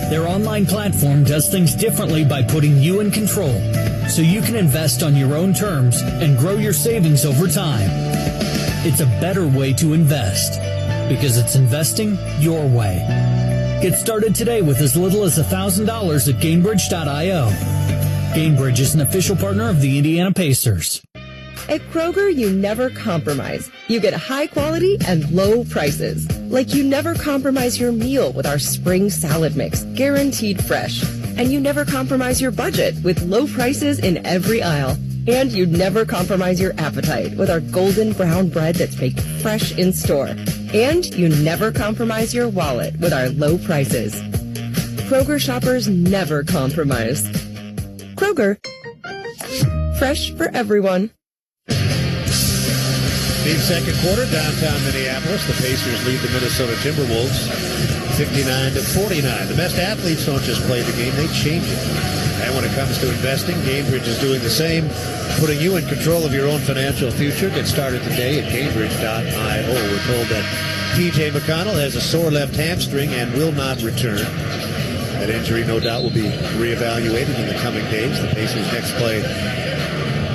Their online platform does things differently by putting you in control, so you can invest on your own terms and grow your savings over time. It's a better way to invest, because it's investing your way. Get started today with as little as $1,000 at Gainbridge.io. Gainbridge is an official partner of the Indiana Pacers. At Kroger, you never compromise. You get high quality and low prices. Like you never compromise your meal with our spring salad mix, guaranteed fresh. And you never compromise your budget with low prices in every aisle. And you never compromise your appetite with our golden brown bread that's baked fresh in store. And you never compromise your wallet with our low prices. Kroger shoppers never compromise. Kroger, fresh for everyone. Big second quarter, downtown Minneapolis. The Pacers lead the Minnesota Timberwolves 59-49. The best athletes don't just play the game, they change it. And when it comes to investing, Gainbridge is doing the same, putting you in control of your own financial future. Get started today at Gainbridge.io. We're told that T.J. McConnell has a sore left hamstring and will not return. That injury, no doubt, will be reevaluated in the coming days. The Pacers next play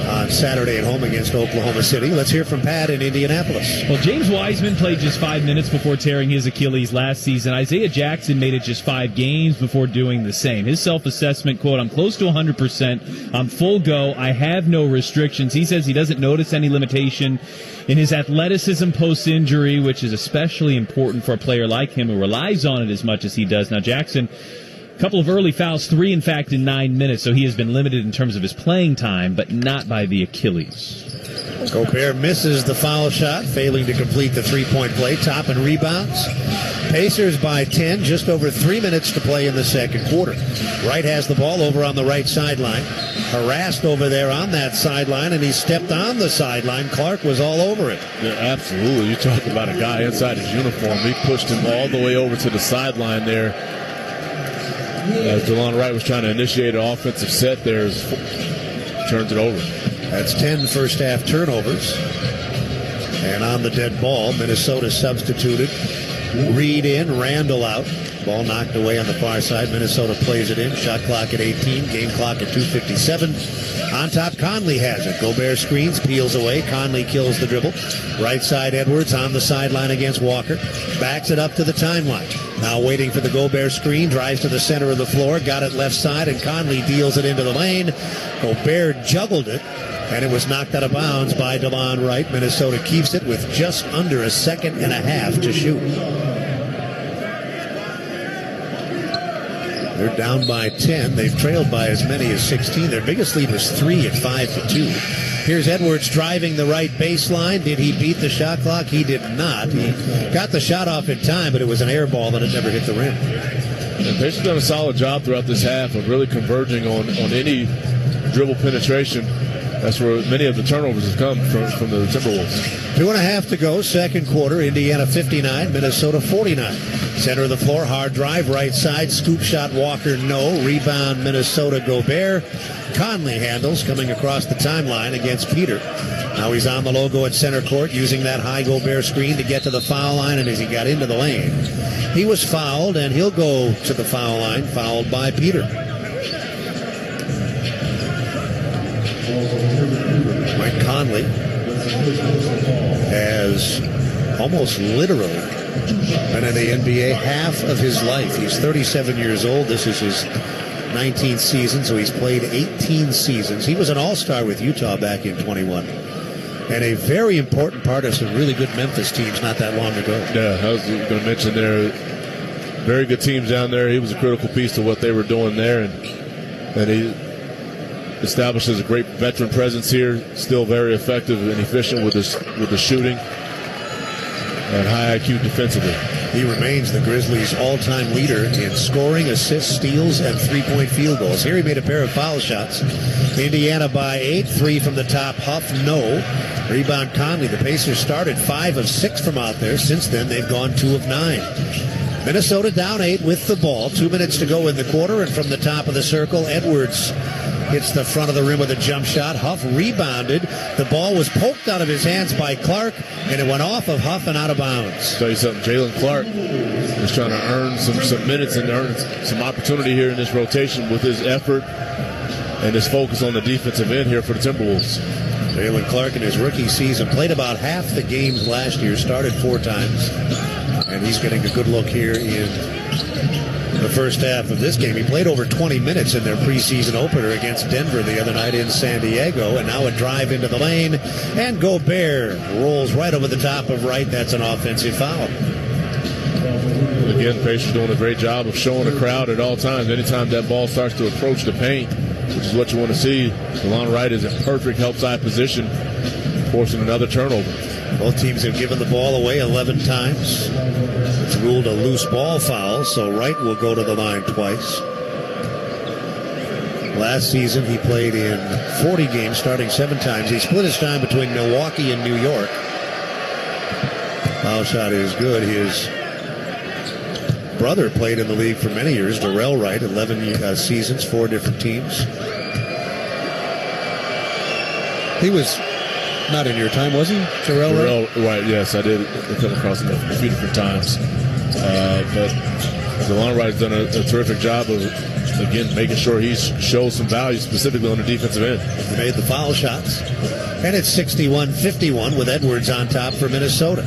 on Saturday at home against Oklahoma City. Let's hear from Pat in Indianapolis. Well, James Wiseman played just 5 minutes before tearing his Achilles last season. Isaiah Jackson made it just 5 games before doing the same. His self-assessment, quote, "I'm close to 100%. I'm full go. I have no restrictions." He says he doesn't notice any limitation in his athleticism post-injury, which is especially important for a player like him who relies on it as much as he does. Now, Jackson, a couple of early fouls, 3, in fact, in 9 minutes, so he has been limited in terms of his playing time, but not by the Achilles. Gobert misses the foul shot, failing to complete the three-point play. Top in rebounds. Pacers by 10, just over 3 minutes to play in the second quarter. Wright has the ball over on the right sideline. Harassed over there on that sideline, and he stepped on the sideline. Clark was all over it. Yeah, absolutely. You talk about a guy inside his uniform. He pushed him all the way over to the sideline there. As DeLon Wright was trying to initiate an offensive set there, turns it over. That's 10 first-half turnovers. And on the dead ball, Minnesota substituted. Reed in, Randall out. Ball knocked away on the far side. Minnesota plays it in. Shot clock at 18, game clock at 2:57. On top, Conley has it. Gobert screens, peels away. Conley kills the dribble. Right side, Edwards on the sideline against Walker. Backs it up to the timeline. Now waiting for the Gobert screen. Drives to the center of the floor. Got it left side, and Conley deals it into the lane. Gobert juggled it, and it was knocked out of bounds by DeLon Wright. Minnesota keeps it with just under a second and a half to shoot. They're down by 10. They've trailed by as many as 16. Their biggest lead was 3 at 5-2. Here's Edwards driving the right baseline. Did he beat the shot clock? He did not. He got the shot off in time, but it was an air ball and it never hit the rim. And Pacers done a solid job throughout this half of really converging on any dribble penetration. That's where many of the turnovers have come from the Timberwolves. 2.5 to go, second quarter. Indiana 59, Minnesota 49. Center of the floor, hard drive, right side, scoop shot, Walker, no. Rebound, Minnesota, Gobert. Conley handles, coming across the timeline against Peter. Now he's on the logo at center court, using that high Gobert screen to get to the foul line, and as he got into the lane, he was fouled, and he'll go to the foul line, fouled by Peter. Mike Conley has almost literally been in the NBA half of his life. He's 37 years old. This is his 19th season, so he's played 18 seasons. He was an all-star with Utah back in 21. And a very important part of some really good Memphis teams not that long ago. Yeah, I was going to mention there, very good teams down there. He was a critical piece to what they were doing there, and he establishes a great veteran presence here, still very effective and efficient with the shooting and high IQ defensively. He remains the Grizzlies' all-time leader in scoring, assists, steals, and three-point field goals. Here he made a pair of foul shots. Indiana by 8, 3 from the top. Huff, no. Rebound Conley. The Pacers started 5 of 6 from out there. Since then, they've gone 2 of 9. Minnesota down 8 with the ball. 2 minutes to go in the quarter, and from the top of the circle, Edwards hits the front of the rim with a jump shot. Huff rebounded. The ball was poked out of his hands by Clark, and it went off of Huff and out of bounds. Tell you something, Jalen Clark is trying to earn some minutes and earn some opportunity here in this rotation with his effort and his focus on the defensive end here for the Timberwolves. Jalen Clark in his rookie season played about half the games last year, started 4 times, and he's getting a good look here in the first half of this game. He played over 20 minutes in their preseason opener against Denver the other night in San Diego, and now a drive into the lane, and Gobert rolls right over the top of Wright. That's an offensive foul. Again, Pacers doing a great job of showing the crowd at all times. Anytime that ball starts to approach the paint, which is what you want to see, DeLon Wright is in perfect help side position, forcing another turnover. Both teams have given the ball away 11 times. It's ruled a loose ball foul, so Wright will go to the line twice. Last season, he played in 40 games, starting 7 times. He split his time between Milwaukee and New York. Foul shot is good. His brother played in the league for many years, Darrell Wright, 11 seasons, 4 different teams. He was not in your time, was he, Darrell Wright? Yes, I did come across him a few different times. But DeLon Wright's done a terrific job of, again, making sure he shows some value, specifically on the defensive end. He made the foul shots. And it's 61-51 with Edwards on top for Minnesota.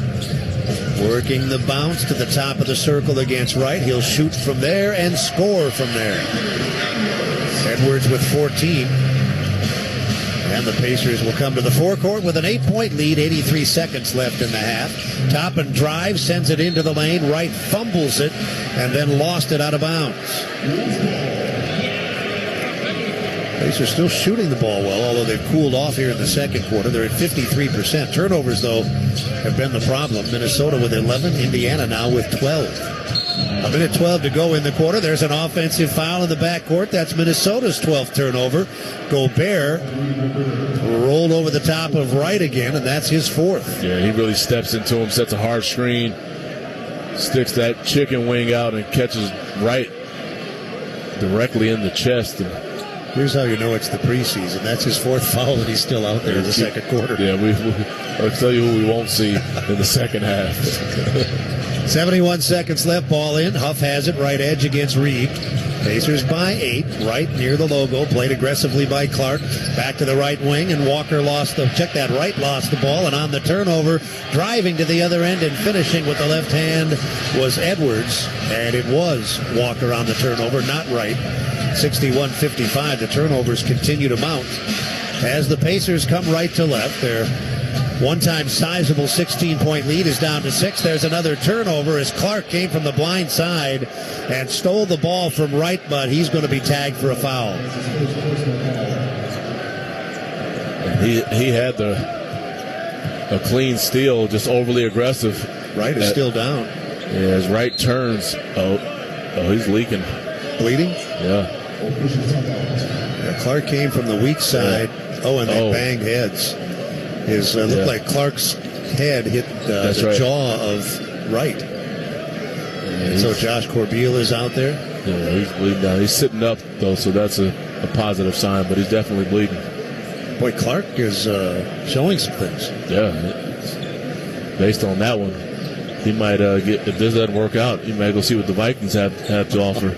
Working the bounce to the top of the circle against Wright. He'll shoot from there and score from there. Edwards with 14. And the Pacers will come to the forecourt with an 8-point lead, 83 seconds left in the half. Toppin drives, sends it into the lane. Wright fumbles it and then lost it out of bounds. Pacers still shooting the ball well, although they've cooled off here in the second quarter. They're at 53%. Turnovers, though, have been the problem. Minnesota with 11, Indiana now with 12. A minute 12 to go in the quarter. There's an offensive foul in the backcourt. That's Minnesota's 12th turnover. Gobert rolled over the top of Wright again, and that's his 4th. Yeah, he really steps into him, sets a hard screen, sticks that chicken wing out, and catches Wright directly in the chest. And here's how you know it's the preseason. That's his 4th foul, and he's still out there in the second quarter. Yeah, I'll tell you who we won't see in the second half. 71 seconds left, ball in. Huff has it, right edge against Reed. Pacers by 8, right near the logo. Played aggressively by Clark. Back to the right wing, and Walker lost the ball, and on the turnover, driving to the other end and finishing with the left hand was Edwards, and it was Walker on the turnover, not Wright. 61-55, the turnovers continue to mount. As the Pacers come right to left, their one-time sizable 16-point lead is down to 6. There's another turnover as Clark came from the blind side and stole the ball from Wright, but he's going to be tagged for a foul. He had a clean steal, just overly aggressive. Wright is still down. Yeah, as Wright turns, he's leaking. Bleeding? Yeah. Clark came from the weak side. They banged heads. Looked like Clark's head hit the jaw of Wright. And so Josh Corbeil is out there. Yeah, he's bleeding down. He's sitting up, though, so that's a positive sign, but he's definitely bleeding. Boy, Clark is showing some things. Yeah. Based on that one, he might get, if this doesn't work out, he might go see what the Vikings have to offer.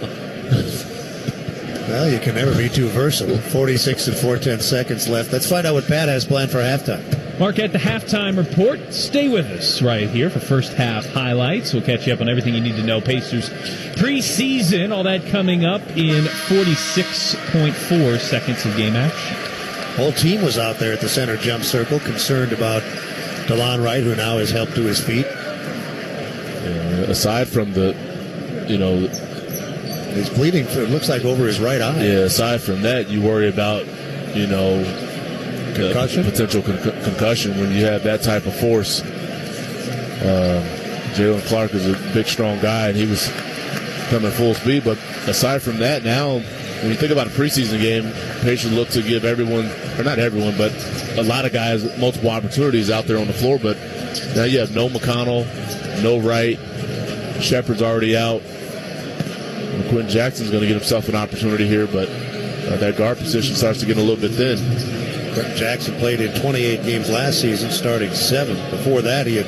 Well, you can never be too versatile. 46 and 4/10 seconds left. Let's find out what Pat has planned for halftime. Mark, at the halftime report, stay with us right here for first half highlights. We'll catch you up on everything you need to know. Pacers preseason, all that coming up in 46.4 seconds of game action. Whole team was out there at the center jump circle, concerned about DeLon Wright, who now has helped to his feet. Aside from he's bleeding, it looks like, over his right eye. Yeah, aside from that, you worry about, concussion? Potential concussion when you have that type of force. Jalen Clark is a big, strong guy, and he was coming full speed. But aside from that, now, when you think about a preseason game, Pacers look to give everyone, or not everyone, but a lot of guys multiple opportunities out there on the floor. But now you have no McConnell, no Wright, Shepard's already out. Quentin Jackson's going to get himself an opportunity here, but that guard position starts to get a little bit thin. Quentin Jackson played in 28 games last season, starting 7. Before that, he had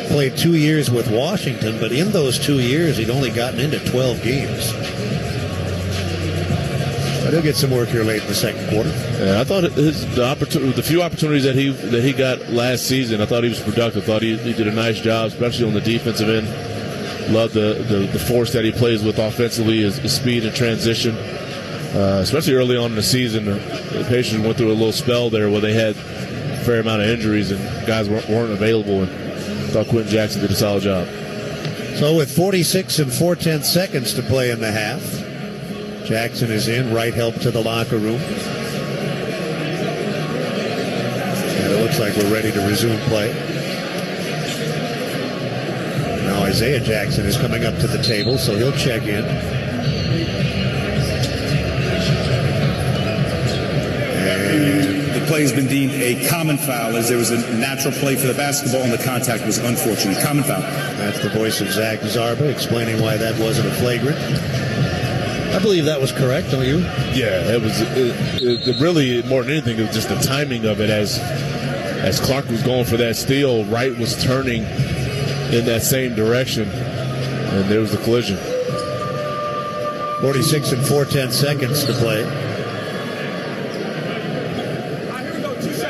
played 2 years with Washington, but in those 2 years, he'd only gotten into 12 games. But he'll get some work here late in the second quarter. Yeah, I thought the few opportunities that he got last season, I thought he was productive. I thought he did a nice job, especially on the defensive end. Love the force that he plays with offensively, his speed and transition. Especially early on in the season, the Pacers went through a little spell there where they had a fair amount of injuries and guys weren't available. And I thought Quentin Jackson did a solid job. So with 46 and 4/10 seconds to play in the half, Jackson is in, right help to the locker room. And it looks like we're ready to resume play. Now Isaiah Jackson is coming up to the table, so he'll check in. The play has been deemed a common foul, as there was a natural play for the basketball and the contact was unfortunate. Common foul. That's the voice of Zach Zarba explaining why that wasn't a flagrant. I believe that was correct, don't you? Yeah, it was. It really, more than anything, it was just the timing of it. As Clark was going for that steal, Wright was turning in that same direction, and there was the collision. 46 and 4/10 seconds to play.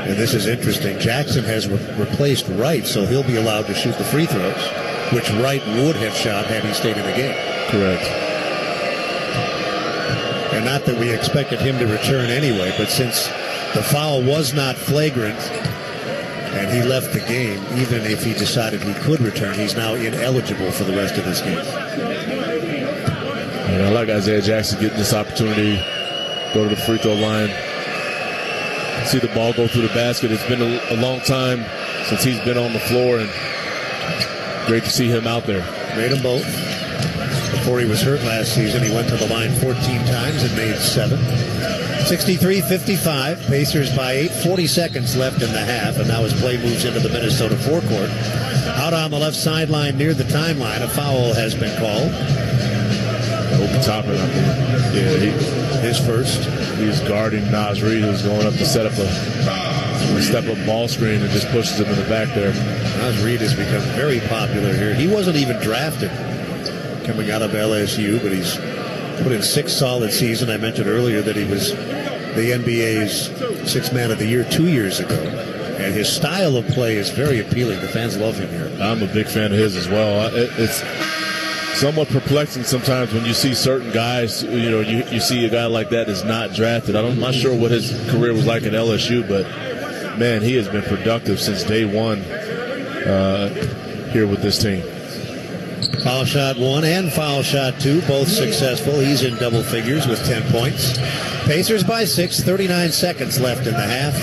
And this is interesting. Jackson has replaced Wright, so he'll be allowed to shoot the free throws, which Wright would have shot had he stayed in the game. Correct. And not that we expected him to return anyway, but since the foul was not flagrant and he left the game, even if he decided he could return, he's now ineligible for the rest of this game. Yeah, I like Isaiah Jackson getting this opportunity, go to the free throw line, see the ball go through the basket. It's been a long time since he's been on the floor, and great to see him out there. Made them both. Before he was hurt last season, he went to the line 14 times and made 7. 63-55, Pacers by 8, 40 seconds left in the half, and now his play moves into the Minnesota forecourt. Out on the left sideline near the timeline, a foul has been called. Obi Toppin, I believe. Yeah, his first. He's guarding Naz Reid, who's going up to set up a step-up ball screen and just pushes him in the back there. Naz Reid has become very popular here. He wasn't even drafted coming out of LSU, but he's put in 6 solid seasons. I mentioned earlier that he was the NBA's 6th Man of the Year 2 years ago. And his style of play is very appealing. The fans love him here. I'm a big fan of his as well. It's somewhat perplexing sometimes when you see certain guys, you see a guy like that is not drafted. I'm not sure what his career was like at LSU, but, man, he has been productive since day one here with this team. Foul shot 1 and foul shot 2, both successful. He's in double figures with 10 points. Pacers by 6, 39 seconds left in the half.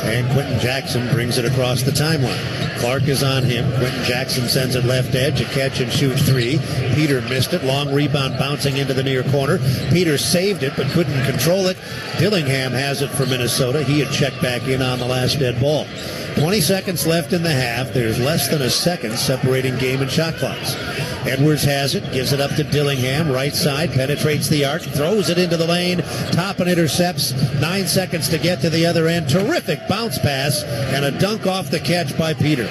And Quentin Jackson brings it across the timeline. Clark is on him. Quentin Jackson sends it left edge. A catch and shoot 3. Peter missed it. Long rebound bouncing into the near corner. Peter saved it but couldn't control it. Dillingham has it for Minnesota. He had checked back in on the last dead ball. 20 seconds left in the half. There's less than a second separating game and shot clocks. Edwards has it, gives it up to Dillingham, right side, penetrates the arc, throws it into the lane, Toppin intercepts, 9 seconds to get to the other end. Terrific bounce pass and a dunk off the catch by Peter.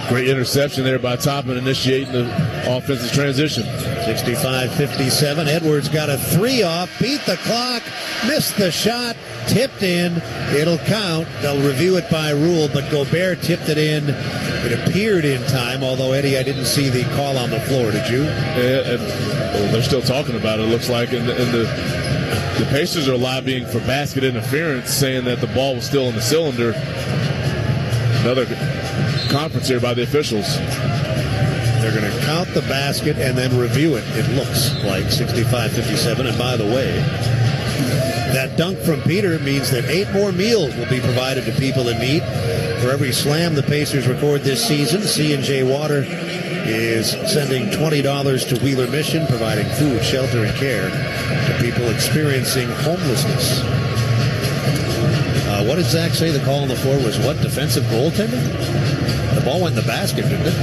Great interception there by Toppin, initiating the offensive transition. 65-57, Edwards got a 3 off, beat the clock, missed the shot, tipped in, it'll count. They'll review it by rule, but Gobert tipped it in. It appeared in time, although, Eddie, I didn't see the call on the floor, did you? Yeah, they're still talking about it, looks like, and the Pacers are lobbying for basket interference, saying that the ball was still in the cylinder. Another conference here by the officials. They're going to count the basket and then review it, it looks like. 65-57, and by the way, that dunk from Peter means that 8 more meals will be provided to people in need. For every slam the Pacers record this season, C&J Water is sending $20 to Wheeler Mission, providing food, shelter, and care to people experiencing homelessness. What did Zach say the call on the floor was? What, defensive goaltending? The ball went in the basket, didn't it?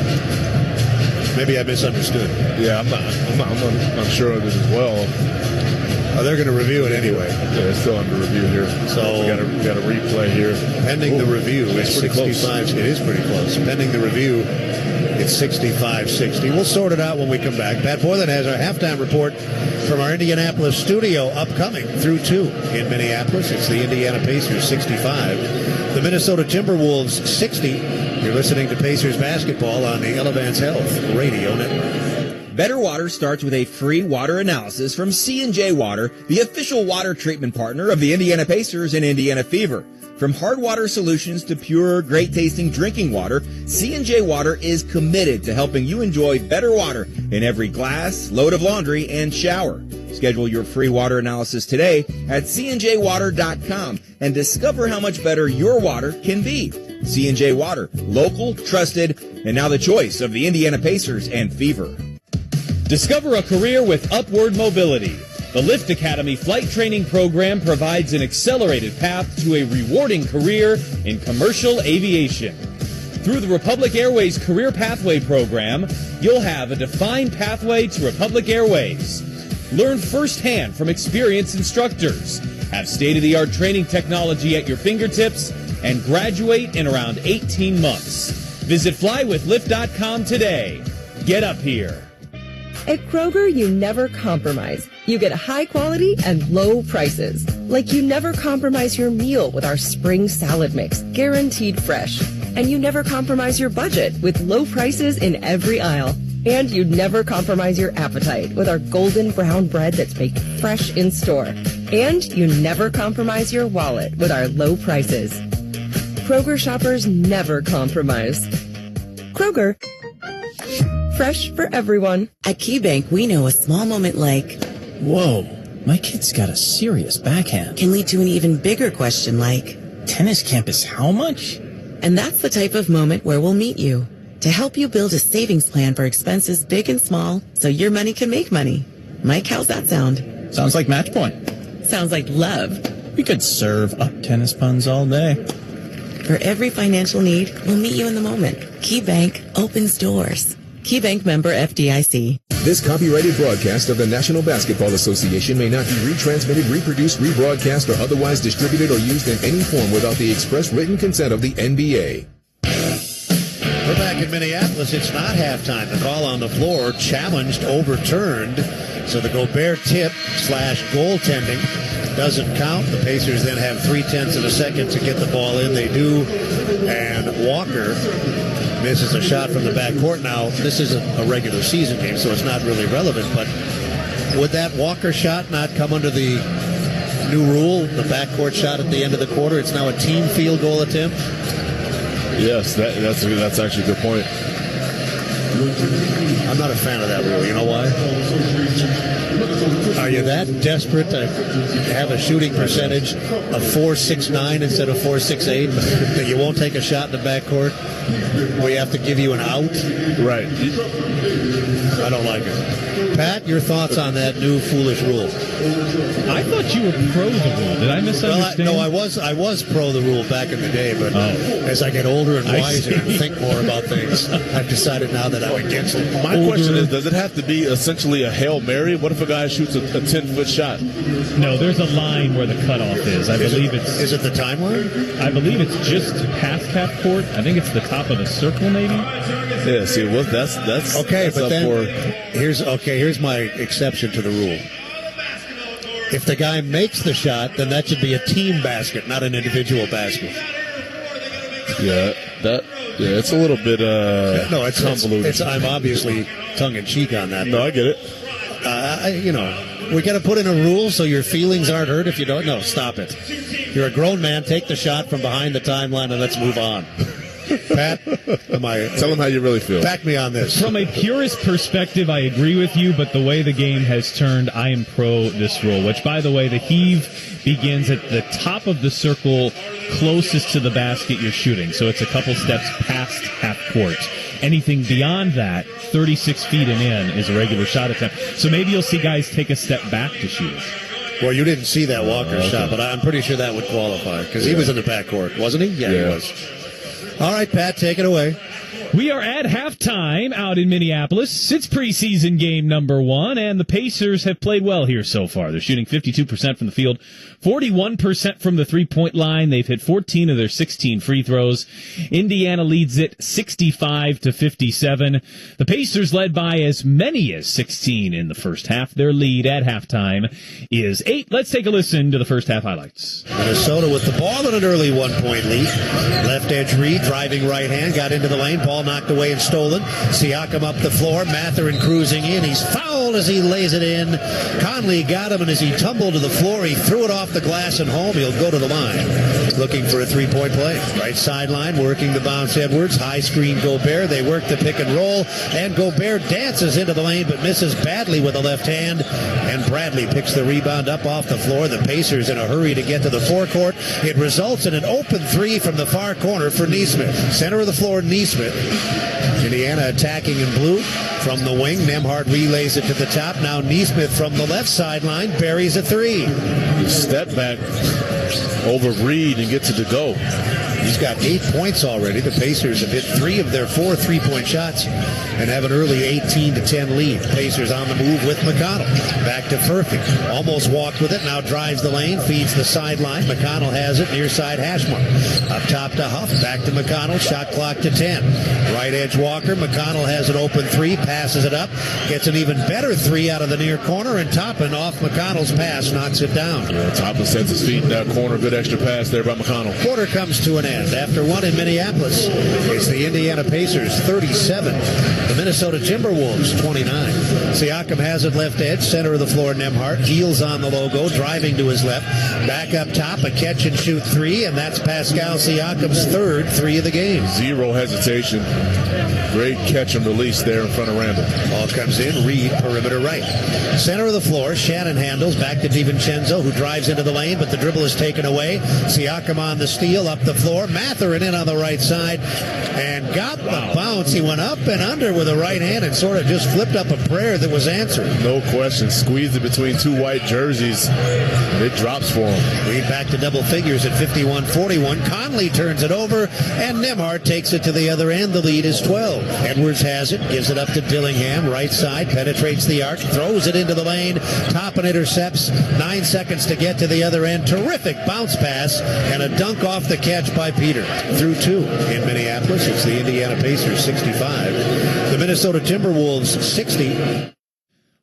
Maybe I misunderstood. Yeah, I'm not sure of this as well. They're going to review it anyway. Yeah, it's still under review here. So we got a replay here. Pending the review, it's 65. It is pretty close. Pending the review, it's 65-60. We'll sort it out when we come back. Pat Boylan has our halftime report from our Indianapolis studio upcoming through 2 in Minneapolis. It's the Indiana Pacers 65. The Minnesota Timberwolves 60. You're listening to Pacers basketball on the Elevance Health Radio Network. Better Water starts with a free water analysis from C&J Water, the official water treatment partner of the Indiana Pacers and Indiana Fever. From hard water solutions to pure, great-tasting drinking water, C&J Water is committed to helping you enjoy better water in every glass, load of laundry, and shower. Schedule your free water analysis today at cnjwater.com and discover how much better your water can be. C&J Water, local, trusted, and now the choice of the Indiana Pacers and Fever. Discover a career with Upward Mobility. The Lift Academy flight training program provides an accelerated path to a rewarding career in commercial aviation. Through the Republic Airways Career Pathway program, you'll have a defined pathway to Republic Airways. Learn firsthand from experienced instructors, have state-of-the-art training technology at your fingertips, and graduate in around 18 months. Visit flywithlift.com today. Get up here. At Kroger, you never compromise. You get high quality and low prices. Like you never compromise your meal with our spring salad mix, guaranteed fresh. And you never compromise your budget with low prices in every aisle. And you never compromise your appetite with our golden brown bread that's baked fresh in store. And you never compromise your wallet with our low prices. Kroger shoppers never compromise. Kroger. Fresh for everyone. At KeyBank, we know a small moment like, whoa, my kid's got a serious backhand, can lead to an even bigger question like, tennis campus how much? And that's the type of moment where we'll meet you to help you build a savings plan for expenses big and small so your money can make money. Mike, how's that sound? Sounds like match point. Sounds like love. We could serve up tennis puns all day. For every financial need, we'll meet you in the moment. KeyBank opens doors. KeyBank member FDIC. This copyrighted broadcast of the National Basketball Association may not be retransmitted, reproduced, rebroadcast, or otherwise distributed or used in any form without the express written consent of the NBA. We're back in Minneapolis. It's not halftime. The call on the floor, challenged, overturned. So the Gobert tip / goaltending doesn't count. The Pacers then have 0.3 of a second to get the ball in. They do. And Walker misses a shot from the backcourt. Now, this isn't a regular season game, so it's not really relevant, but would that Walker shot not come under the new rule, the backcourt shot at the end of the quarter? It's now a team field goal attempt? Yes, that's actually a good point. I'm not a fan of that rule. You know why? Are you that desperate to have a shooting percentage of .469 instead of .468 that you won't take a shot in the backcourt? We have to give you an out? Right. I don't like it. Pat, your thoughts on that new foolish rule? I thought you were pro the rule. Did I misunderstand? Well, I was pro the rule back in the day, but as I get older and wiser and think more about things, I've decided now that I'm against it. My question is, does it have to be essentially a Hail Mary? What if a guy shoots a 10-foot shot? No, there's a line where the cutoff is. Is it the timeline? I believe it's just past half court. I think it's the top of the circle, maybe. Yeah. See, that's okay. That's but up then here's my exception to the rule. If the guy makes the shot, then that should be a team basket, not an individual basket. Yeah, it's a little bit no, it's convoluted. I'm obviously tongue in cheek on that. No, I get it. We got to put in a rule so your feelings aren't hurt if you don't. No, stop it. You're a grown man. Take the shot from behind the timeline and let's move on. Pat, tell them how you really feel. Back me on this. From a purist perspective, I agree with you, but the way the game has turned, I am pro this rule, which, by the way, the heave begins at the top of the circle closest to the basket you're shooting. So it's a couple steps past half court. Anything beyond that, 36 feet and in, is a regular shot attempt. So maybe you'll see guys take a step back to shoot. Well, you didn't see that Walker shot, but I'm pretty sure that would qualify because he was in the backcourt, wasn't he? Yeah, he was. All right, Pat, take it away. We are at halftime out in Minneapolis. It's preseason game number 1, and the Pacers have played well here so far. They're shooting 52% from the field, 41% from the three-point line. They've hit 14 of their 16 free throws. Indiana leads it 65-57. The Pacers led by as many as 16 in the first half. Their lead at halftime is 8. Let's take a listen to the first half highlights. Minnesota with the ball and an early 1-point lead. Left edge Reed, driving right hand, got into the lane. Ball knocked away and stolen. Siakam up the floor. Mathurin cruising in. He's fouled as he lays it in. Conley got him, and as he tumbled to the floor, he threw it off the glass and home. He'll go to the line. Looking for a three-point play. Right sideline, working the bounce Edwards. High screen Gobert. They work the pick and roll, and Gobert dances into the lane but misses badly with the left hand, and Bradley picks the rebound up off the floor. The Pacers in a hurry to get to the forecourt. It results in an open three from the far corner for Nesmith. Center of the floor, Nesmith. Indiana attacking in blue from the wing. Nembhard relays it to the top. Now Nesmith from the left sideline buries a three. Step back over Reed and gets it to go. He's got 8 points already. The Pacers have hit 3 of their 4 3-point shots and have an early 18-10 lead. Pacers on the move with McConnell. Back to Furphy. Almost walked with it. Now drives the lane. Feeds the sideline. McConnell has it near side Hashmore. Up top to Huff. Back to McConnell. Shot clock to 10. Right edge Walker. McConnell has an open three. Passes it up. Gets an even better three out of the near corner. And Toppin off McConnell's pass knocks it down. Yeah, Toppin sets his feet in that corner. Good extra pass there by McConnell. Quarter comes to an end. After one in Minneapolis, it's the Indiana Pacers 37, the Minnesota Timberwolves 29. Siakam has it left edge, center of the floor, Nembhard. Heels on the logo, driving to his left. Back up top, a catch and shoot three, and that's Pascal Siakam's third three of the game. Zero hesitation. Great catch and release there in front of Randall. Ball comes in, Reed, perimeter right. Center of the floor, Shannon handles, back to DiVincenzo, who drives into the lane, but the dribble is taken away. Siakam on the steal, up the floor. Mathurin in on the right side and got the bounce. He went up and under with a right hand and sort of just flipped up a prayer that was answered. No question. Squeezed it between two white jerseys. It drops for him. Reed back to double figures at 51-41. Conley turns it over, and Nembhard takes it to the other end. The lead is 12. Edwards has it, gives it up to Dillingham. Right side, penetrates the arc, throws it into the lane. Toppin intercepts. 9 seconds to get to the other end. Terrific bounce pass and a dunk off the catch by Peter. Through 2 in Minneapolis. It's the Indiana Pacers 65. The Minnesota Timberwolves 60.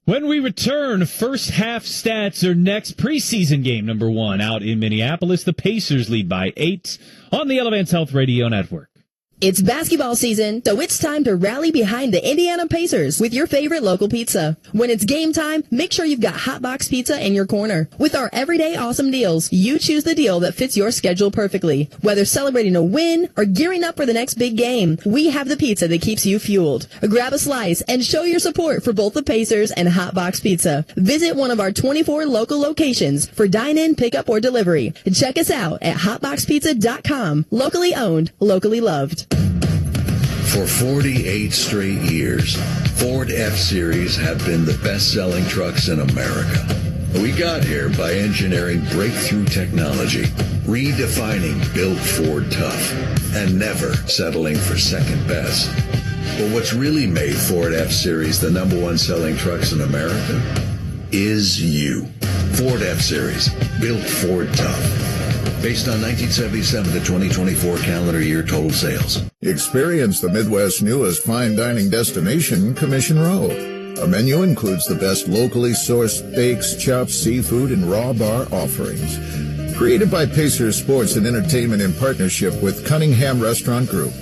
When we return, first half stats are next. Preseason game number 1 out in Minneapolis. The Pacers lead by 8 on the Elevance Health Radio Network. It's basketball season, so it's time to rally behind the Indiana Pacers with your favorite local pizza. When it's game time, make sure you've got Hot Box Pizza in your corner. With our everyday awesome deals, you choose the deal that fits your schedule perfectly. Whether celebrating a win or gearing up for the next big game, we have the pizza that keeps you fueled. Grab a slice and show your support for both the Pacers and Hot Box Pizza. Visit one of our 24 local locations for dine-in, pickup, or delivery. Check us out at hotboxpizza.com. Locally owned, locally loved. For 48 straight years, Ford F-Series have been the best-selling trucks in America. We got here by engineering breakthrough technology, redefining Built Ford Tough, and never settling for second best. But what's really made Ford F-Series the #1 selling trucks in America is you. Ford F-Series, Built Ford Tough. Based on 1977 to 2024 calendar year total sales. Experience the Midwest's newest fine dining destination, Commission Row. Our menu includes the best locally sourced steaks, chops, seafood, and raw bar offerings. Created by Pacers Sports and Entertainment in partnership with Cunningham Restaurant Group.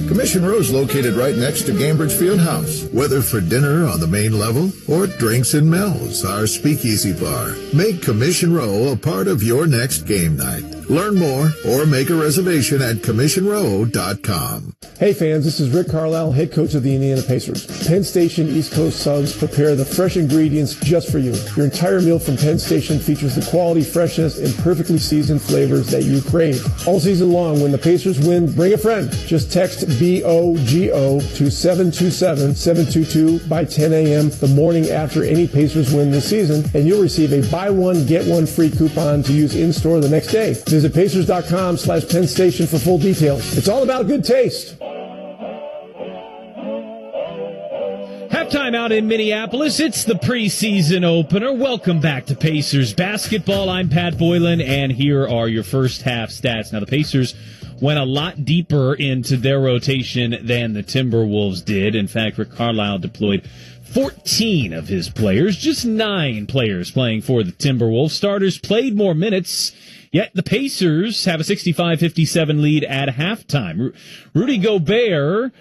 Commission Row is located right next to Gambridge Fieldhouse. Whether for dinner on the main level or drinks and Mel's, our speakeasy bar. Make Commission Row a part of your next game night. Learn more or make a reservation at CommissionRow.com. Hey fans, this is Rick Carlisle, head coach of the Indiana Pacers. Penn Station East Coast subs prepare the fresh ingredients just for you. Your entire meal from Penn Station features the quality, freshness, and perfectly seasoned flavors that you crave. All season long, when the Pacers win, bring a friend. Just text BOGO to 727-722 by 10 a.m. the morning after any Pacers win this season, and you'll receive a buy one, get one free coupon to use in-store the next day. Visit Pacers.com/Penn Station for full details. It's all about good taste. Halftime out in Minneapolis. It's the preseason opener. Welcome back to Pacers basketball. I'm Pat Boylan, and here are your first half stats. Now, the Pacers went a lot deeper into their rotation than the Timberwolves did. In fact, Rick Carlisle deployed 14 of his players, just 9 players playing for the Timberwolves. Starters played more minutes, yet the Pacers have a 65-57 lead at halftime. Rudy Gobert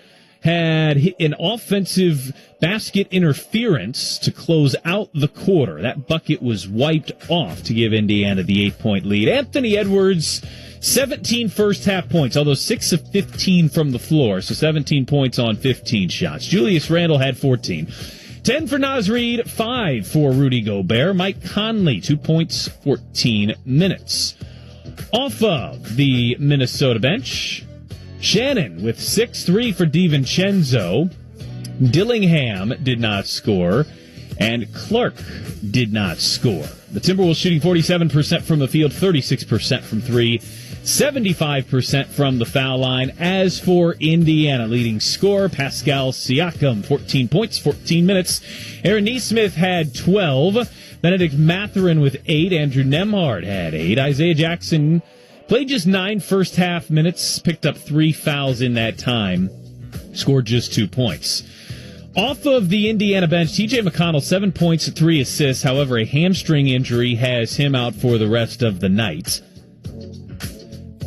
had an offensive basket interference to close out the quarter. That bucket was wiped off to give Indiana the 8-point lead. Anthony Edwards, 17 first-half points, although 6 of 15 from the floor, so 17 points on 15 shots. Julius Randle had 14. 10 for Naz Reid, 5 for Rudy Gobert. Mike Conley, 2 points, 14 minutes. Off of the Minnesota bench, Shannon with 6-3 for DiVincenzo. Dillingham did not score, and Clark did not score. The Timberwolves shooting 47% from the field, 36% from three, 75% from the foul line. As for Indiana, leading scorer Pascal Siakam, 14 points, 14 minutes. Aaron Nesmith had 12. Benedict Mathurin with 8. Andrew Nembhard had 8. Isaiah Jackson played just 9 first-half minutes, picked up 3 fouls in that time, scored just 2 points. Off of the Indiana bench, T.J. McConnell, 7 points, 3 assists. However, a hamstring injury has him out for the rest of the night.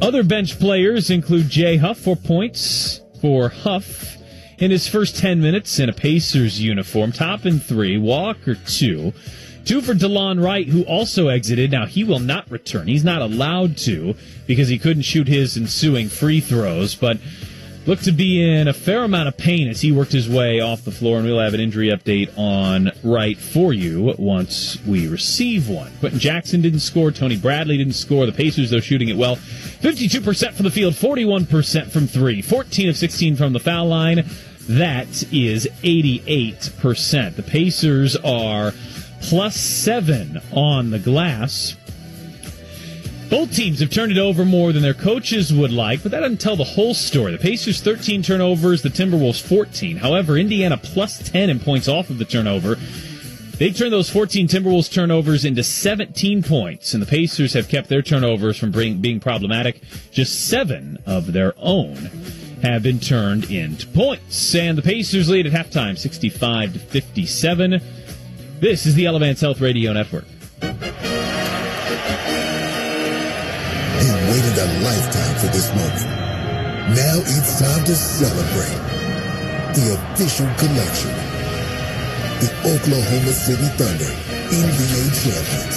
Other bench players include Jay Huff, 4 points for Huff in his first 10 minutes in a Pacers uniform. Toppin 3, Walker 2. 2 for DeLon Wright, who also exited. Now, he will not return. He's not allowed to because he couldn't shoot his ensuing free throws, but looked to be in a fair amount of pain as he worked his way off the floor, and we'll have an injury update on Wright for you once we receive one. Quentin Jackson didn't score. Tony Bradley didn't score. The Pacers, though, shooting it well. 52% from the field, 41% from three, 14 of 16 from the foul line. That is 88%. The Pacers are +7 on the glass. Both teams have turned it over more than their coaches would like, but that doesn't tell the whole story. The Pacers 13 turnovers, the Timberwolves 14. However, Indiana +10 in points off of the turnover. They turned those 14 Timberwolves turnovers into 17 points, and the Pacers have kept their turnovers from being problematic. Just 7 of their own have been turned into points. And the Pacers lead at halftime, 65-57. This is the Elevance Health Radio Network. He waited a lifetime for this moment. Now it's time to celebrate. The official collection. The Oklahoma City Thunder NBA champions.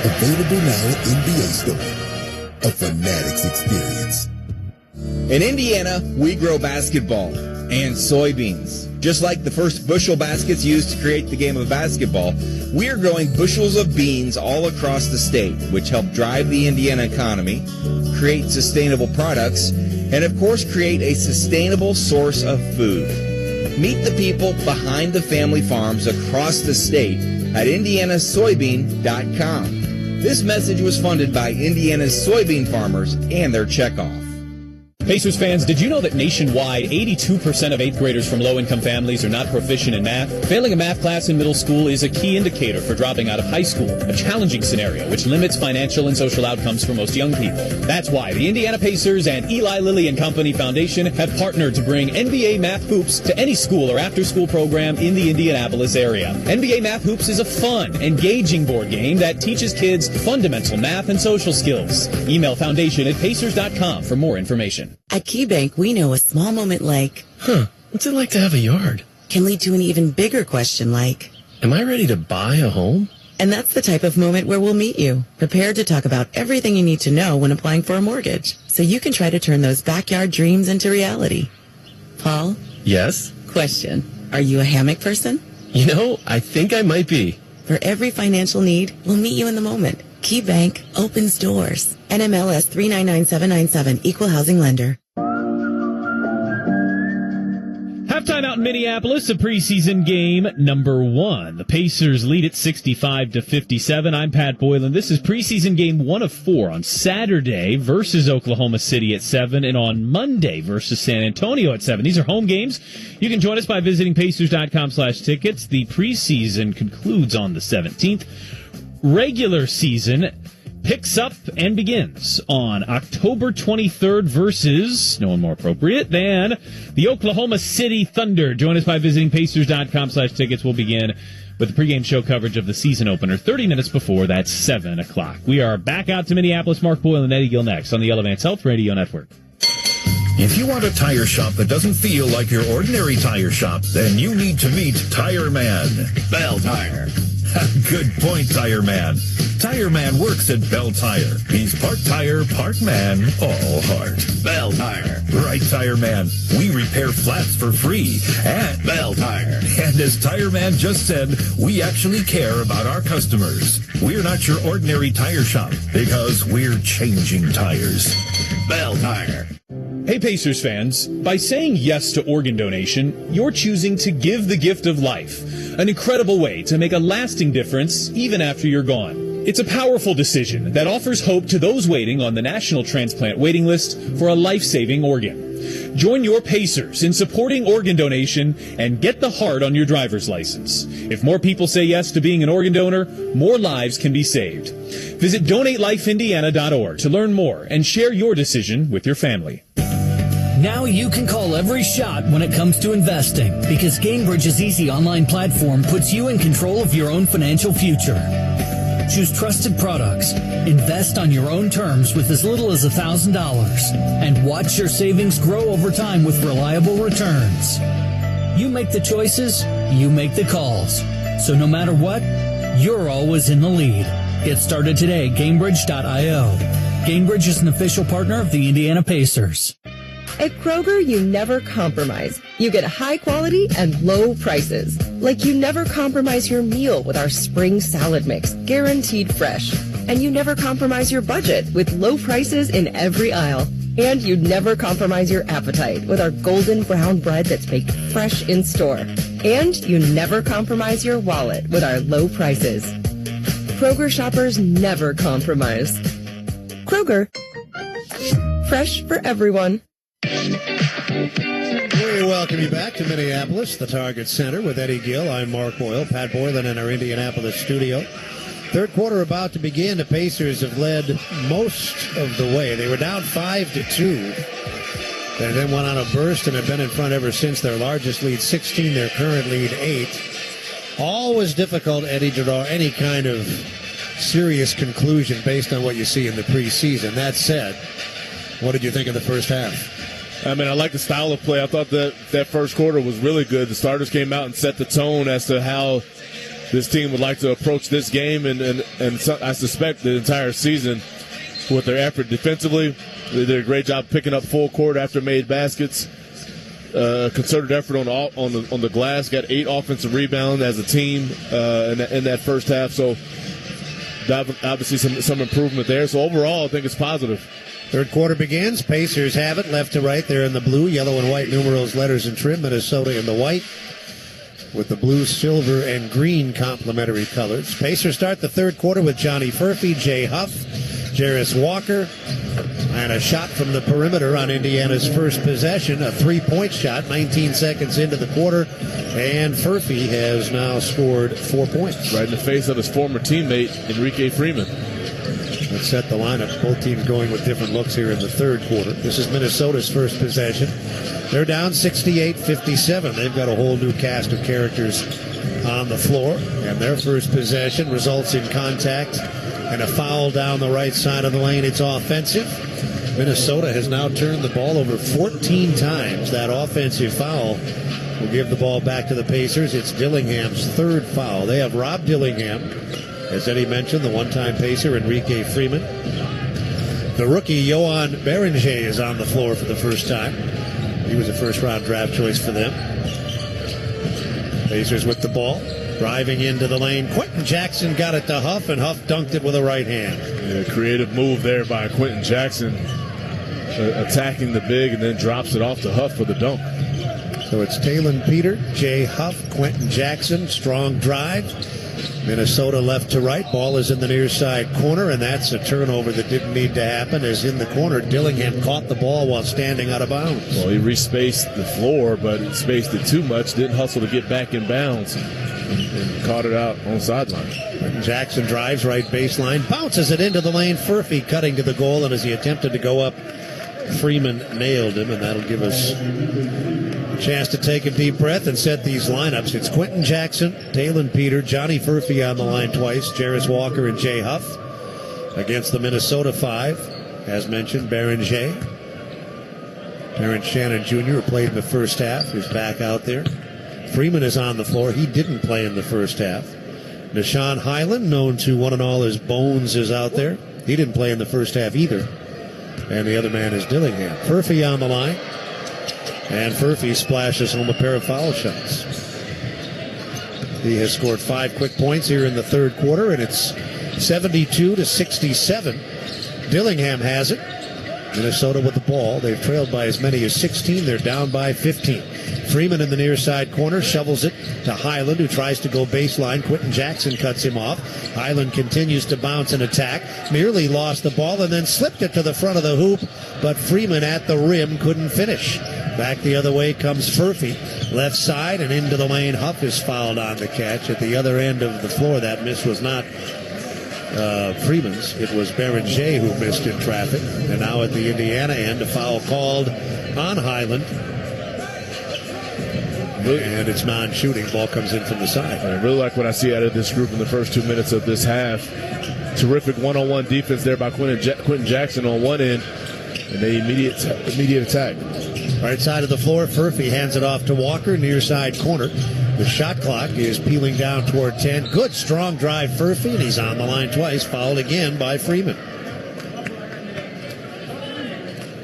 Available now at NBA Store. A Fanatics experience. In Indiana, we grow basketball and soybeans. Just like the first bushel baskets used to create the game of basketball, we are growing bushels of beans all across the state, which help drive the Indiana economy, create sustainable products, and of course create a sustainable source of food. Meet the people behind the family farms across the state at indianasoybean.com. This message was funded by Indiana's soybean farmers and their checkoff. Pacers fans, did you know that nationwide, 82% of 8th graders from low-income families are not proficient in math? Failing a math class in middle school is a key indicator for dropping out of high school, a challenging scenario which limits financial and social outcomes for most young people. That's why the Indiana Pacers and Eli Lilly and Company Foundation have partnered to bring NBA Math Hoops to any school or after-school program in the Indianapolis area. NBA Math Hoops is a fun, engaging board game that teaches kids fundamental math and social skills. Email foundation@pacers.com for more information. At KeyBank, we know a small moment like, what's it like to have a yard? Can lead to an even bigger question like, am I ready to buy a home? And that's the type of moment where we'll meet you, prepared to talk about everything you need to know when applying for a mortgage, so you can try to turn those backyard dreams into reality. Paul? Yes? Question. Are you a hammock person? You know, I think I might be. For every financial need, we'll meet you in the moment. KeyBank opens doors. NMLS 399797, Equal Housing Lender. Halftime Time out in Minneapolis, a preseason game number 1. The Pacers lead it 65-57. I'm Pat Boylan. This is preseason game 1 of 4 on Saturday versus Oklahoma City at 7 and on Monday versus San Antonio at 7. These are home games. You can join us by visiting Pacers.com/tickets. The preseason concludes on the 17th. Regular season picks up and begins on October 23rd versus, no one more appropriate than, the Oklahoma City Thunder. Join us by visiting Pacers.com/tickets. We'll begin with the pregame show coverage of the season opener 30 minutes before that 7 o'clock. We are back out to Minneapolis. Mark Boyle and Eddie Gill next on the Elevance Health Radio Network. If you want a tire shop that doesn't feel like your ordinary tire shop, then you need to meet Tire Man. Bell Tire. Good point, Tire Man. Tire Man works at Bell Tire. He's part tire, part man, all heart. Bell Tire. Right, Tire Man. We repair flats for free at Bell Tire. And as Tire Man just said, we actually care about our customers. We're not your ordinary tire shop because we're changing tires. Bell Tire. Hey Pacers fans, by saying yes to organ donation, you're choosing to give the gift of life. An incredible way to make a lasting difference even after you're gone. It's a powerful decision that offers hope to those waiting on the National Transplant Waiting List for a life-saving organ. Join your Pacers in supporting organ donation and get the heart on your driver's license. If more people say yes to being an organ donor, more lives can be saved. Visit DonateLifeIndiana.org to learn more and share your decision with your family. Now you can call every shot when it comes to investing because Gainbridge's easy online platform puts you in control of your own financial future. Choose trusted products, invest on your own terms with as little as $1,000, and watch your savings grow over time with reliable returns. You make the choices, you make the calls. So no matter what, you're always in the lead. Get started today at Gainbridge.io. Gainbridge is an official partner of the Indiana Pacers. At Kroger, you never compromise. You get high quality and low prices. Like you never compromise your meal with our spring salad mix, guaranteed fresh. And you never compromise your budget with low prices in every aisle. And you never compromise your appetite with our golden brown bread that's baked fresh in store. And you never compromise your wallet with our low prices. Kroger shoppers never compromise. Kroger, fresh for everyone. We welcome you back to Minneapolis, the Target Center with Eddie Gill. I'm Mark Boyle, Pat Boylan in our Indianapolis studio. Third quarter about to begin. The Pacers have led most of the way. They were down 5-2. They then went on a burst and have been in front ever since. Their largest lead, 16. Their current lead, 8. Always difficult, Eddie, to draw any kind of serious conclusion based on what you see in the preseason. That said, what did you think of the first half? I mean, I like the style of play. I thought that first quarter was really good. The starters came out and set the tone as to how this team would like to approach this game, and so I suspect the entire season with their effort defensively. They did a great job picking up full court after made baskets. Concerted effort on the glass. Got 8 offensive rebounds as a team in that first half. So obviously some improvement there. So overall, I think it's positive. Third quarter begins. Pacers have it left to right. They're in the blue, yellow, and white numerals, letters, and trim. Minnesota in the white with the blue, silver, and green complementary colors. Pacers start the third quarter with Johnny Furphy, Jay Huff, Jarris Walker, and a shot from the perimeter on Indiana's first possession, a three-point shot, 19 seconds into the quarter, and Furphy has now scored 4 points. Right in the face of his former teammate, Enrique Freeman. Let's set the lineup. Both teams going with different looks here in the third quarter. This is Minnesota's first possession. They're down 68-57. They've got a whole new cast of characters on the floor. And their first possession results in contact and a foul down the right side of the lane. It's offensive. Minnesota has now turned the ball over 14 times. That offensive foul will give the ball back to the Pacers. It's Dillingham's third foul. They have Rob Dillingham, as Eddie mentioned, the one-time Pacer, Enrique Freeman. The rookie, Johan Beringer, is on the floor for the first time. He was a first-round draft choice for them. Pacers with the ball, driving into the lane. Quentin Jackson got it to Huff, and Huff dunked it with a right hand. Yeah, creative move there by Quentin Jackson, attacking the big, and then drops it off to Huff for the dunk. So it's Talon Peter, Jay Huff, Quentin Jackson, strong drive. Minnesota left to right. Ball is in the near side corner, and that's a turnover that didn't need to happen. As in the corner, Dillingham caught the ball while standing out of bounds. Well, he respaced the floor, but he spaced it too much. Didn't hustle to get back in bounds and caught it out on the sideline. Quentin Jackson drives right baseline, bounces it into the lane. Furphy cutting to the goal, and as he attempted to go up, Freeman nailed him, and that'll give us a chance to take a deep breath and set these lineups. It's Quentin Jackson, Talon Peter, Johnny Furphy on the line twice, Jarris Walker and Jay Huff against the Minnesota 5. As mentioned, Beringer. Terrence Shannon Jr., who played in the first half, is back out there. Freeman is on the floor. He didn't play in the first half. Deshaun Highland, known to one and all as Bones, is out there. He didn't play in the first half either. And the other man is Dillingham. Furphy on the line. And Furphy splashes home a pair of foul shots. He has scored 5 quick points here in the third quarter, and it's 72-67. Dillingham has it. Minnesota with the ball. They've trailed by as many as 16. They're down by 15. Freeman in the near side corner shovels it to Highland, who tries to go baseline. Quentin Jackson cuts him off. Highland continues to bounce and attack. Merely lost the ball and then slipped it to the front of the hoop, but Freeman at the rim couldn't finish. Back the other way comes Furphy. Left side and into the lane. Huff is fouled on the catch. At the other end of the floor, that miss was not Freeman's. It was Beringer who missed in traffic. And now at the Indiana end, a foul called on Highland. And it's non-shooting. Ball comes in from the side. I really like what I see out of this group in the first 2 minutes of this half. Terrific one-on-one defense there by Quentin Jackson on one end, and the immediate attack. Right side of the floor, Furphy hands it off to Walker, near side corner. The shot clock is peeling down toward 10. Good, strong drive, Furphy, and he's on the line twice. Fouled again by Freeman.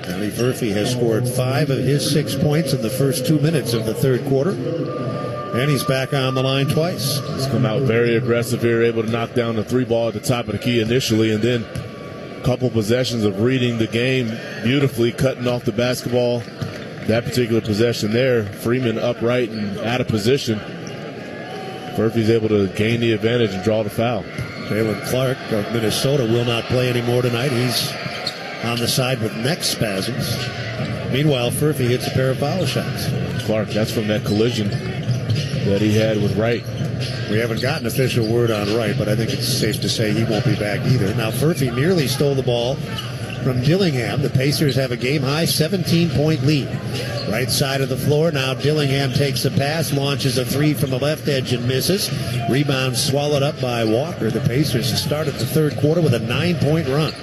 Ellie Furphy has scored 5 of his 6 points in the first 2 minutes of the third quarter. And he's back on the line twice. He's come out very aggressive here, able to knock down the 3 ball at the top of the key initially, and then a couple possessions of reading the game beautifully, cutting off the basketball. That particular possession there, Freeman upright and out of position. Furphy's able to gain the advantage and draw the foul. Jalen Clark of Minnesota will not play anymore tonight. He's on the side with neck spasms. Meanwhile, Furphy hits a pair of foul shots. Clark, that's from that collision that he had with Wright. We haven't gotten official word on Wright, but I think it's safe to say he won't be back either. Now, Furphy nearly stole the ball from Dillingham. The Pacers have a game-high 17-point lead. Right side of the floor. Now Dillingham takes the pass, launches a 3 from the left edge and misses. Rebound swallowed up by Walker. The Pacers have started the third quarter with a 9-point run.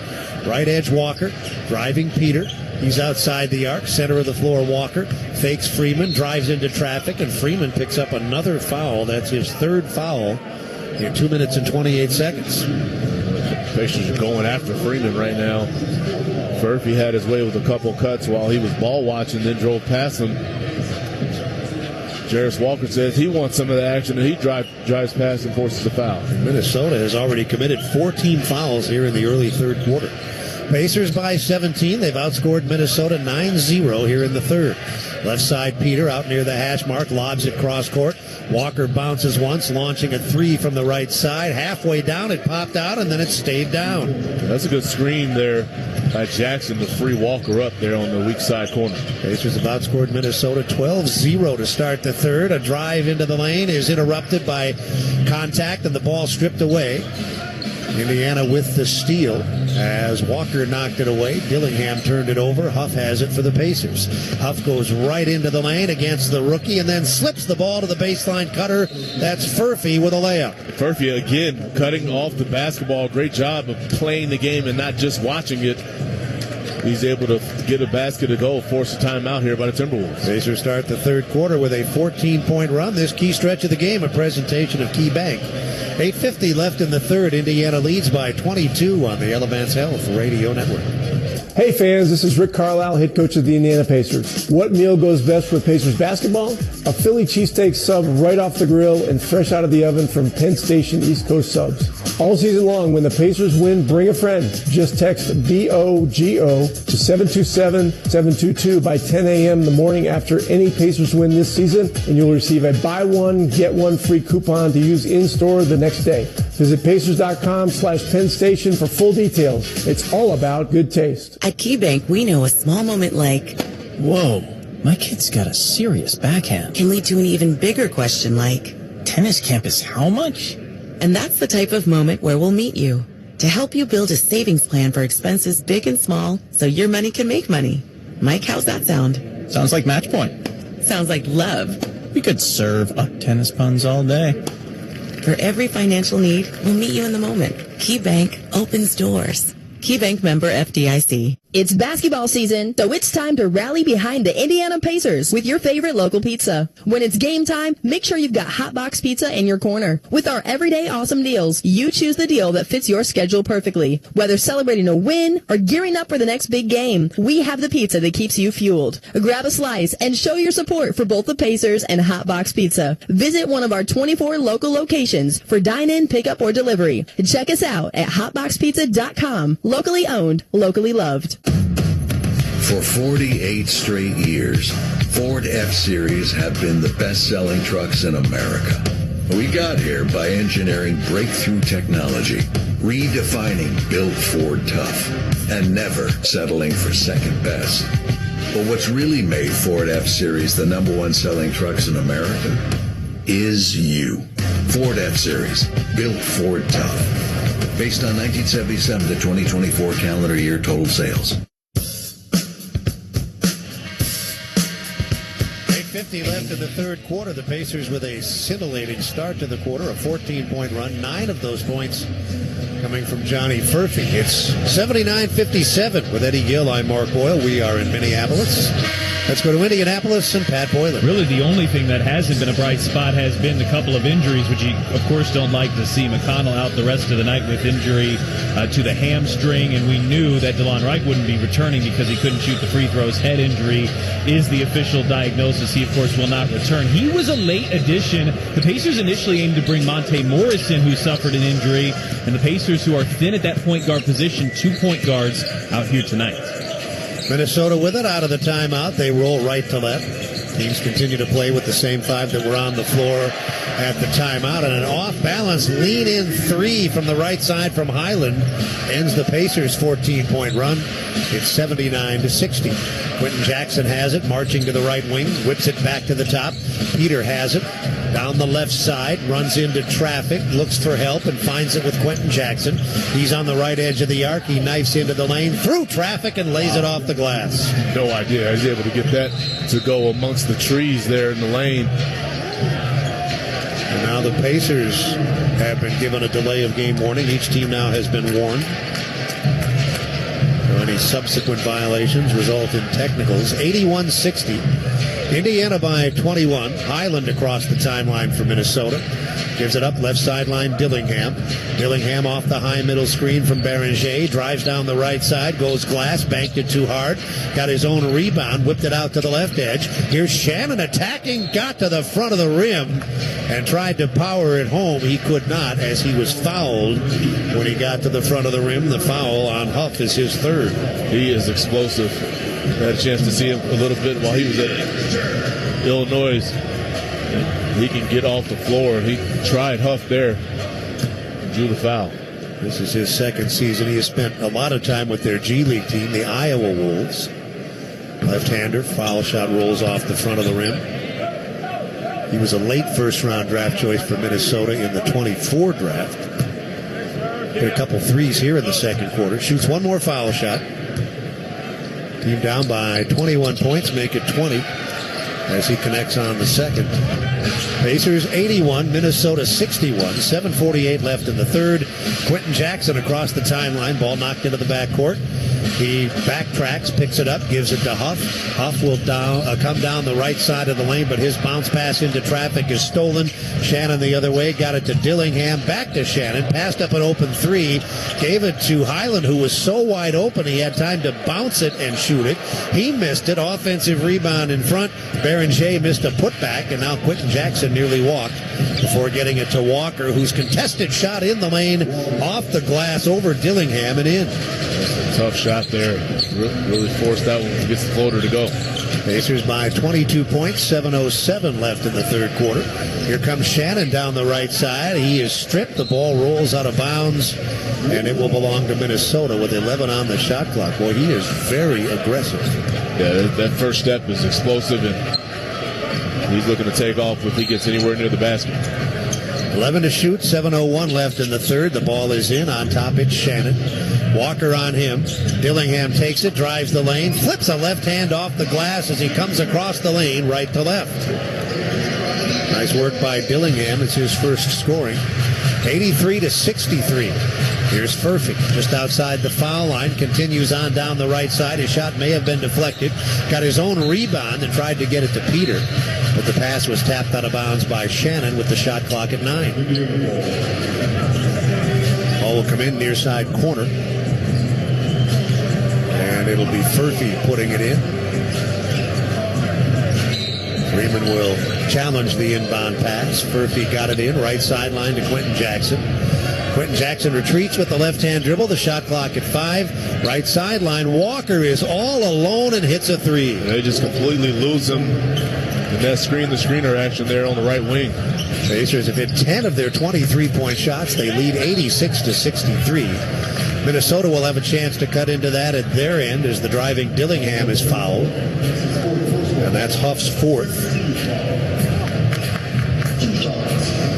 Right edge Walker, driving Peter. He's outside the arc. Center of the floor Walker. Fakes Freeman, drives into traffic, and Freeman picks up another foul. That's his third foul in 2 minutes and 28 seconds. Pacers are going after Freeman right now. Furphy had his way with a couple cuts while he was ball watching, then drove past him. Jarris Walker says he wants some of the action, and he drives past and forces the foul. Minnesota has already committed 14 fouls here in the early third quarter. Pacers by 17. They've outscored Minnesota 9-0 here in the third. Left side Peter out near the hash mark, lobs it cross court. Walker bounces once, launching a 3 from the right side. Halfway down, it popped out, and then it stayed down. That's a good screen there by Jackson to free Walker up there on the weak side corner. Pacers have outscored Minnesota 12-0 to start the third. A drive into the lane is interrupted by contact, and the ball stripped away. Indiana with the steal as Walker knocked it away. Dillingham turned it over. Huff has it for the Pacers. Huff goes right into the lane against the rookie and then slips the ball to the baseline cutter. That's Furphy with a layup. Furphy again cutting off the basketball. Great job of playing the game and not just watching it. He's able to get a basket to go, force a timeout here by the Timberwolves. Pacers start the third quarter with a 14-point run. This key stretch of the game, a presentation of Key Bank. 8:50 left in the third. Indiana leads by 22 on the Elevance Health Radio Network. Hey fans, this is Rick Carlisle, head coach of the Indiana Pacers. What meal goes best with Pacers basketball? A Philly cheesesteak sub right off the grill and fresh out of the oven from Penn Station East Coast Subs. All season long, when the Pacers win, bring a friend. Just text BOGO to 727-722 by 10 a.m. the morning after any Pacers win this season, and you'll receive a buy one, get one free coupon to use in-store the next day. Visit Pacers.com/PennStation for full details. It's all about good taste. At KeyBank, we know a small moment like, whoa, my kid's got a serious backhand, can lead to an even bigger question like, tennis campus how much? And that's the type of moment where we'll meet you to help you build a savings plan for expenses big and small so your money can make money. Mike, how's that sound? Sounds like match point. Sounds like love. We could serve up tennis puns all day. For every financial need, we'll meet you in the moment. KeyBank opens doors. KeyBank member FDIC. It's basketball season, so it's time to rally behind the Indiana Pacers with your favorite local pizza. When it's game time, make sure you've got Hot Box Pizza in your corner. With our everyday awesome deals, you choose the deal that fits your schedule perfectly. Whether celebrating a win or gearing up for the next big game, we have the pizza that keeps you fueled. Grab a slice and show your support for both the Pacers and Hot Box Pizza. Visit one of our 24 local locations for dine-in, pickup, or delivery. Check us out at hotboxpizza.com. Locally owned, locally loved. For 48 straight years, Ford F-Series have been the best-selling trucks in America. We got here by engineering breakthrough technology, redefining Built Ford Tough, and never settling for second best. But what's really made Ford F-Series the number one selling trucks in America is you. Ford F-Series, Built Ford Tough. Based on 1977 to 2024 calendar year total sales. 8:50 left in the third quarter. The Pacers with a scintillating start to the quarter, a 14-point run. 9 of those points coming from Johnny Furphy. It's 79-57 with Eddie Gill. I'm Mark Boyle. We are in Minneapolis. Let's go to Indianapolis and Pat Boylan. Really, the only thing that hasn't been a bright spot has been a couple of injuries, which you, of course, don't like to see. McConnell out the rest of the night with injury to the hamstring, and we knew that DeLon Wright wouldn't be returning because he couldn't shoot the free throws. Head injury is the official diagnosis. He, of course, will not return. He was a late addition. The Pacers initially aimed to bring Monte Morrison, who suffered an injury, and the Pacers, who are thin at that point guard position, 2 point guards out here tonight. Minnesota with it out of the timeout. They roll right to left. Teams continue to play with the same 5 that were on the floor at the timeout. And an off-balance lean-in 3 from the right side from Highland ends the Pacers' 14-point run. It's 79-60. Quentin Jackson has it, marching to the right wing, whips it back to the top. Peter has it down the left side, runs into traffic, looks for help, and finds it with Quentin Jackson. He's on the right edge of the arc. He knifes into the lane through traffic and lays it off the glass. No idea. He's able to get that to go amongst the trees there in the lane. And now the Pacers have been given a delay of game warning. Each team now has been warned. So any subsequent violations result in technicals. 81-60. Indiana by 21. Highland across the timeline for Minnesota. Gives it up, left sideline, Dillingham. Dillingham off the high middle screen from Beringer. Drives down the right side, goes glass, banked it too hard. Got his own rebound, whipped it out to the left edge. Here's Shannon attacking, got to the front of the rim, and tried to power it home. He could not, as he was fouled when he got to the front of the rim. The foul on Huff is his third. He is explosive. I had a chance to see him a little bit while he was at Illinois. He can get off the floor. He tried Huff there. Drew the foul. This is his second season. He has spent a lot of time with their G League team, the Iowa Wolves. Left-hander, foul shot rolls off the front of the rim. He was a late first-round draft choice for Minnesota in the 24 draft. Hit a couple threes here in the second quarter. Shoots one more foul shot. Team down by 21 points, make it 20 as he connects on the second. Pacers 81, Minnesota 61. 7:48 left in the third. Quentin Jackson across the timeline. Ball knocked into the backcourt. He backtracks, picks it up, gives it to Huff. Huff will come down the right side of the lane, but his bounce pass into traffic is stolen. Shannon the other way, got it to Dillingham, back to Shannon, passed up an open three, gave it to Highland, who was so wide open he had time to bounce it and shoot it. He missed it. Offensive rebound in front. Beringer missed a putback, and now Quentin Jackson nearly walked before getting it to Walker, whose contested shot in the lane off the glass over Dillingham and in. That's a tough shot there. Really forced that one to get the floater to go. Pacers by 22 points, 7:07 left in the third quarter. Here comes Shannon down the right side. He is stripped. The ball rolls out of bounds, and it will belong to Minnesota with 11 on the shot clock. Boy, he is very aggressive. Yeah, that first step is explosive, and he's looking to take off if he gets anywhere near the basket. 11 to shoot, 7:01 left in the third. The ball is in. On top, it's Shannon. Walker on him. Dillingham takes it, drives the lane, flips a left hand off the glass as he comes across the lane right to left. Nice work by Dillingham. It's his first scoring. 83 to 63. Here's Furphy just outside the foul line. Continues on down the right side. His shot may have been deflected. Got his own rebound and tried to get it to Peter. But the pass was tapped out of bounds by Shannon with the shot clock at 9. Ball will come in near side corner. And it'll be Furphy putting it in. Freeman will challenge the inbound pass. Furphy got it in. Right sideline to Quentin Jackson. Quentin Jackson retreats with the left-hand dribble. The shot clock at 5. Right sideline. Walker is all alone and hits a three. They just completely lose him. And that screen-to-screener action there on the right wing. Pacers have hit 10 of their 23-point shots. They lead 86 to 63. Minnesota will have a chance to cut into that at their end as the driving Dillingham is fouled. And that's Huff's fourth.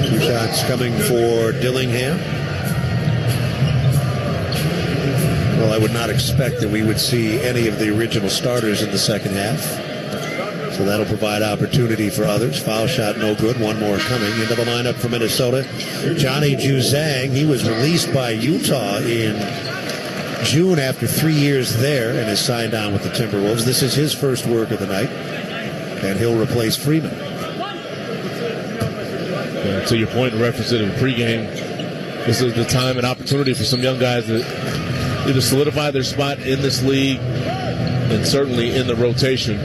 2 shots coming for Dillingham. Well, I would not expect that we would see any of the original starters in the second half. So that'll provide opportunity for others. Foul shot no good. One more coming into the lineup for Minnesota. Johnny Juzang. He was released by Utah in June after 3 years there and has signed on with the Timberwolves. This is his first work of the night, and he'll replace Freeman. Yeah, to your point in reference to the pregame, this is the time and opportunity for some young guys to either solidify their spot in this league and certainly in the rotation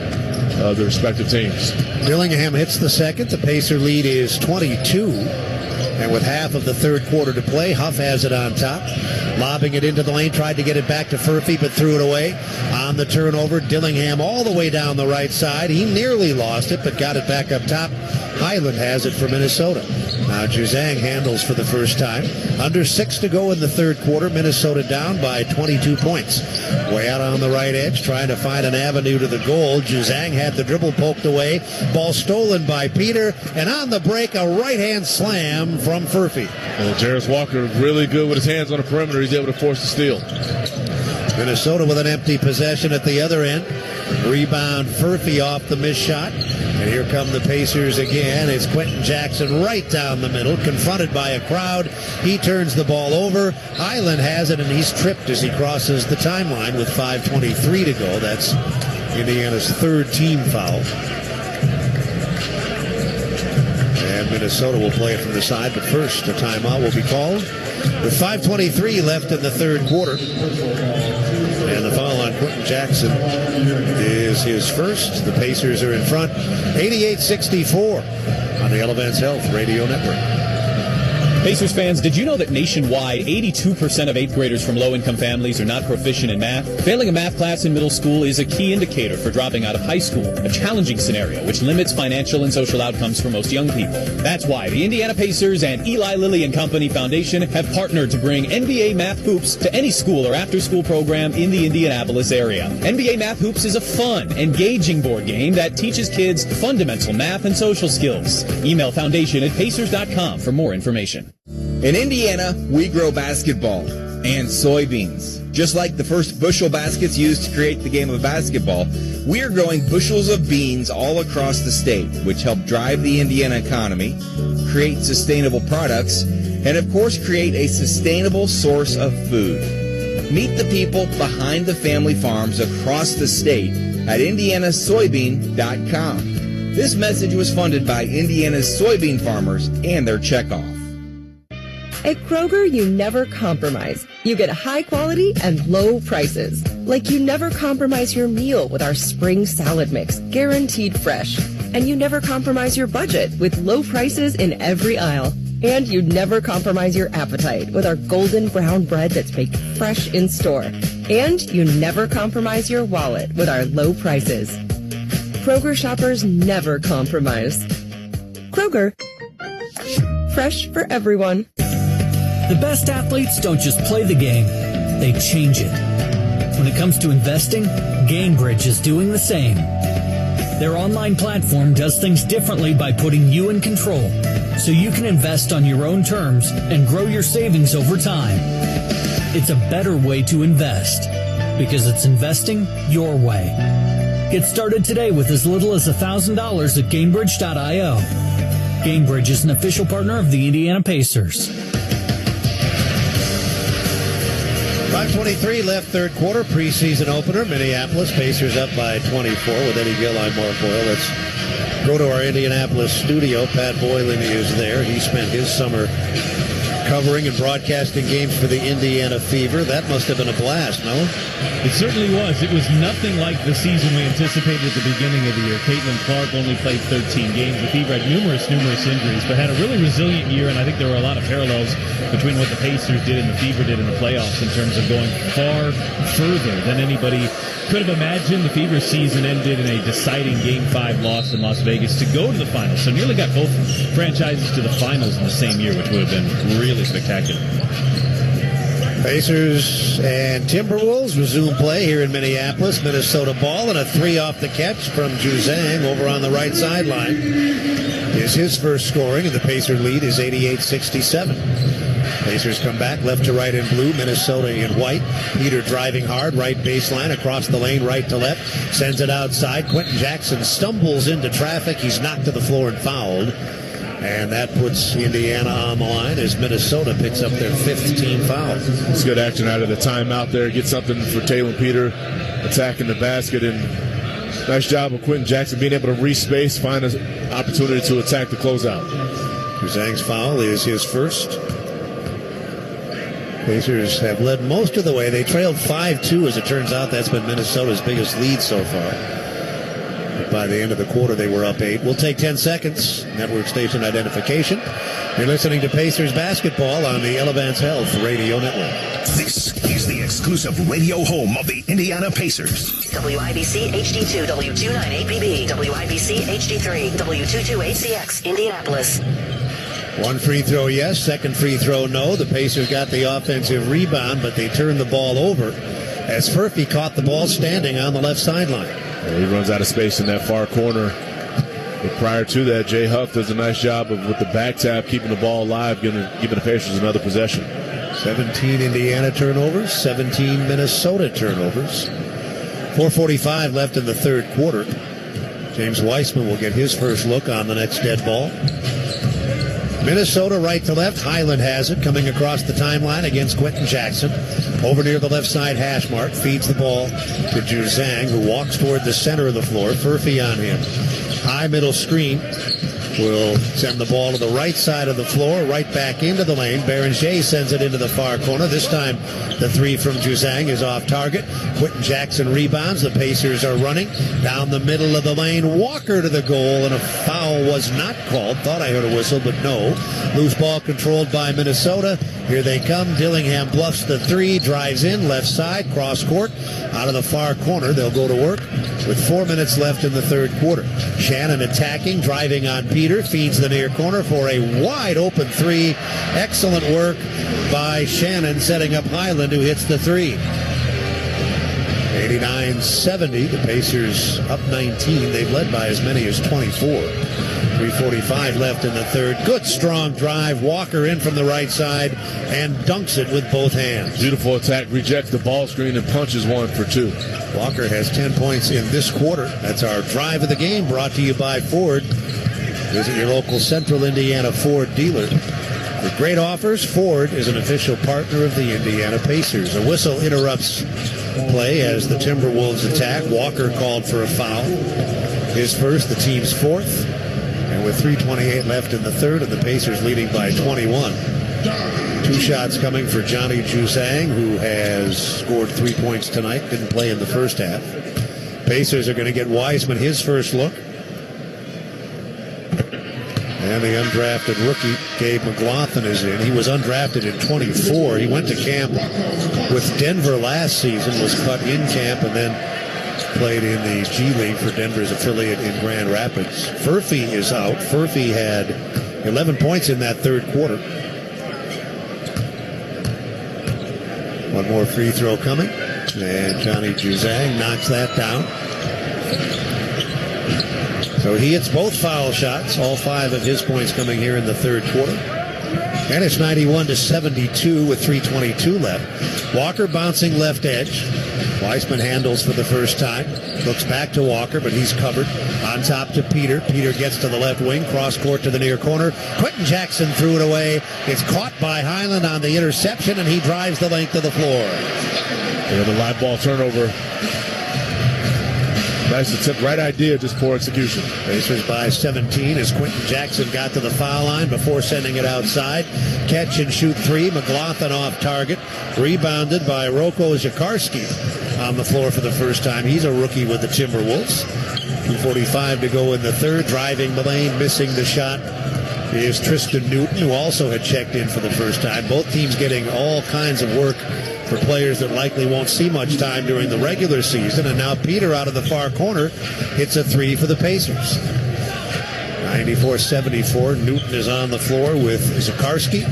of their respective teams. Dillingham hits the second. The Pacer lead is 22. And with half of the third quarter to play, Huff has it on top. Lobbing it into the lane, tried to get it back to Furphy, but threw it away. On the turnover, Dillingham all the way down the right side. He nearly lost it, but got it back up top. Highland has it for Minnesota. Now Juzang handles for the first time. Under 6 to go in the third quarter. Minnesota down by 22 points. Way out on the right edge, trying to find an avenue to the goal. Juzang had the dribble poked away. Ball stolen by Peter. And on the break, a right-hand slam from Furphy. Jarris Walker really good with his hands on the perimeter. He's able to force the steal. Minnesota with an empty possession at the other end. Rebound Furphy off the missed shot. And here come the Pacers again. It's Quentin Jackson right down the middle, confronted by a crowd. He turns the ball over. Highland has it, and he's tripped as he crosses the timeline with 5:23 to go. That's Indiana's third team foul. And Minnesota will play it from the side, but first a timeout will be called with 5:23 left in the third quarter. And the foul on Quentin Jackson is his first. The Pacers are in front, 88-64 on the Elevance Health Radio Network. Pacers fans, did you know that nationwide, 82% of 8th graders from low-income families are not proficient in math? Failing a math class in middle school is a key indicator for dropping out of high school, a challenging scenario which limits financial and social outcomes for most young people. That's why the Indiana Pacers and Eli Lilly and Company Foundation have partnered to bring NBA Math Hoops to any school or after-school program in the Indianapolis area. NBA Math Hoops is a fun, engaging board game that teaches kids fundamental math and social skills. Email foundation@pacers.com for more information. In Indiana, we grow basketball and soybeans. Just like the first bushel baskets used to create the game of basketball, we are growing bushels of beans all across the state, which help drive the Indiana economy, create sustainable products, and of course create a sustainable source of food. Meet the people behind the family farms across the state at indianasoybean.com. This message was funded by Indiana's soybean farmers and their checkoff. At Kroger, you never compromise. You get high quality and low prices. Like you never compromise your meal with our spring salad mix, guaranteed fresh. And you never compromise your budget with low prices in every aisle. And you never compromise your appetite with our golden brown bread that's baked fresh in store. And you never compromise your wallet with our low prices. Kroger shoppers never compromise. Kroger, fresh for everyone. The best athletes don't just play the game, they change it. When it comes to investing, GameBridge is doing the same. Their online platform does things differently by putting you in control, so you can invest on your own terms and grow your savings over time. It's a better way to invest, because it's investing your way. Get started today with as little as $1,000 at GameBridge.io. GameBridge is an official partner of the Indiana Pacers. 5:23 left third quarter, preseason opener. Minneapolis Pacers up by 24 with Eddie Gill. I'm Mark Boyle. Let's go to our Indianapolis studio. Pat Boylan is there. He spent his summer covering and broadcasting games for the Indiana Fever. That must have been a blast, no? It certainly was. It was nothing like the season we anticipated at the beginning of the year. Caitlin Clark only played 13 games. The Fever had numerous injuries, but had a really resilient year, and I think there were a lot of parallels between what the Pacers did and the Fever did in the playoffs in terms of going far further than anybody could have imagined. The Fever season ended in a deciding Game 5 loss in Las Vegas to go to the finals. So nearly got both franchises to the finals in the same year, which would have been really spectacular. Pacers and Timberwolves resume play here in Minneapolis. Minnesota ball and a three off the catch from Juzang over on the right sideline is his first scoring, and the Pacer lead is 88-67. Pacers come back left to right in blue, Minnesota in white. Peter driving hard, right baseline, across the lane, right to left. Sends it outside. Quentin Jackson stumbles into traffic. He's knocked to the floor and fouled. And that puts Indiana on the line as Minnesota picks up their fifth team foul. It's good action out of the timeout there. Get something for Taylor Peter attacking the basket. And nice job of Quentin Jackson being able to re-space, find an opportunity to attack the closeout. Juzang's foul is his first. Pacers have led most of the way. They trailed 5-2, as it turns out. That's been Minnesota's biggest lead so far. But by the end of the quarter, they were up 8. We'll take 10 seconds. Network station identification. You're listening to Pacers basketball on the Elevance Health Radio Network. This is the exclusive radio home of the Indiana Pacers. WIBC HD2, W298BB, WIBC HD3, W22ACX, Indianapolis. One free throw, yes. Second free throw, no. The Pacers got the offensive rebound, but they turned the ball over as Furphy caught the ball standing on the left sideline. He runs out of space in that far corner. But prior to that, Jay Huff does a nice job of, with the back tap, keeping the ball alive, giving the Pacers another possession. 17 Indiana turnovers, 17 Minnesota turnovers. 4:45 left in the third quarter. James Weissman will get his first look on the next dead ball. Minnesota right to left. Highland has it, coming across the timeline against Quentin Jackson. Over near the left side hash mark. Feeds the ball to Juzang, who walks toward the center of the floor. Furphy on him. High middle screen will send the ball to the right side of the floor, right back into the lane. Beranger sends it into the far corner. This time the three from Juzang is off target. Quentin Jackson rebounds. The Pacers are running down the middle of the lane. Walker to the goal, and a foul was not called. Thought I heard a whistle, but no. Loose ball controlled by Minnesota. Here they come. Dillingham bluffs the three, drives in, left side, cross court, out of the far corner. They'll go to work with 4 minutes left in the third quarter. Shannon attacking, driving on Peter, feeds the near corner for a wide open three. Excellent work by Shannon, setting up Highland, who hits the three. 89-70, the Pacers up 19. They've led by as many as 24. 3:45 left in the third. Good strong drive. Walker in from the right side and dunks it with both hands. Beautiful attack. Rejects the ball screen and punches one for two. Walker has 10 points in this quarter. That's our drive of the game, brought to you by Ford. Visit your local Central Indiana Ford dealer With great offers, Ford is an official partner of the Indiana Pacers. A whistle interrupts play as the Timberwolves attack. Walker called for a foul. His first, the team's fourth. And with 3:28 left in the third, and the Pacers leading by 21. 2 shots coming for Johnny Juzang, who has scored 3 points tonight. Didn't play in the first half. Pacers are going to get Wiseman his first look. And the undrafted rookie, Gabe McLaughlin, is in. He was undrafted in 24. He went to camp with Denver last season, was cut in camp, and then played in the G League for Denver's affiliate in Grand Rapids. Furphy is out. Furphy had 11 points in that third quarter. One more free throw coming. And Johnny Juzang knocks that down. So he hits both foul shots, all 5 of his points coming here in the third quarter. And it's 91-72 with 3:22 left. Walker bouncing left edge. Wiseman handles for the first time. Looks back to Walker, but he's covered. On top to Peter. Peter gets to the left wing. Cross court to the near corner. Quentin Jackson threw it away. It's caught by Highland on the interception, and he drives the length of the floor. Yeah, the live ball turnover. Nice attempt, right idea, just poor execution. Pacers by 17 as Quentin Jackson got to the foul line before sending it outside. Catch and shoot 3. McLaughlin off target. Rebounded by Roko Jakarski on the floor for the first time. He's a rookie with the Timberwolves. 2:45 to go in the third. Driving the lane, missing the shot is Tristan Newton, who also had checked in for the first time. Both teams getting all kinds of work for players that likely won't see much time during the regular season. And now Peter out of the far corner hits a 3 for the Pacers. 94-74. Newton is on the floor with Zakarski.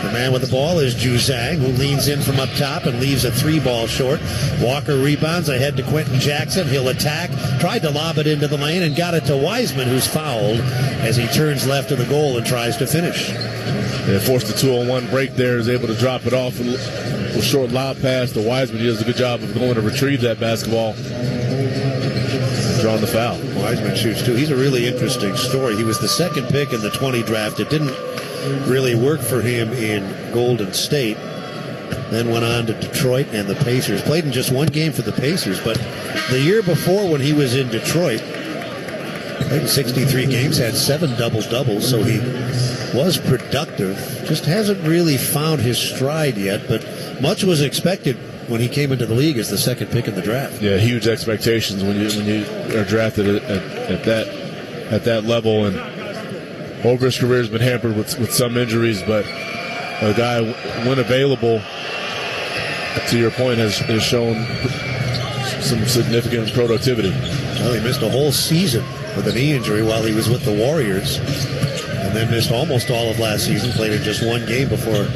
The man with the ball is Juzang, who leans in from up top and leaves a 3-ball short. Walker rebounds ahead to Quentin Jackson. He'll attack. Tried to lob it into the lane and got it to Wiseman, who's fouled as he turns left of the goal and tries to finish. Yeah, forced the 2-on-1 break there. Is able to drop it off with a short lob pass to Wiseman. He does a good job of going to retrieve that basketball. Drawing the foul. Wiseman shoots too. He's a really interesting story. He was the second pick in the 20 draft. It didn't really work for him in Golden State. Then went on to Detroit and the Pacers. Played in just one game for the Pacers, but the year before when he was in Detroit, played in 63 games, had 7 double-doubles, so he was productive. Just hasn't really found his stride yet, but much was expected when he came into the league as the second pick in the draft. Yeah, huge expectations when you are drafted at that level, and over his career has been hampered with some injuries, but a guy, when available, to your point, has shown some significant productivity. Well, he missed a whole season with a knee injury while he was with the Warriors, and then missed almost all of last season, played in just one game before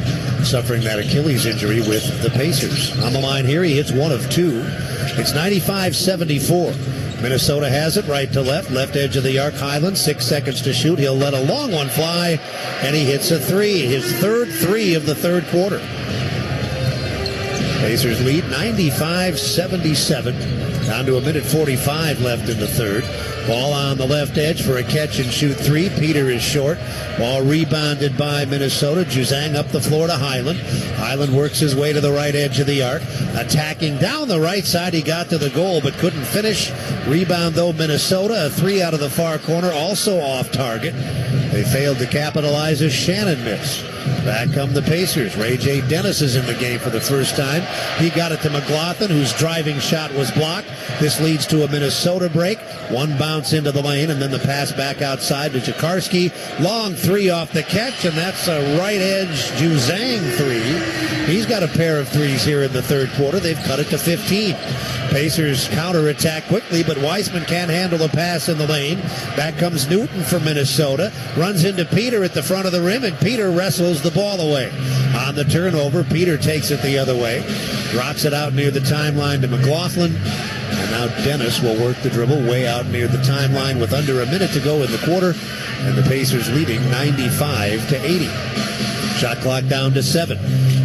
suffering that Achilles injury with the Pacers. On the line here, he hits 1 of 2. It's 95-74. Minnesota has it right to left edge of the arc. Highland, 6 seconds to shoot. He'll let a long one fly, and he hits a 3. His third 3 of the third quarter. Pacers lead 95-77. Down to 1:45 left in the third. Ball on the left edge for a catch and shoot 3. Peter is short. Ball rebounded by Minnesota. Juzang up the floor to Highland. Highland works his way to the right edge of the arc. Attacking down the right side. He got to the goal but couldn't finish. Rebound though Minnesota. A 3 out of the far corner. Also off target. They failed to capitalize as Shannon missed. Back come the Pacers. Ray J. Dennis is in the game for the first time. He got it to McLaughlin, whose driving shot was blocked. This leads to a Minnesota break. One bounce into the lane, and then the pass back outside to Jakarski. Long 3 off the catch, and that's a right edge Juzang 3. He's got a pair of 3s here in the third quarter. They've cut it to 15. Pacers counterattack quickly, but Wiseman can't handle the pass in the lane. Back comes Newton from Minnesota. Runs into Peter at the front of the rim, and Peter wrestles the ball away. On the turnover, Peter takes it the other way. Drops it out near the timeline to McLaughlin. And now Dennis will work the dribble way out near the timeline with under a minute to go in the quarter. And the Pacers leading 95-80. Shot clock down to 7.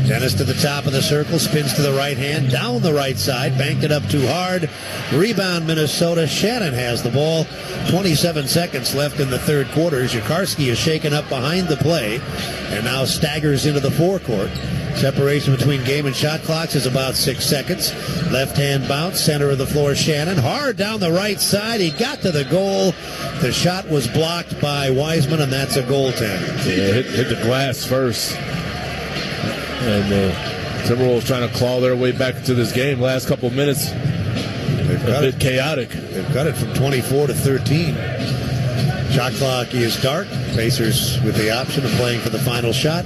Dennis to the top of the circle, spins to the right hand, down the right side, banked it up too hard. Rebound, Minnesota. Shannon has the ball. 27 seconds left in the third quarter. Zikarsky is shaken up behind the play and now staggers into the forecourt. Separation between game and shot clocks is about 6 seconds. Left-hand bounce, center of the floor, Shannon. Hard down the right side. He got to the goal. The shot was blocked by Wiseman, and that's a goaltender. Yeah, hit the glass first. And Timberwolves trying to claw their way back into this game. Last couple of minutes, a bit chaotic. They've cut it from 24 to 13. Shot clock is dark. Pacers with the option of playing for the final shot.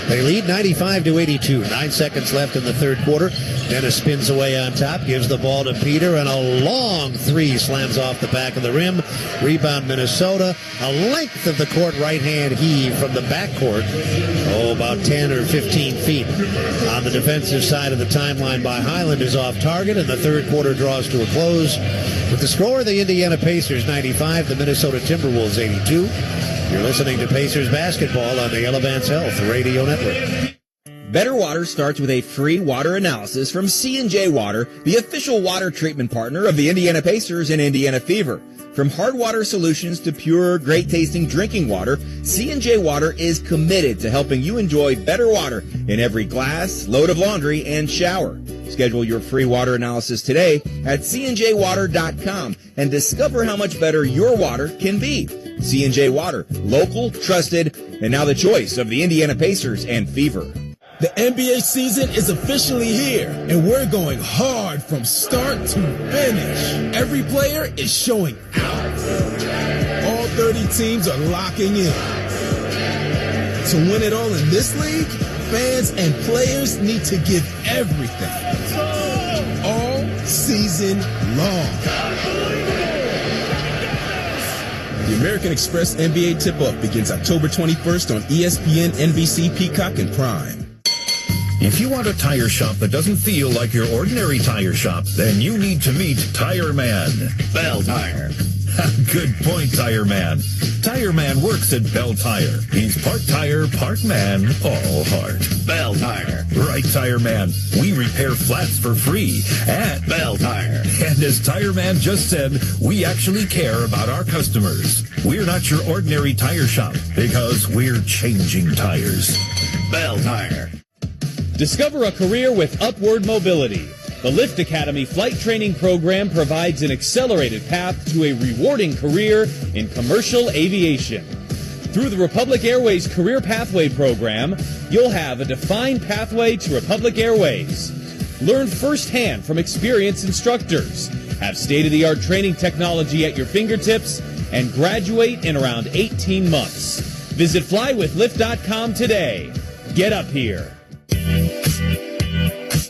They lead 95-82. 9 seconds left in the third quarter. Dennis spins away on top, gives the ball to Peter, and a long three slams off the back of the rim. Rebound, Minnesota. A length of the court right-hand heave from the backcourt. About 10 or 15 feet. On the defensive side of the timeline by Highland is off target, and the third quarter draws to a close. With the score, the Indiana Pacers 95, the Minnesota Timberwolves 82. You're listening to Pacers basketball on the Elevance Health Radio Network. Better Water starts with a free water analysis from C&J Water, the official water treatment partner of the Indiana Pacers and Indiana Fever. From hard water solutions to pure, great-tasting drinking water, C&J Water is committed to helping you enjoy better water in every glass, load of laundry, and shower. Schedule your free water analysis today at cnjwater.com and discover how much better your water can be. C&J Water, local, trusted, and now the choice of the Indiana Pacers and Fever. The NBA season is officially here, and we're going hard from start to finish. Every player is showing out. All 30 teams are locking in. To win it all in this league, fans and players need to give everything. All season long. The American Express NBA Tip-Off begins October 21st on ESPN, NBC, Peacock, and Prime. If you want a tire shop that doesn't feel like your ordinary tire shop, then you need to meet Tire Man. Bell Tire. Good point, Tire Man. Tire Man works at Bell Tire. He's part tire, part man, all heart. Bell Tire. Right, Tire Man. We repair flats for free at Bell Tire. And as Tire Man just said, we actually care about our customers. We're not your ordinary tire shop because we're changing tires. Bell Tire. Discover a career with Upward Mobility. The Lift Academy flight training program provides an accelerated path to a rewarding career in commercial aviation. Through the Republic Airways Career Pathway program, you'll have a defined pathway to Republic Airways. Learn firsthand from experienced instructors, have state-of-the-art training technology at your fingertips, and graduate in around 18 months. Visit flywithlift.com today. Get up here.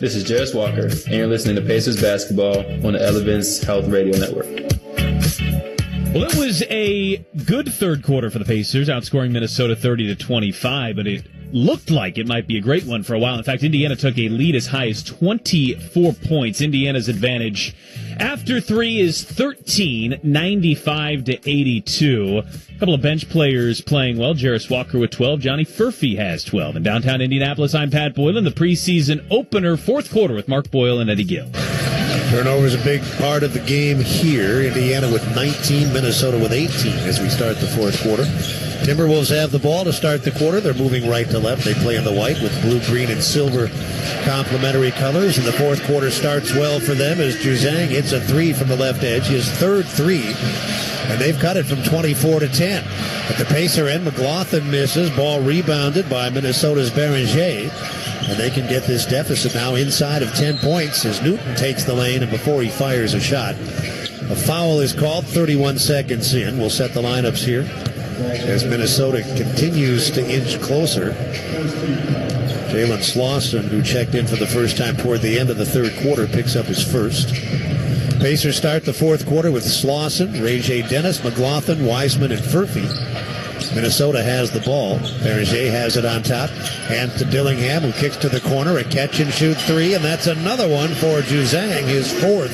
This is Jarris Walker, and you're listening to Pacers basketball on the Elevance Health Radio Network. Well, it was a good third quarter for the Pacers, outscoring Minnesota 30-25, but it looked like it might be a great one for a while. In fact, Indiana took a lead as high as 24 points. Indiana's advantage after three is 13, 95-82. A couple of bench players playing well. Jarris Walker with 12. Johnny Furphy has 12. In downtown Indianapolis, I'm Pat Boylan. The preseason opener, fourth quarter with Mark Boyle and Eddie Gill. Turnover is a big part of the game here. Indiana with 19, Minnesota with 18 as we start the fourth quarter. Timberwolves have the ball to start the quarter. They're moving right to left. They play in the white with blue, green, and silver complementary colors. And the fourth quarter starts well for them as Juzang hits a three from the left edge, his third three. And they've cut it from 24-10. At the Pacer end, McLaughlin misses. Ball rebounded by Minnesota's Beringer. And they can get this deficit now inside of 10 points as Newton takes the lane and before he fires a shot. A foul is called 31 seconds in. We'll set the lineups here as Minnesota continues to inch closer. Jalen Slauson, who checked in for the first time toward the end of the third quarter, picks up his first. Pacers start the fourth quarter with Slauson, Ray-J Dennis, McLaughlin, Wiseman, and Furphy. Minnesota has the ball. Beringer has it on top. And to Dillingham, who kicks to the corner. A catch-and-shoot three, and that's another one for Juzang, his fourth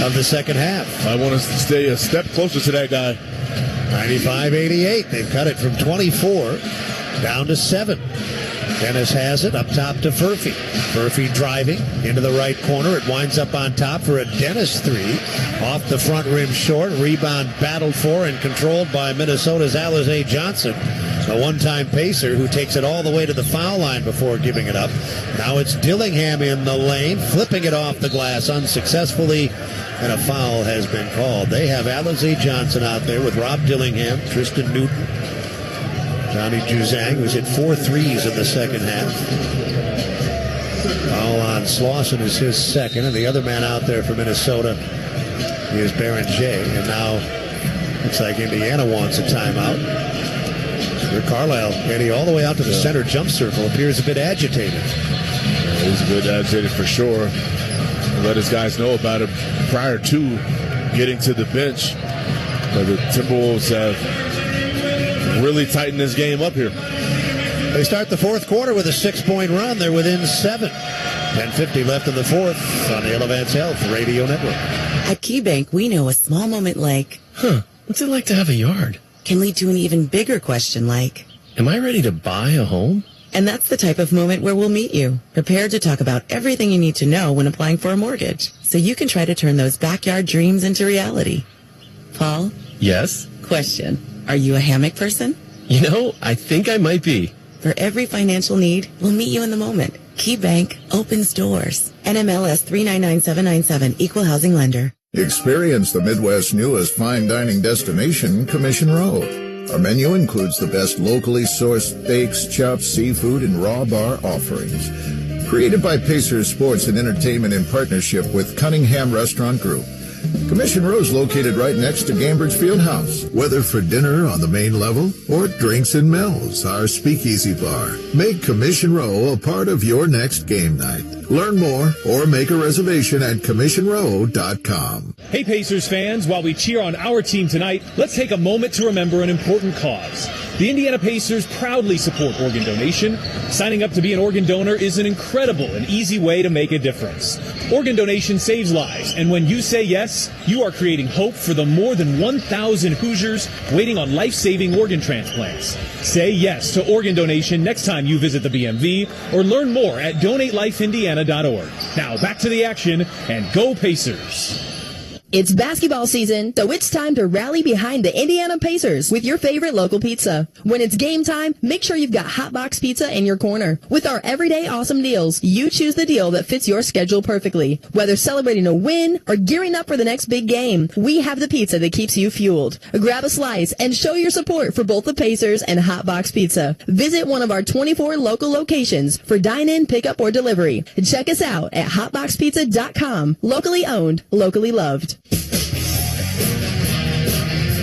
of the second half. I want to stay a step closer to that guy. 95-88. They've cut it from 24 down to 7. Dennis has it up top to Furphy. Furphy driving into the right corner. It winds up on top for a Dennis three. Off the front rim short. Rebound battled for and controlled by Minnesota's Alize Johnson, a one-time Pacer who takes it all the way to the foul line before giving it up. Now it's Dillingham in the lane, flipping it off the glass unsuccessfully, and a foul has been called. They have Alize Johnson out there with Rob Dillingham, Tristan Newton, Johnny Juzang, who's hit 4 threes in the second half. Foul on Slauson is his second, and the other man out there for Minnesota is Beringer. And now looks like Indiana wants a timeout. Rick Carlisle, Eddie, all the way out to the center jump circle, appears a bit agitated. He's a bit agitated for sure. Let his guys know about it prior to getting to the bench. But the Timberwolves have really tightened this game up here. They start the fourth quarter with a 6-point run. They're within 7. 10:50 left in the fourth on the Elevance Health Radio Network. At KeyBank, we know a small moment like, what's it like to have a yard? Can lead to an even bigger question like, am I ready to buy a home? And that's the type of moment where we'll meet you, prepared to talk about everything you need to know when applying for a mortgage, so you can try to turn those backyard dreams into reality. Paul? Yes? Question. Are you a hammock person? You know, I think I might be. For every financial need, we'll meet you in the moment. KeyBank opens doors. NMLS 399797, Equal Housing Lender. Experience the Midwest's newest fine dining destination, Commission Row. Our menu includes the best locally sourced steaks, chops, seafood, and raw bar offerings. Created by Pacers Sports and Entertainment in partnership with Cunningham Restaurant Group. Commission Row is located right next to Gambridge Fieldhouse. Whether for dinner on the main level or drinks and mills, our speakeasy bar. Make Commission Row a part of your next game night. Learn more or make a reservation at CommissionRow.com. Hey Pacers fans, while we cheer on our team tonight, let's take a moment to remember an important cause. The Indiana Pacers proudly support organ donation. Signing up to be an organ donor is an incredible and easy way to make a difference. Organ donation saves lives, and when you say yes, you are creating hope for the more than 1,000 Hoosiers waiting on life-saving organ transplants. Say yes to organ donation next time you visit the BMV or learn more at donatelifeindiana.org. Now back to the action, and go Pacers! It's basketball season, so it's time to rally behind the Indiana Pacers with your favorite local pizza. When it's game time, make sure you've got Hot Box Pizza in your corner. With our everyday awesome deals, you choose the deal that fits your schedule perfectly. Whether celebrating a win or gearing up for the next big game, we have the pizza that keeps you fueled. Grab a slice and show your support for both the Pacers and Hot Box Pizza. Visit one of our 24 local locations for dine-in, pickup, or delivery. Check us out at hotboxpizza.com. Locally owned, locally loved.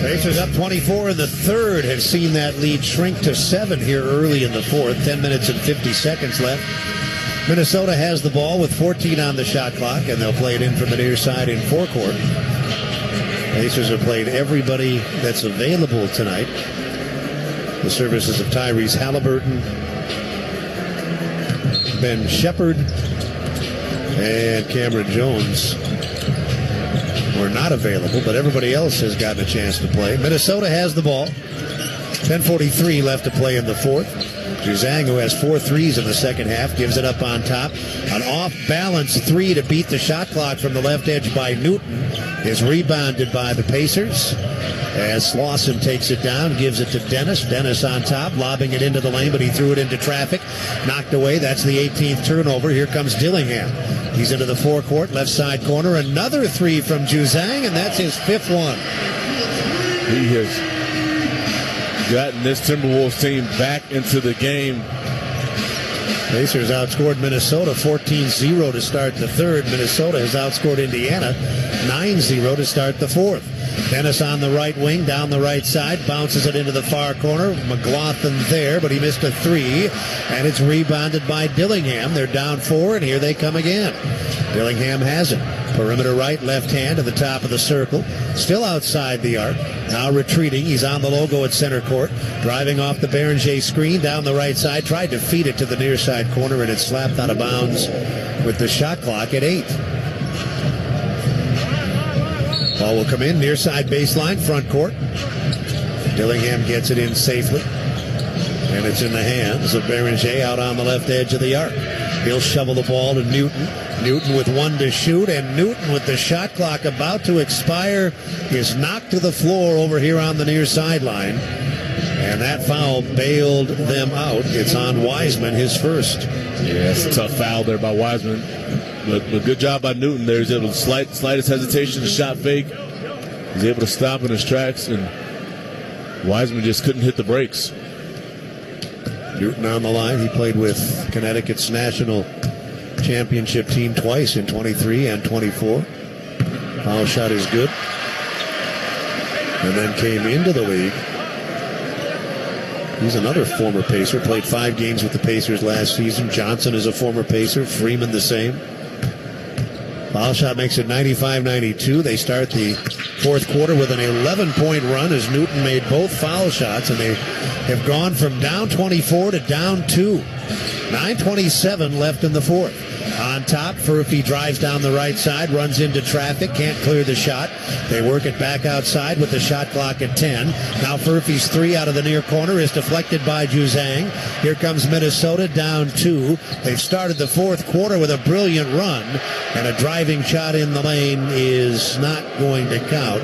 Pacers up 24 in the third, have seen that lead shrink to 7 here early in the fourth. 10 minutes and 50 seconds left. Minnesota has the ball with 14 on the shot clock, and they'll play it in from the near side in forecourt. Pacers have played everybody that's available tonight. The services of Tyrese Halliburton, Ben Shepherd, and Cameron Jones were not available, but everybody else has gotten a chance to play. Minnesota has the ball. 10:43 left to play in the fourth. Juzang, who has 4 threes in the second half, gives it up on top. An off-balance 3 to beat the shot clock from the left edge by Newton is rebounded by the Pacers as Slauson takes it down, gives it to Dennis. Dennis on top, lobbing it into the lane, but he threw it into traffic. Knocked away. That's the 18th turnover. Here comes Dillingham. He's into the forecourt, left side corner. Another 3 from Juzang, and that's his 5th one. He has gotten this Timberwolves team back into the game. Pacers outscored Minnesota 14-0 to start the third. Minnesota has outscored Indiana 9-0 to start the fourth. Dennis on the right wing, down the right side, bounces it into the far corner. McLaughlin there, but he missed a 3, and it's rebounded by Dillingham. They're down 4, and here they come again. Dillingham has it. Perimeter right, left hand to the top of the circle. Still outside the arc. Now retreating. He's on the logo at center court. Driving off the Beringer screen down the right side. Tried to feed it to the near side corner, and it's slapped out of bounds with the shot clock at 8. Ball will come in, near side baseline, front court. Dillingham gets it in safely. And it's in the hands of Beringer out on the left edge of the arc. He'll shovel the ball to Newton. Newton with one to shoot, and Newton with the shot clock about to expire is knocked to the floor over here on the near sideline. And that foul bailed them out. It's on Wiseman, his first. Yeah, it's a tough foul there by Wiseman. But good job by Newton there. He's able to slightest hesitation, the shot fake. He's able to stop in his tracks, and Wiseman just couldn't hit the brakes. Newton on the line. He played with Connecticut's national championship team twice in 23 and 24. Foul shot is good. And then came into the league. He's another former Pacer. Played 5 games with the Pacers last season. Johnson is a former Pacer. Freeman the same. Foul shot makes it 95-92. They start the fourth quarter with an 11-point run as Newton made both foul shots, and they have gone from down 24 to down 2. 9:27 left in the fourth. On top, Furphy drives down the right side, runs into traffic, can't clear the shot. They work it back outside with the shot clock at 10. Now Furphy's three out of the near corner is deflected by Juzang. Here comes Minnesota down 2. They've started the fourth quarter with a brilliant run, and a driving shot in the lane is not going to count.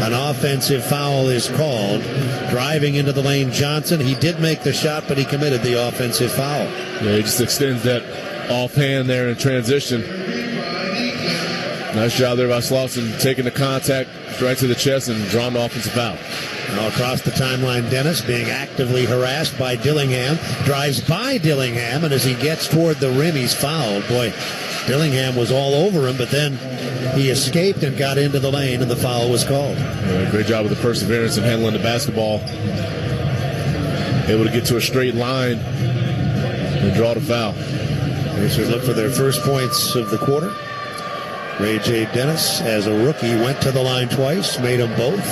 An offensive foul is called. Driving into the lane, Johnson. He did make the shot, but he committed the offensive foul. Yeah, he just extends that offhand there in transition. Nice job there by Slauson, taking the contact right to the chest and drawing the offensive foul. Now across the timeline, Dennis being actively harassed by Dillingham. Drives by Dillingham, and as he gets toward the rim, he's fouled. Boy, Dillingham was all over him, but then he escaped and got into the lane, and the foul was called. Yeah, great job with the perseverance and handling the basketball. Able to get to a straight line and draw the foul. Pacers look for their first points of the quarter. Ray J. Dennis, as a rookie, went to the line twice, made them both,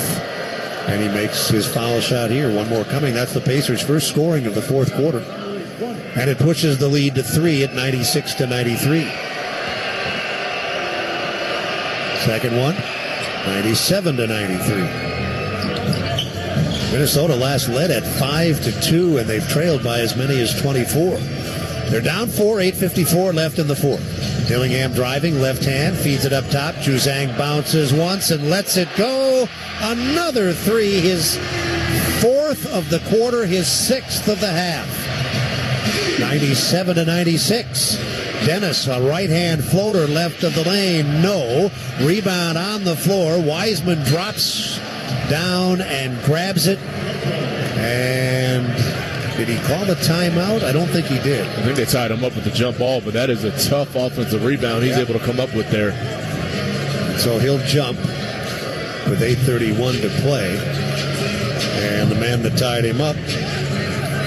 and he makes his foul shot here. One more coming. That's the Pacers' first scoring of the fourth quarter. And it pushes the lead to 3 at 96-93. Second one, 97-93. Minnesota last led at 5-2, and they've trailed by as many as 24. They're down 4, 8:54 left in the fourth. Dillingham driving, left hand, feeds it up top. Juzang bounces once and lets it go. Another three, his fourth of the quarter, his sixth of the half. 97-96. Dennis, a right-hand floater left of the lane, no. Rebound on the floor. Wiseman drops down and grabs it. And did he call the timeout? I don't think he did. I think they tied him up with the jump ball, but that is a tough offensive rebound he's able to come up with there. So he'll jump with 8:31 to play. And the man that tied him up,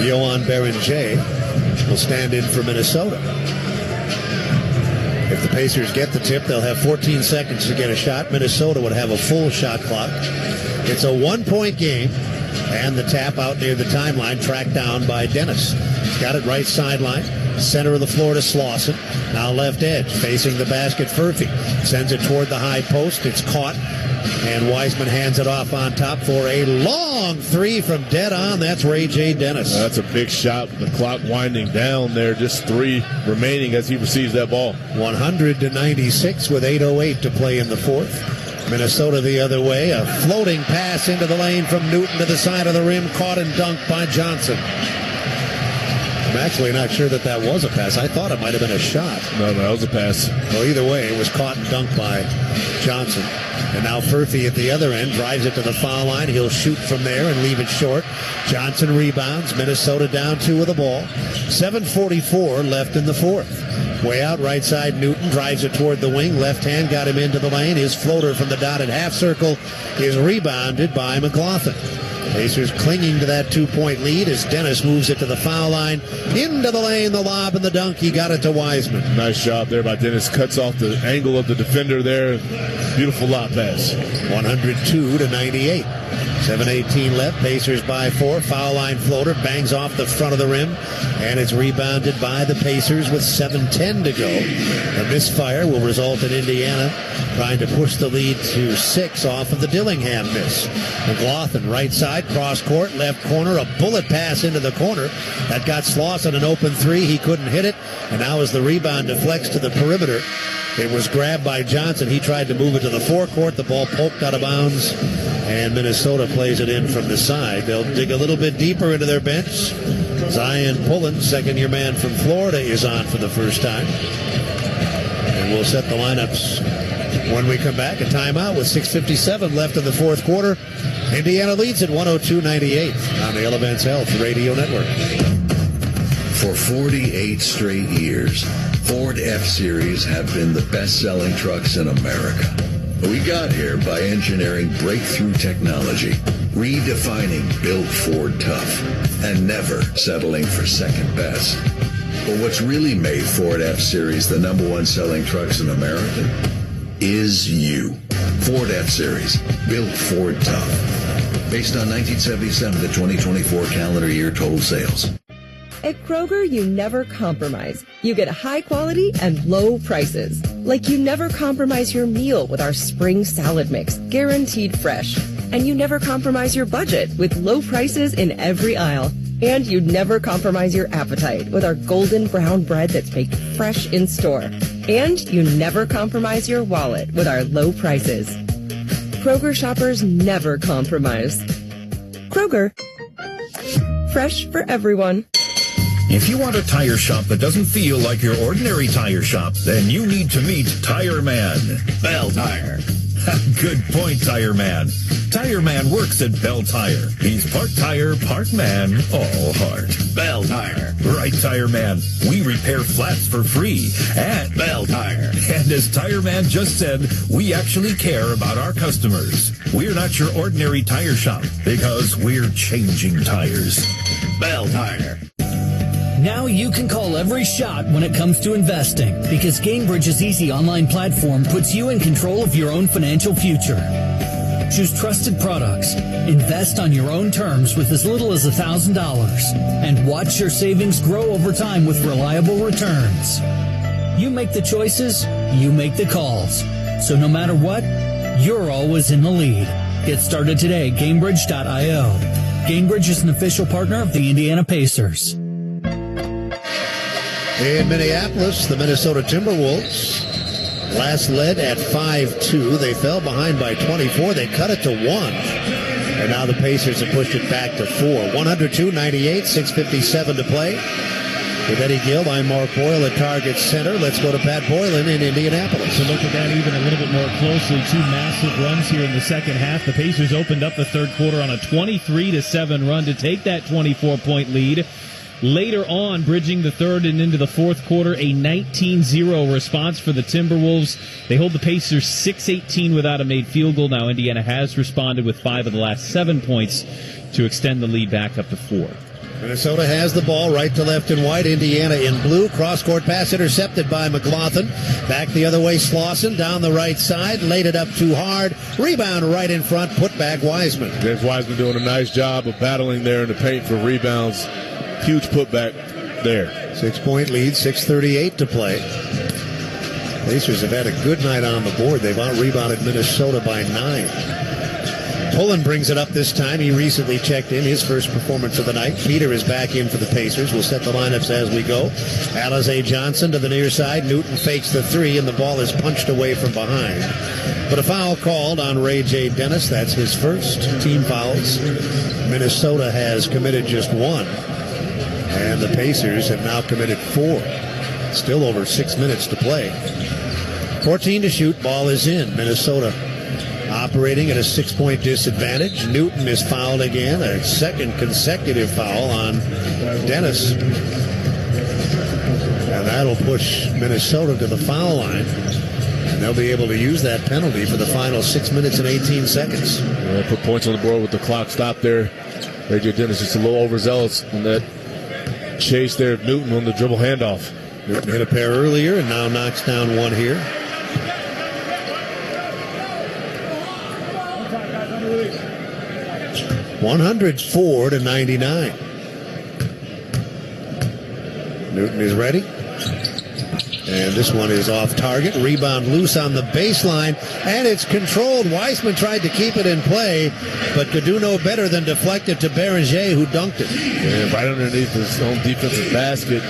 Johan Beringer, will stand in for Minnesota. If the Pacers get the tip, they'll have 14 seconds to get a shot. Minnesota would have a full shot clock. It's a one-point game. And the tap out near the timeline, tracked down by Dennis. He's got it right sideline. Center of the floor to Slauson. Now left edge, facing the basket, Furphy. Sends it toward the high post. It's caught. And Wiseman hands it off on top for a long three from dead on. That's Ray J. Dennis. That's a big shot. The clock winding down there. Just 3 remaining as he receives that ball. 100-96 with 8:08 to play in the fourth. Minnesota the other way. A floating pass into the lane from Newton to the side of the rim. Caught and dunked by Johnson. I'm actually not sure that was a pass. I thought it might have been a shot. No, that was a pass. Well, either way, it was caught and dunked by Johnson. And now Furphy at the other end drives it to the foul line. He'll shoot from there and leave it short. Johnson rebounds. Minnesota down 2 with the ball. 7:44 left in the fourth. Way out right side, Newton drives it toward the wing. Left hand got him into the lane. His floater from the dotted half circle is rebounded by McLaughlin. Pacers clinging to that 2-point lead as Dennis moves it to the foul line. Into the lane, the lob and the dunk. He got it to Wiseman. Nice job there by Dennis. Cuts off the angle of the defender there. Beautiful lob pass. 102-98. 7:18 left. Pacers by 4. Foul line floater bangs off the front of the rim, and it's rebounded by the Pacers with 7:10 to go. A misfire will result in Indiana trying to push the lead to 6 off of the Dillingham miss. McLaughlin, right side, cross court, left corner, a bullet pass into the corner. That got Slauson an open 3. He couldn't hit it, and now as the rebound deflects to the perimeter, it was grabbed by Johnson. He tried to move it to the forecourt. The ball poked out of bounds, and Minnesota plays it in from the side. They'll dig a little bit deeper into their bench. Zion Pullen, second-year man from Florida, is on for the first time. And we'll set the lineups when we come back. A timeout with 6:57 left in the fourth quarter. Indiana leads at 102-98 on the Elevance Health Radio Network. For 48 straight years, Ford F-Series have been the best-selling trucks in America. We got here by engineering breakthrough technology, redefining Built Ford Tough, and never settling for second best. But what's really made Ford F-Series the number one selling trucks in America is you. Ford F-Series, Built Ford Tough. Based on 1977 to 2024 calendar year total sales. At Kroger, you never compromise. You get high quality and low prices. Like you never compromise your meal with our spring salad mix, guaranteed fresh. And you never compromise your budget with low prices in every aisle. And you never compromise your appetite with our golden brown bread that's baked fresh in store. And you never compromise your wallet with our low prices. Kroger shoppers never compromise. Kroger, fresh for everyone. If you want a tire shop that doesn't feel like your ordinary tire shop, then you need to meet Tire Man. Bell Tire. Good point, Tire Man. Tire Man works at Bell Tire. He's part tire, part man, all heart. Bell Tire. Right, Tire Man. We repair flats for free at Bell Tire. And as Tire Man just said, we actually care about our customers. We're not your ordinary tire shop because we're changing tires. Bell Tire. Now you can call every shot when it comes to investing because Gainbridge's easy online platform puts you in control of your own financial future. Choose trusted products, invest on your own terms with as little as $1,000, and watch your savings grow over time with reliable returns. You make the choices, you make the calls. So no matter what, you're always in the lead. Get started today at Gainbridge.io. Gainbridge is an official partner of the Indiana Pacers. In Minneapolis, the Minnesota Timberwolves last led at 5-2. They fell behind by 24. They cut it to 1. And now the Pacers have pushed it back to 4. 102-98, 6:57 to play. With Eddie Gill, I'm Mark Boyle at Target Center. Let's go to Pat Boylan in Indianapolis. So look at that even a little bit more closely. 2 massive runs here in the second half. The Pacers opened up the third quarter on a 23-7 run to take that 24-point lead. Later on, bridging the third and into the fourth quarter, a 19-0 response for the Timberwolves. They hold the Pacers 6-18 without a made field goal. Now Indiana has responded with 5 of the last 7 points to extend the lead back up to 4. Minnesota has the ball right to left in white. Indiana in blue. Cross-court pass intercepted by McLaughlin. Back the other way, Slauson down the right side. Laid it up too hard. Rebound right in front. Put back Wiseman. James Wiseman doing a nice job of battling there in the paint for rebounds. Huge putback there. 6-point lead, 6:38 to play. Pacers have had a good night on the board. They've out-rebounded Minnesota by 9. Pullen brings it up this time. He recently checked in, his first performance of the night. Peter is back in for the Pacers. We'll set the lineups as we go. Alize Johnson to the near side. Newton fakes the 3, and the ball is punched away from behind. But a foul called on Ray J. Dennis. That's his first team fouls. Minnesota has committed just 1. And the Pacers have now committed 4. Still over 6 minutes to play. 14 to shoot. Ball is in. Minnesota operating at a 6-point disadvantage. Newton is fouled again. A second consecutive foul on Dennis. And that'll push Minnesota to the foul line. And they'll be able to use that penalty for the final 6 minutes and 18 seconds. Yeah, put points on the board with the clock stopped there. Ray J. Dennis just a little overzealous on that chase there of Newton on the dribble handoff. Newton hit a pair earlier and now knocks down one here. 104-99. Newton is ready. And this one is off target. Rebound loose on the baseline, and it's controlled. Weissman tried to keep it in play, but could do no better than deflect it to Beringer, who dunked it. Yeah, right underneath his own defensive basket.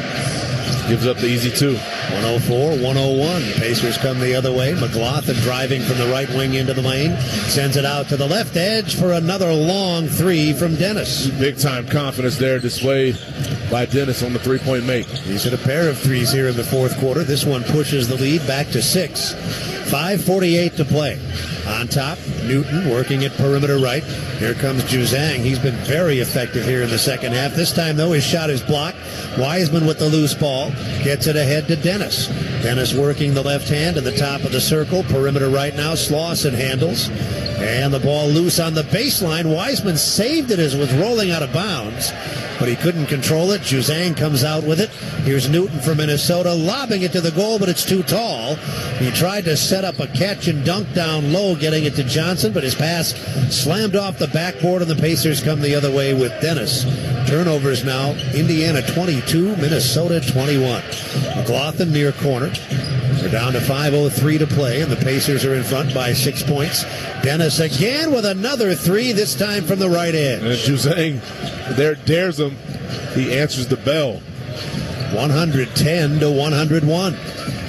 Gives up the easy two. 104-101. Pacers come the other way. McLaughlin driving from the right wing into the lane. Sends it out to the left edge for another long three from Dennis. Big-time confidence there displayed by Dennis on the three-point make. He's hit a pair of threes here in the fourth quarter. This one pushes the lead back to 6. 5:48 to play. On top, Newton working at perimeter right. Here comes Juzang. He's been very effective here in the second half. This time, though, his shot is blocked. Wiseman with the loose ball. Gets it ahead to Dennis. Dennis working the left hand in the top of the circle. Perimeter right now. Slauson handles. And the ball loose on the baseline. Wiseman saved it as it was rolling out of bounds, but he couldn't control it. Juzang comes out with it. Here's Newton from Minnesota, lobbing it to the goal, but it's too tall. He tried to set up a catch and dunk down low, getting it to Johnson, but his pass slammed off the backboard, and the Pacers come the other way with Dennis. Turnovers now, Indiana 22, Minnesota 21. McLaughlin near corner. We're down to 5:03 to play, and the Pacers are in front by 6 points. Dennis again with another three, this time from the right edge. And Juzang there dares him. He answers the bell. 110-101.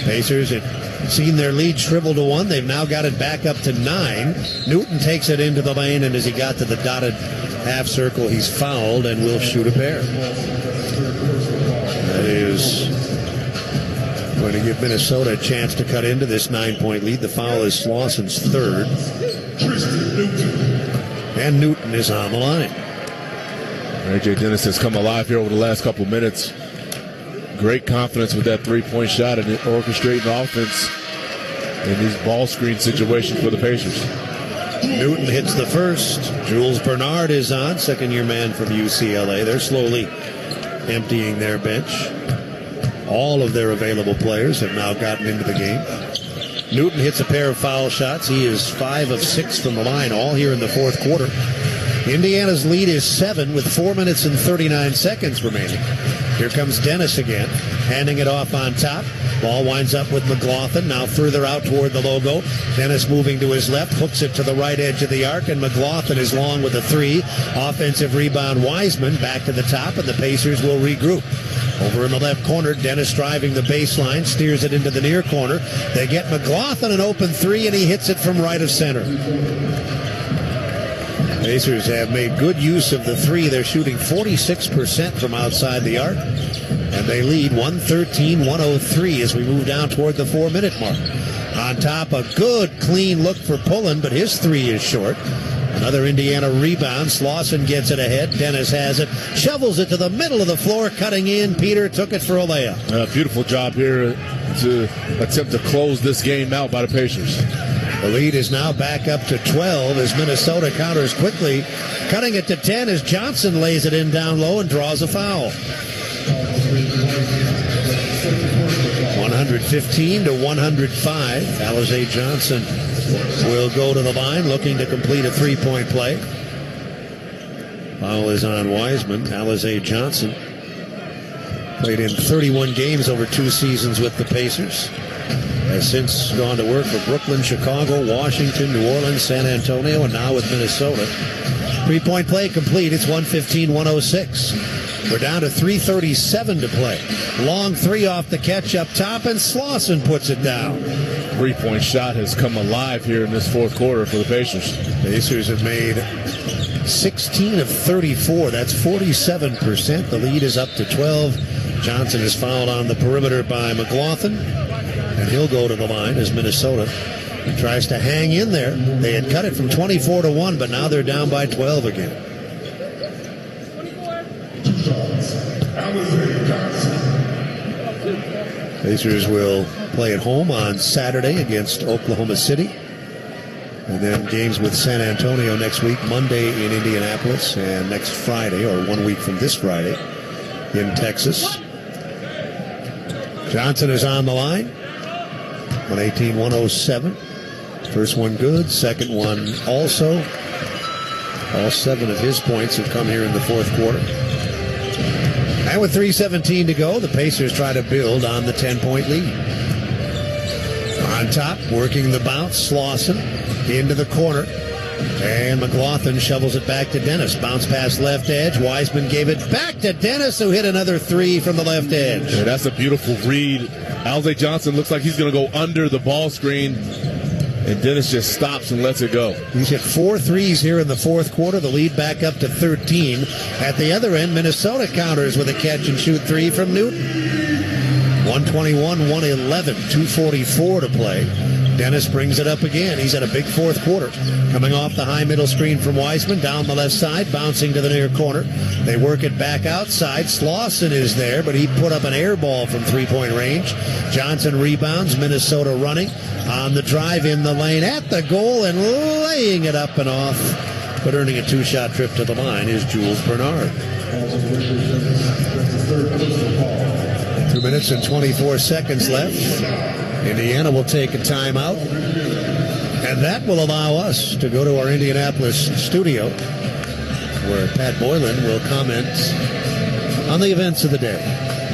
Pacers had seen their lead shrivel to 1. They've now got it back up to 9. Newton takes it into the lane, and as he got to the dotted half circle, he's fouled and will shoot a pair. That is going to give Minnesota a chance to cut into this 9-point lead. The foul is Slauson's third. And Newton is on the line. A.J. Dennis has come alive here over the last couple minutes. Great confidence with that three-point shot and orchestrating offense in these ball screen situations for the Pacers. Newton hits the first. Jules Bernard is on, second-year man from UCLA. They're slowly emptying their bench. All of their available players have now gotten into the game. Newton hits a pair of foul shots. He is 5 of 6 from the line, all here in the fourth quarter. Indiana's lead is 7 with 4 minutes and 39 seconds remaining. Here comes Dennis again, handing it off on top. Ball winds up with McLaughlin, now further out toward the logo. Dennis moving to his left, hooks it to the right edge of the arc, and McLaughlin is long with a three. Offensive rebound, Wiseman back to the top, and the Pacers will regroup. Over in the left corner, Dennis driving the baseline, steers it into the near corner. They get McLaughlin an open three, and he hits it from right of center. Pacers have made good use of the three. They're shooting 46% from outside the arc, and they lead 113-103 as we move down toward the 4-minute mark. On top, a good, clean look for Pullen, but his three is short. Another Indiana rebound. Slauson gets it ahead. Dennis has it. Shovels it to the middle of the floor, cutting in. Peter took it for a layup. Beautiful job here to attempt to close this game out by the Pacers. The lead is now back up to 12 as Minnesota counters quickly. Cutting it to 10 as Johnson lays it in down low and draws a foul. 115-105. Alize Johnson will go to the line looking to complete a three-point play. Foul is on Wiseman. Alize Johnson played in 31 games over 2 seasons with the Pacers. Has since gone to work for Brooklyn, Chicago, Washington, New Orleans, San Antonio, and now with Minnesota. Three-point play complete. It's 115-106. We're down to 3:37 to play. Long three off the catch up top, and Slauson puts it down. Three-point shot has come alive here in this fourth quarter for the Pacers. Pacers have made 16 of 34. That's 47%. The lead is up to 12. Johnson is fouled on the perimeter by McLaughlin, and he'll go to the line as Minnesota tries to hang in there. They had cut it from 24-1, but now they're down by 12 again. Pacers will play at home on Saturday against Oklahoma City, and then games with San Antonio next week, Monday in Indianapolis, and next Friday, or 1 week from this Friday, in Texas. Johnson is on the line. 118-107. First one good, second one also. All 7 of his points have come here in the fourth quarter. And with 3:17 to go, the Pacers try to build on the 10-point lead. On top, working the bounce, Slauson into the corner. And McLaughlin shovels it back to Dennis. Bounce pass left edge. Wiseman gave it back to Dennis, who hit another 3 from the left edge. Yeah, that's a beautiful read. Alize Johnson looks like he's going to go under the ball screen, and Dennis just stops and lets it go. He's hit 4 threes here in the fourth quarter. The lead back up to 13. At the other end, Minnesota counters with a catch-and-shoot 3 from Newton. 121-111, 2:44 to play. Dennis brings it up again. He's had a big fourth quarter. Coming off the high middle screen from Wiseman, down the left side, bouncing to the near corner. They work it back outside. Slauson is there, but he put up an air ball from three-point range. Johnson rebounds. Minnesota running on the drive in the lane at the goal and laying it up and off. But earning a 2-shot trip to the line is Jules Bernard. 2 minutes and 24 seconds left. Indiana will take a timeout, and that will allow us to go to our Indianapolis studio, where Pat Boylan will comment on the events of the day.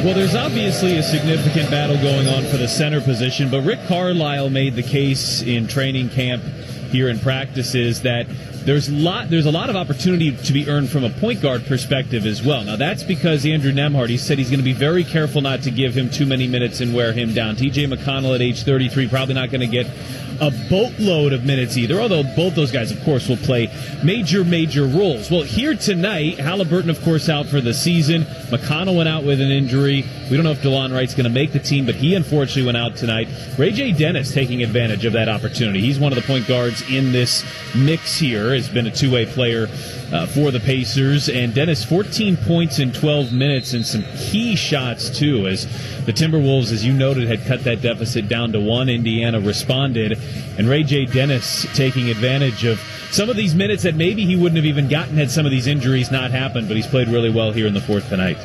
Well, there's obviously a significant battle going on for the center position, but Rick Carlisle made the case in training camp here in practices that there's a lot of opportunity to be earned from a point guard perspective as well. Now, that's because Andrew Nembhard, he said he's going to be very careful not to give him too many minutes and wear him down. T.J. McConnell at age 33 probably not going to get a boatload of minutes either, although both those guys, of course, will play major tight roles. Well, here tonight, Halliburton, of course, out for the season. McConnell went out with an injury. We don't know if DeLon Wright's going to make the team, but he unfortunately went out tonight. Ray J. Dennis taking advantage of that opportunity. He's one of the point guards in this mix here, has been a two-way player for the Pacers. And Dennis, 14 points in 12 minutes and some key shots, too, as the Timberwolves, as you noted, had cut that deficit down to 1. Indiana responded. And Ray J. Dennis taking advantage of some of these minutes that maybe he wouldn't have even gotten had some of these injuries not happened, but he's played really well here in the fourth tonight.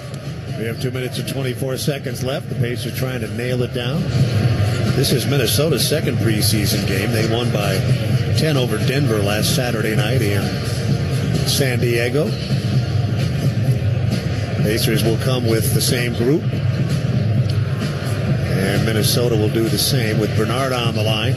We have 2 minutes and 24 seconds left. The Pacers trying to nail it down. This is Minnesota's second preseason game. They won by 10 over Denver last Saturday night in San Diego. Pacers will come with the same group. And Minnesota will do the same with Bernard on the line.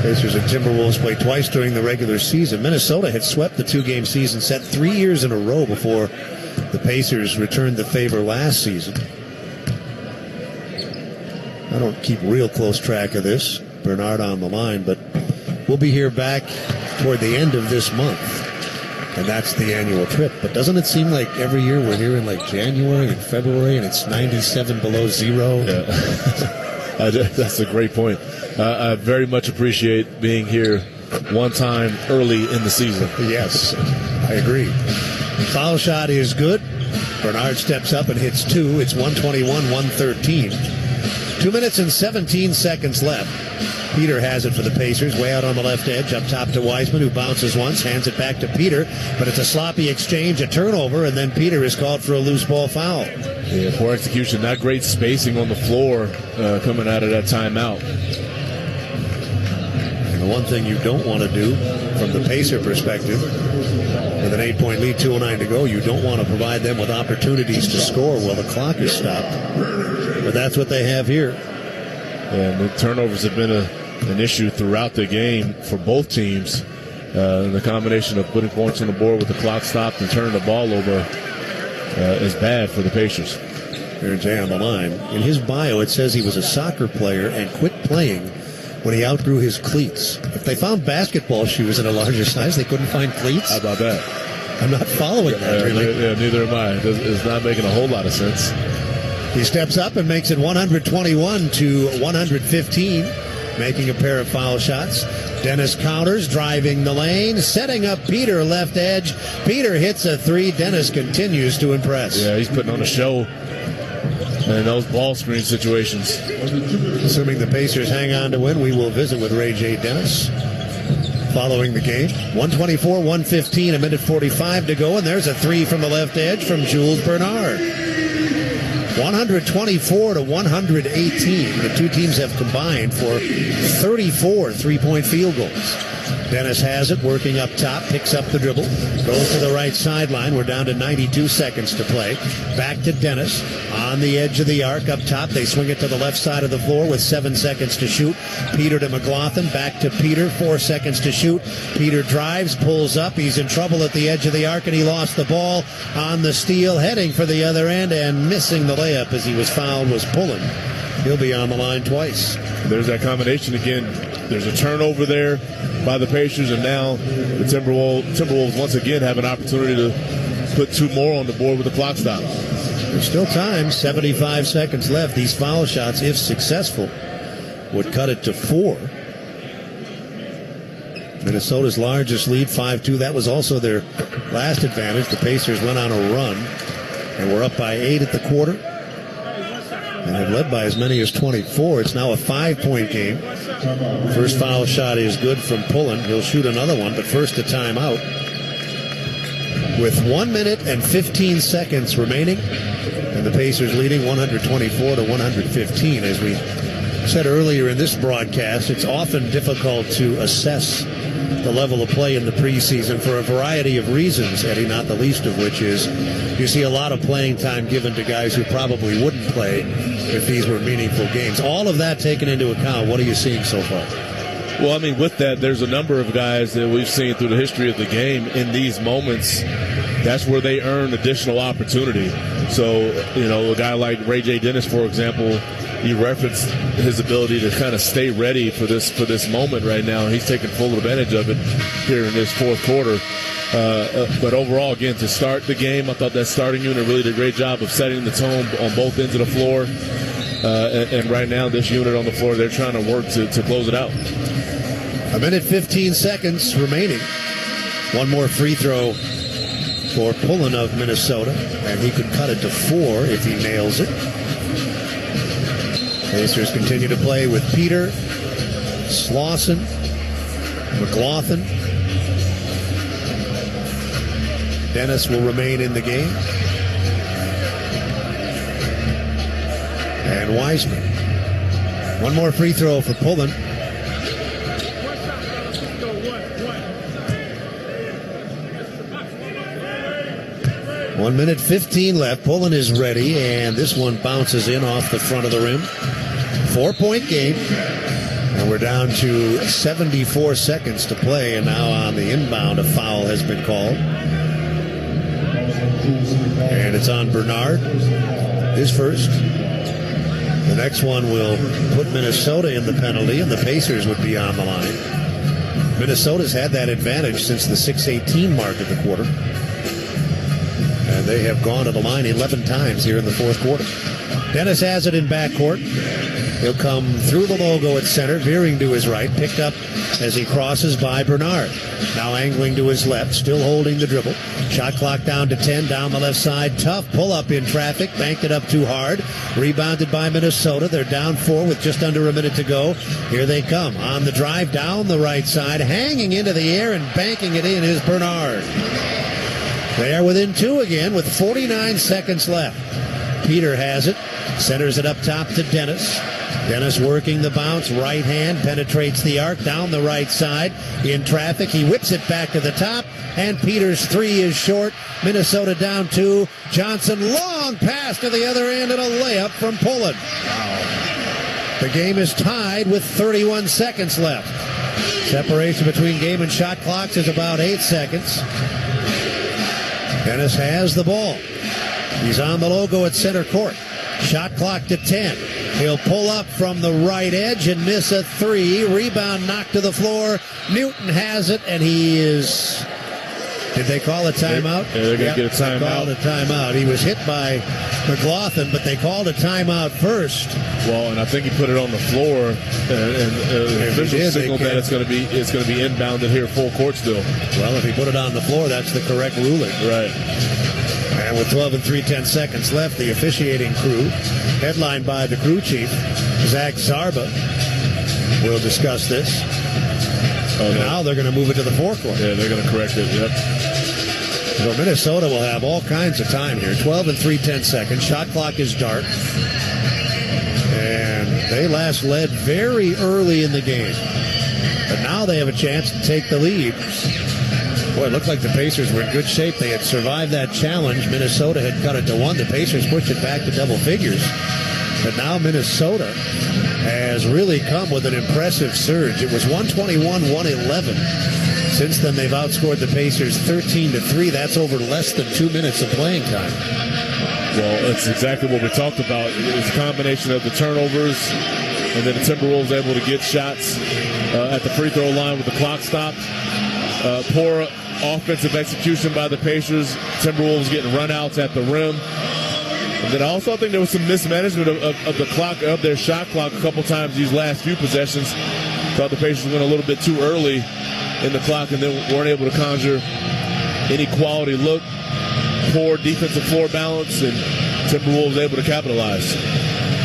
Pacers and Timberwolves play twice during the regular season. Minnesota had swept the 2-game season set 3 years in a row before the Pacers returned the favor last season. I don't keep real close track of this. Bernard on the line, but we'll be here back toward the end of this month. And that's the annual trip. But doesn't it seem like every year we're here in like January and February and it's 97 below zero? Yeah. That's a great point. I very much appreciate being here one time early in the season. Yes, I agree. Foul shot is good. Bernard steps up and hits 2. It's 121-113. 2 minutes and 17 seconds left. Peter has it for the Pacers, way out on the left edge, up top to Wiseman, who bounces once, hands it back to Peter, but it's a sloppy exchange, a turnover, and then Peter is called for a loose ball foul. Yeah, poor execution, not great spacing on the floor coming out of that timeout. And the one thing you don't want to do from the Pacer perspective, with an 8-point lead, 2:09 to go, you don't want to provide them with opportunities to score while the clock is stopped. But that's what they have here. And the turnovers have been an issue throughout the game for both teams. The combination of putting points on the board with the clock stopped and turning the ball over is bad for the Pacers. Here's Jay on the line. In his bio, it says he was a soccer player and quit playing when he outgrew his cleats. If they found basketball shoes in a larger size, they couldn't find cleats? How about that? I'm not following that, really. Yeah, neither am I. It's not making a whole lot of sense. He steps up and makes it 121-115, making a pair of foul shots. Dennis counters, driving the lane, setting up Peter left edge. Peter hits a 3. Dennis continues to impress. Yeah, he's putting on a show in those ball screen situations. Assuming the Pacers hang on to win, we will visit with Ray J. Dennis following the game. 124-115, a minute 45 to go, and there's a 3 from the left edge from Jules Bernard. 124 to 118. The two teams have combined for 34 three-point field goals. Dennis has it, working up top, picks up the dribble, goes to the right sideline. We're down to 92 seconds to play. Back to Dennis on the edge of the arc up top. They swing it to the left side of the floor with 7 seconds to shoot. Peter to McLaughlin, back to Peter, 4 seconds to shoot. Peter drives, pulls up. He's in trouble at the edge of the arc, and he lost the ball on the steal, heading for the other end and missing the layup as he was fouled was Pullen. He'll be on the line twice. There's that combination again. There's a turnover there by the Pacers, and now the Timberwolves once again have an opportunity to put 2 more on the board with the clock stop. There's still time, 75 seconds left. These foul shots, if successful, would cut it to 4. Minnesota's largest lead, 5-2. That was also their last advantage. The Pacers went on a run, and were up by 8 at the quarter, and have led by as many as 24. It's now a 5-point game. First foul shot is good from Pullen. He'll shoot another one, but first a timeout. With 1 minute and 15 seconds remaining, and the Pacers leading 124 to 115. As we said earlier in this broadcast, it's often difficult to assess the level of play in the preseason for a variety of reasons, Eddie, not the least of which is you see a lot of playing time given to guys who probably wouldn't play if these were meaningful games. All of that taken into account, what are you seeing so far? Well, I mean, with that, there's a number of guys that we've seen through the history of the game in these moments. That's where they earn additional opportunity. So, you know, a guy like Ray J. Dennis, for example, you referenced his ability to kind of stay ready for this moment right now. He's taking full advantage of it here in this fourth quarter. But overall, again, to start the game, I thought that starting unit really did a great job of setting the tone on both ends of the floor. And right now, this unit on the floor, they're trying to work to close it out. A minute, 15 seconds remaining. One more free throw for Pullen of Minnesota, and he could cut it to 4 if he nails it. Pacers continue to play with Peter, Slauson, McLaughlin. Dennis will remain in the game. And Wiseman. One more free throw for Pullen. One minute, 15 left. Pullen is ready, and this one bounces in off the front of the rim. 4-point game, and we're down to 74 seconds to play, and now on the inbound, a foul has been called. And it's on Bernard, his first. The next one will put Minnesota in the penalty, and the Pacers would be on the line. Minnesota's had that advantage since the 6:18 mark of the quarter. And they have gone to the line 11 times here in the fourth quarter. Dennis has it in backcourt. He'll come through the logo at center, veering to his right, picked up as he crosses by Bernard. Now angling to his left, still holding the dribble. Shot clock down to 10, down the left side. Tough pull-up in traffic, banked it up too hard. Rebounded by Minnesota. They're down 4 with just under a minute to go. Here they come on the drive down the right side, hanging into the air and banking it in is Bernard. They are within 2 again with 49 seconds left. Peter has it, centers it up top to Dennis. Dennis working the bounce, right hand, penetrates the arc, down the right side. In traffic, he whips it back to the top, and Peter's 3 is short. Minnesota down 2. Johnson, long pass to the other end, and a layup from Pullen. The game is tied with 31 seconds left. Separation between game and shot clocks is about 8 seconds. Dennis has the ball. He's on the logo at center court. Shot clock to 10. He'll pull up from the right edge and miss a 3. Rebound knocked to the floor. Newton has it, and he is... Did they call a timeout? They're going to get a timeout. They called a timeout. He was hit by McLaughlin, but they called a timeout first. Well, and I think he put it on the floor, and the official signaled that it's going to be inbounded here full court still. Well, if he put it on the floor, that's the correct ruling. Right. And with 12 and 3/10 seconds left, the officiating crew, headlined by the crew chief, Zach Zarba, will discuss this. Now they're going to move it to the forecourt. Yeah, they're going to correct it, yep. So Minnesota will have all kinds of time here. 12 and 3/10 seconds. Shot clock is dark. And they last led very early in the game. But now they have a chance to take the lead. Boy, it looked like the Pacers were in good shape. They had survived that challenge. Minnesota had cut it to 1. The Pacers pushed it back to double figures. But now Minnesota has really come with an impressive surge. It was 121-111. Since then, they've outscored the Pacers 13-3. That's over less than 2 minutes of playing time. Well, that's exactly what we talked about. It's a combination of the turnovers, and then the Timberwolves able to get shots at the free throw line with the clock stopped. Poor offensive execution by the Pacers. Timberwolves getting runouts at the rim. And then I also think there was some mismanagement of the clock, of their shot clock a couple times these last few possessions. Thought the Pacers went a little bit too early in the clock and then weren't able to conjure any quality look. Poor defensive floor balance, and Timberwolves able to capitalize.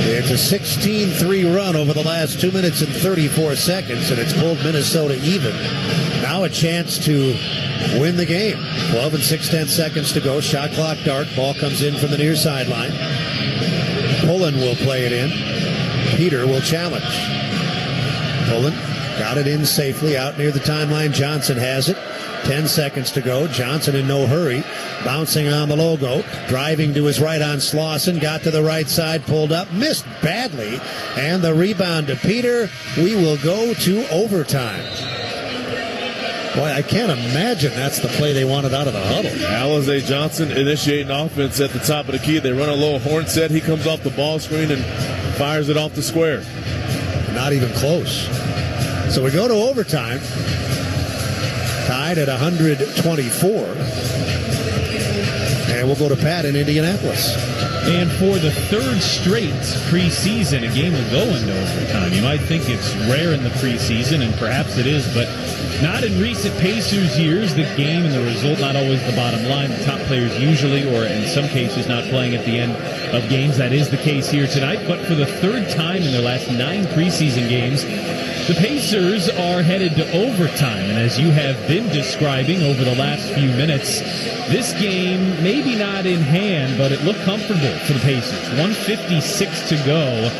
It's a 16-3 run over the last 2 minutes and 34 seconds, and it's pulled Minnesota even. Now a chance to win the game. 12 and 6/10 seconds to go. Shot clock dark. Ball comes in from the near sideline. Pullen will play it in. Peter will challenge. Pullen got it in safely out near the timeline. Johnson has it. 10 seconds to go. Johnson in no hurry. Bouncing on the logo. Driving to his right on Slauson. Got to the right side. Pulled up. Missed badly. And the rebound to Peter. We will go to overtime. Boy, I can't imagine that's the play they wanted out of the huddle. Alize Johnson initiating offense at the top of the key. They run a little horn set. He comes off the ball screen and fires it off the square. Not even close. So we go to overtime. Tied at 124. And we'll go to Pat in Indianapolis. And for the third straight preseason, a game will go into overtime. You might think it's rare in the preseason, and perhaps it is, but not in recent Pacers years. The game and the result not always the bottom line. The top players usually, or in some cases, not playing at the end of games. That is the case here tonight. But for the third time in their last 9 preseason games, the Pacers are headed to overtime. And as you have been describing over the last few minutes, this game, maybe not in hand, but it looked comfortable for the Pacers. 1:56 to go.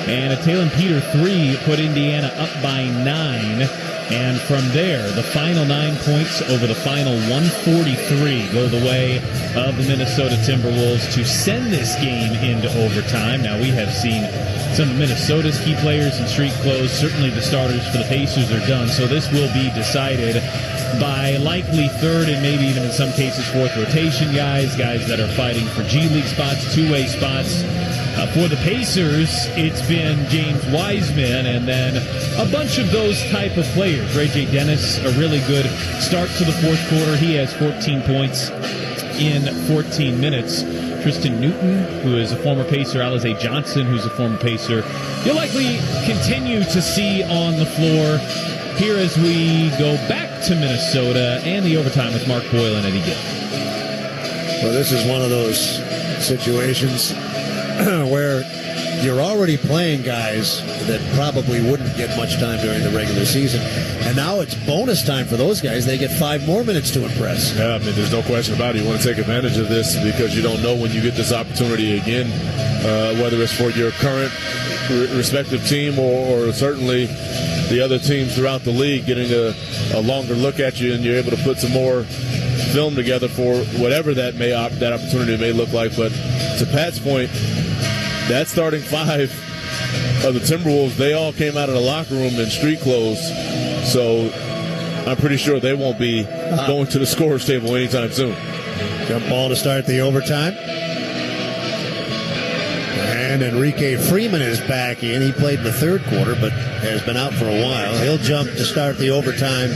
And a Taylor Peter 3 put Indiana up by 9. And from there, the final 9 points over the final 143 go the way of the Minnesota Timberwolves to send this game into overtime. Now, we have seen some of Minnesota's key players in street clothes. Certainly the starters for the Pacers are done. So this will be decided by likely third and maybe even in some cases fourth rotation guys that are fighting for G League spots, two-way spots. For the Pacers, it's been James Wiseman and then a bunch of those type of players. Ray J. Dennis, a really good start to the fourth quarter. He has 14 points in 14 minutes. Tristan Newton, who is a former Pacer, Alize Johnson, who's a former Pacer, you'll likely continue to see on the floor here as we go back to Minnesota and the overtime with Mark Boyle and Eddie Gill. Well, this is one of those situations where you're already playing guys that probably wouldn't get much time during the regular season. And now it's bonus time for those guys. They get 5 more minutes to impress. Yeah, I mean, there's no question about it. You want to take advantage of this because you don't know when you get this opportunity again, whether it's for your current respective team or certainly the other teams throughout the league getting a longer look at you, and you're able to put some more film together for whatever that opportunity may look like. But to Pat's point, that starting 5 of the Timberwolves, they all came out of the locker room in street clothes. So I'm pretty sure they won't be going to the scorer's table anytime soon. Jump ball to start the overtime. And Enrique Freeman is back in. He played in the third quarter, but has been out for a while. He'll jump to start the overtime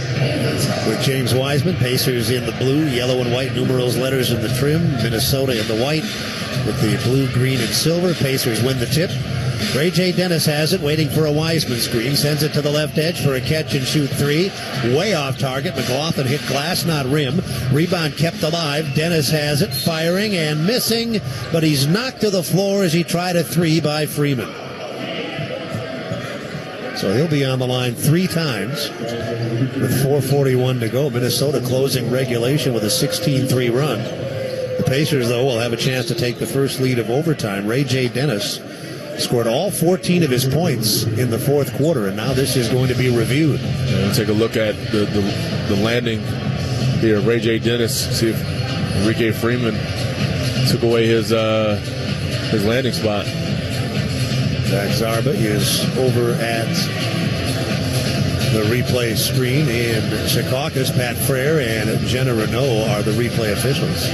with James Wiseman. Pacers in the blue, yellow and white numerals, letters in the trim. Minnesota in the white with the blue, green, and silver. Pacers win the tip. Ray J. Dennis has it, waiting for a Wiseman screen. Sends it to the left edge for a catch-and-shoot 3. Way off target. McLaughlin hit glass, not rim. Rebound kept alive. Dennis has it, firing and missing, but he's knocked to the floor as he tried a 3 by Freeman. So he'll be on the line 3 times with 4:41 to go. Minnesota closing regulation with a 16-3 run. The Pacers, though, will have a chance to take the first lead of overtime. Ray J. Dennis scored all 14 of his points in the fourth quarter, and now this is going to be reviewed. We'll take a look at the landing here. Ray J. Dennis, see if Enrique Freeman took away his landing spot. Zach Zarba is over at the replay screen in Secaucus. Pat Frere and Jenna Renault are the replay officials.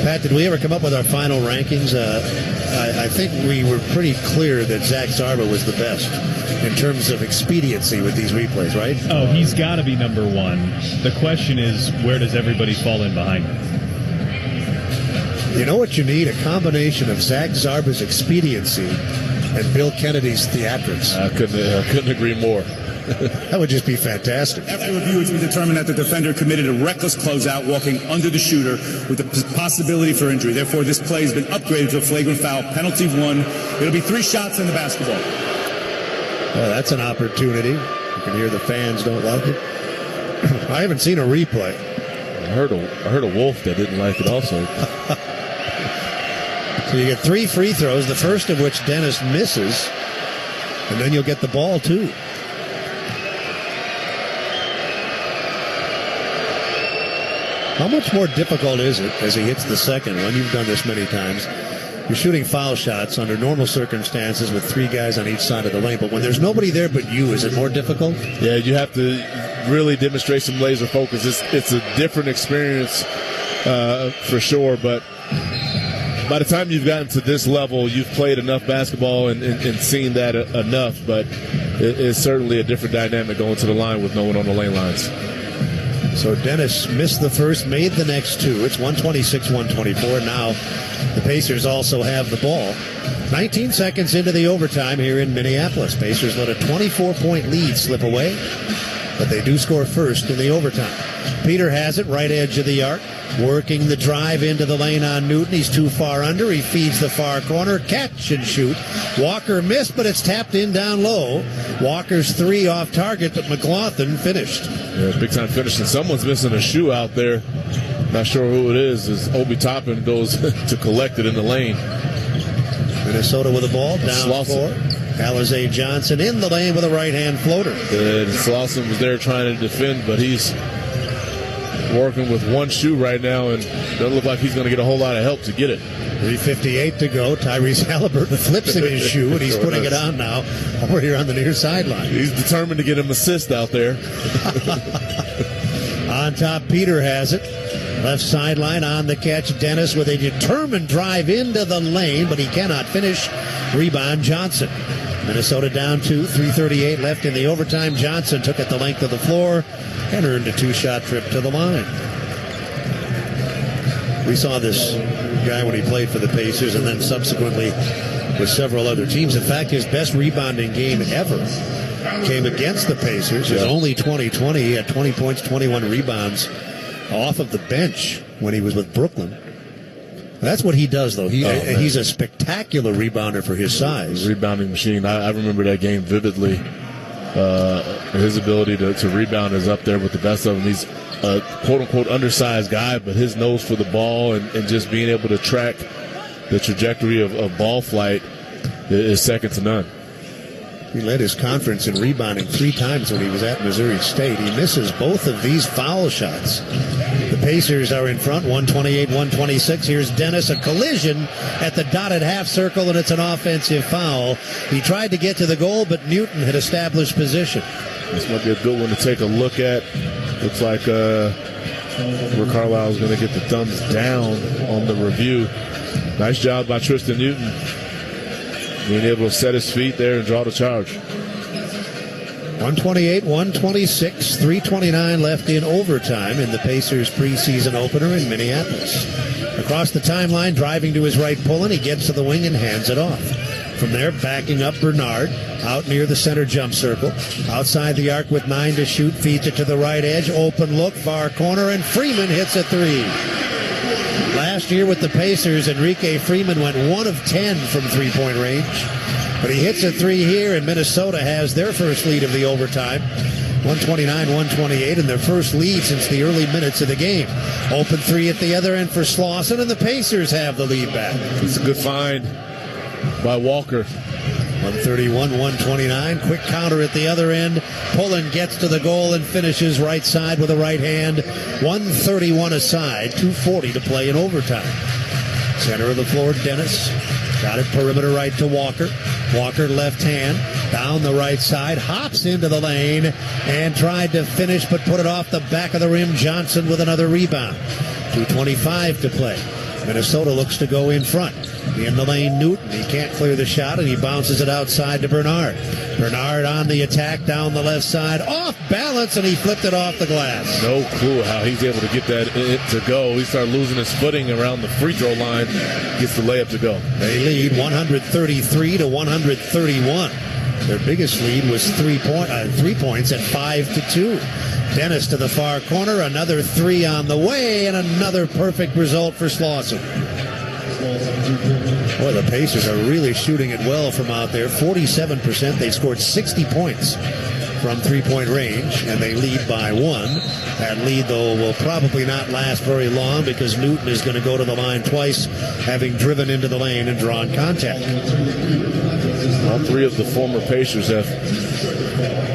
Pat, did we ever come up with our final rankings? I think we were pretty clear that Zach Zarba was the best in terms of expediency with these replays, right? Oh, he's got to be number 1. The question is, where does everybody fall in behind him? You know what you need? A combination of Zach Zarba's expediency and Bill Kennedy's theatrics. I couldn't agree more. That would just be fantastic. After review, it's been determined that the defender committed a reckless closeout walking under the shooter with the possibility for injury. Therefore, this play has been upgraded to a flagrant foul. Penalty 1. It'll be 3 shots in the basketball. Well, that's an opportunity. You can hear the fans don't like it. I haven't seen a replay. I heard a wolf that didn't like it also. So you get 3 free throws, the first of which Dennis misses, and then you'll get the ball, too. How much more difficult is it as he hits the second one? You've done this many times. You're shooting foul shots under normal circumstances with 3 guys on each side of the lane, but when there's nobody there but you, is it more difficult? Yeah, you have to really demonstrate some laser focus. It's a different experience for sure, but by the time you've gotten to this level, you've played enough basketball and seen that enough, but it's certainly a different dynamic going to the line with no one on the lane lines. So Dennis missed the first, made the next 2. It's 126-124. Now the Pacers also have the ball. 19 seconds into the overtime here in Minneapolis. Pacers let a 24-point lead slip away, but they do score first in the overtime. Peter has it, right edge of the arc, working the drive into the lane on Newton. He's too far under. He feeds the far corner. Catch and shoot. Walker missed, but it's tapped in down low. Walker's 3 off target, but McLaughlin finished. Yeah, big time finish. And someone's missing a shoe out there. Not sure who it is. As Obi Toppin goes to collect it in the lane. Minnesota with the ball, down 4. Alizé Johnson in the lane with a right-hand floater. Slauson was there trying to defend, but he's working with one shoe right now, and it doesn't look like he's going to get a whole lot of help to get it. 3:58 to go. Tyrese Halliburton flips in his shoe, and he's putting it on now over here on the near sideline. He's determined to get him assist out there. On top, Peter has it. Left sideline on the catch. Dennis with a determined drive into the lane, but he cannot finish. Rebound, Johnson. Minnesota down 2, 3:38 left in the overtime. Johnson took it the length of the floor and earned a 2-shot trip to the line. We saw this guy when he played for the Pacers and then subsequently with several other teams. In fact, his best rebounding game ever came against the Pacers. It was only 2020. He had 20 points, 21 rebounds off of the bench when he was with Brooklyn. That's what he does, though. He's a spectacular rebounder for his size. Rebounding machine. I remember that game vividly. His ability to rebound is up there with the best of them. He's a quote-unquote undersized guy, but his nose for the ball and just being able to track the trajectory of ball flight is second to none. He led his conference in rebounding 3 times when he was at Missouri State. He misses both of these foul shots. The Pacers are in front, 128-126. Here's Dennis, a collision at the dotted half circle, and it's an offensive foul. He tried to get to the goal, but Newton had established position. This might be a good one to take a look at. Looks like Rick Carlisle is going to get the thumbs down on the review. Nice job by Tristan Newton, being able to set his feet there and draw the charge. 128-126, 3:29 left in overtime in the Pacers preseason opener in Minneapolis. Across the timeline, driving to his right, pulling, he gets to the wing and hands it off. From there, backing up Bernard, out near the center jump circle. Outside the arc with 9 to shoot, feeds it to the right edge, open look, far corner, and Freeman hits a 3. Last year with the Pacers, Enrique Freeman went 1 of 10 from three-point range. But he hits a three here, and Minnesota has their first lead of the overtime. 129-128, and their first lead since the early minutes of the game. Open three at the other end for Slauson, and the Pacers have the lead back. It's a good find by Walker. 131-129. Quick counter at the other end. Pullen gets to the goal and finishes right side with a right hand. 131 aside. 2:40 to play in overtime. Center of the floor, Dennis. Got it perimeter right to Walker. Walker left hand. Down the right side. Hops into the lane and tried to finish but put it off the back of the rim. Johnson with another rebound. 2:25 to play. Minnesota looks to go in front. In the lane, Newton. He can't clear the shot, and he bounces it outside to Bernard. Bernard on the attack down the left side. Off balance, and he flipped it off the glass. No clue how he's able to get that to go. He started losing his footing around the free throw line. Gets the layup to go. They lead 133-131. Their biggest lead was 3 points at 5-2. Dennis to the far corner. Another three on the way, and another perfect result for Slauson. Boy, the Pacers are really shooting it well from out there. 47%. They scored 60 points from three-point range, and they lead by one. That lead, though, will probably not last very long because Newton is going to go to the line twice, having driven into the lane and drawn contact. All three of the former Pacers have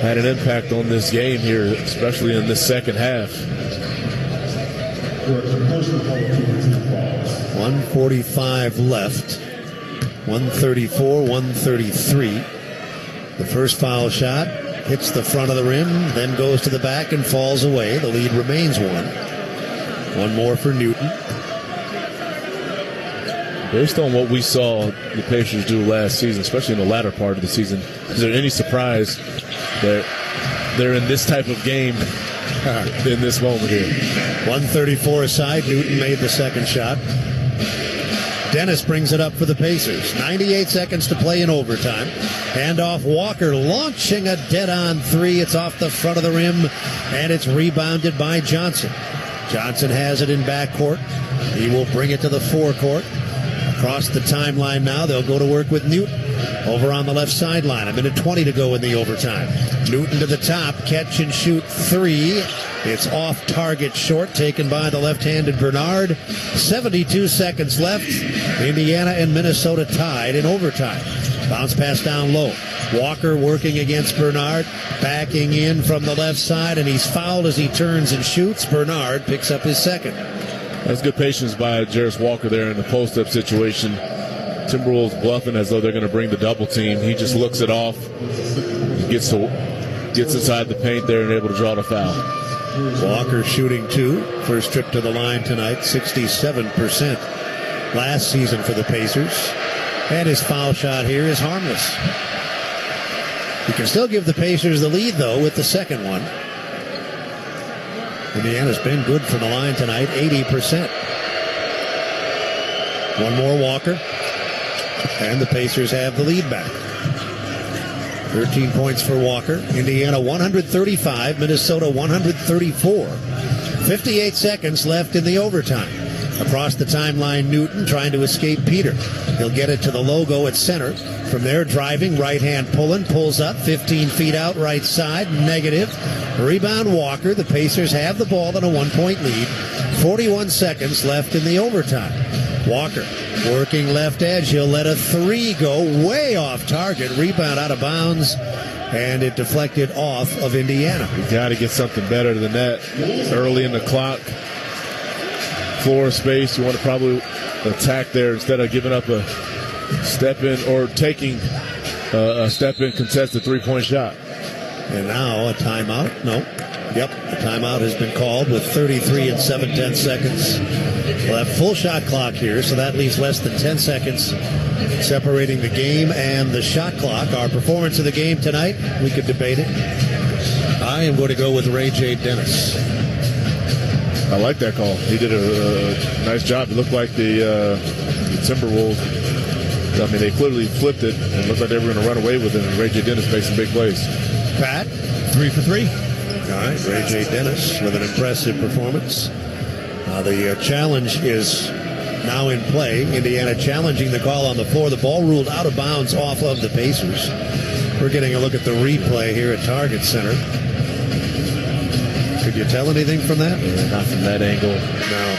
had an impact on this game here, especially in this second half. 1:45 left. 134, 133. The first foul shot hits the front of the rim, then goes to the back and falls away. The lead remains one. One more for Newton. Based on what we saw the Pacers do last season, especially in the latter part of the season, is there any surprise that they're in this type of game in this moment here? 134 aside. Newton made the second shot. Dennis brings it up for the Pacers. 98 seconds to play in overtime. Handoff Walker launching a dead-on three. It's off the front of the rim, and it's rebounded by Johnson. Johnson has it in backcourt. He will bring it to the forecourt. Across the timeline now, they'll go to work with Newton over on the left sideline. A minute 20 to go in the overtime. Newton to the top, catch and shoot three. It's off target short, taken by the left-handed Bernard. 72 seconds left. Indiana and Minnesota tied in overtime. Bounce pass down low. Walker working against Bernard, backing in from the left side, and he's fouled as he turns and shoots. Bernard picks up his second. That's good patience by Jarris Walker there in the post-up situation. Timberwolves bluffing as though they're going to bring the double team. He just looks it off, gets inside the paint there and able to draw the foul. Walker shooting two. First trip to the line tonight, 67% last season for the Pacers. And his foul shot here is harmless. He can still give the Pacers the lead, though, with the second one. Indiana's been good from the line tonight, 80%. One more Walker, and the Pacers have the lead back. 13 points for Walker. Indiana 135, Minnesota 134. 58 seconds left in the overtime. Across the timeline, Newton trying to escape Peter. He'll get it to the logo at center. From there, driving, right hand pulling, pulls up, 15 feet out, right side, negative. Rebound Walker. The Pacers have the ball in a 1-point lead. 41 seconds left in the overtime. Walker working left edge. He'll let a three go way off target. Rebound out of bounds, and it deflected off of Indiana. You got to get something better than that early in the clock. Floor space, you want to probably attack there instead of giving up a step in or taking a step in contested three-point shot. And now a timeout. No. Yep, the timeout has been called with 33 and 7/10 seconds. We'll have full shot clock here, so that leaves less than 10 seconds separating the game and the shot clock. Our performance of the game tonight, we could debate it. I am going to go with Ray J. Dennis. I like that call. He did a nice job. It looked like the Timberwolves, I mean, they clearly flipped it and looked like they were going to run away with it, and Ray J. Dennis made some big plays. Pat? 3 for 3. All right, Ray J. Dennis with an impressive performance. The challenge is now in play. Indiana challenging the call on the floor. The ball ruled out of bounds off of the Pacers. We're getting a look at the replay here at Target Center. Could you tell anything from that? Not from that angle. No.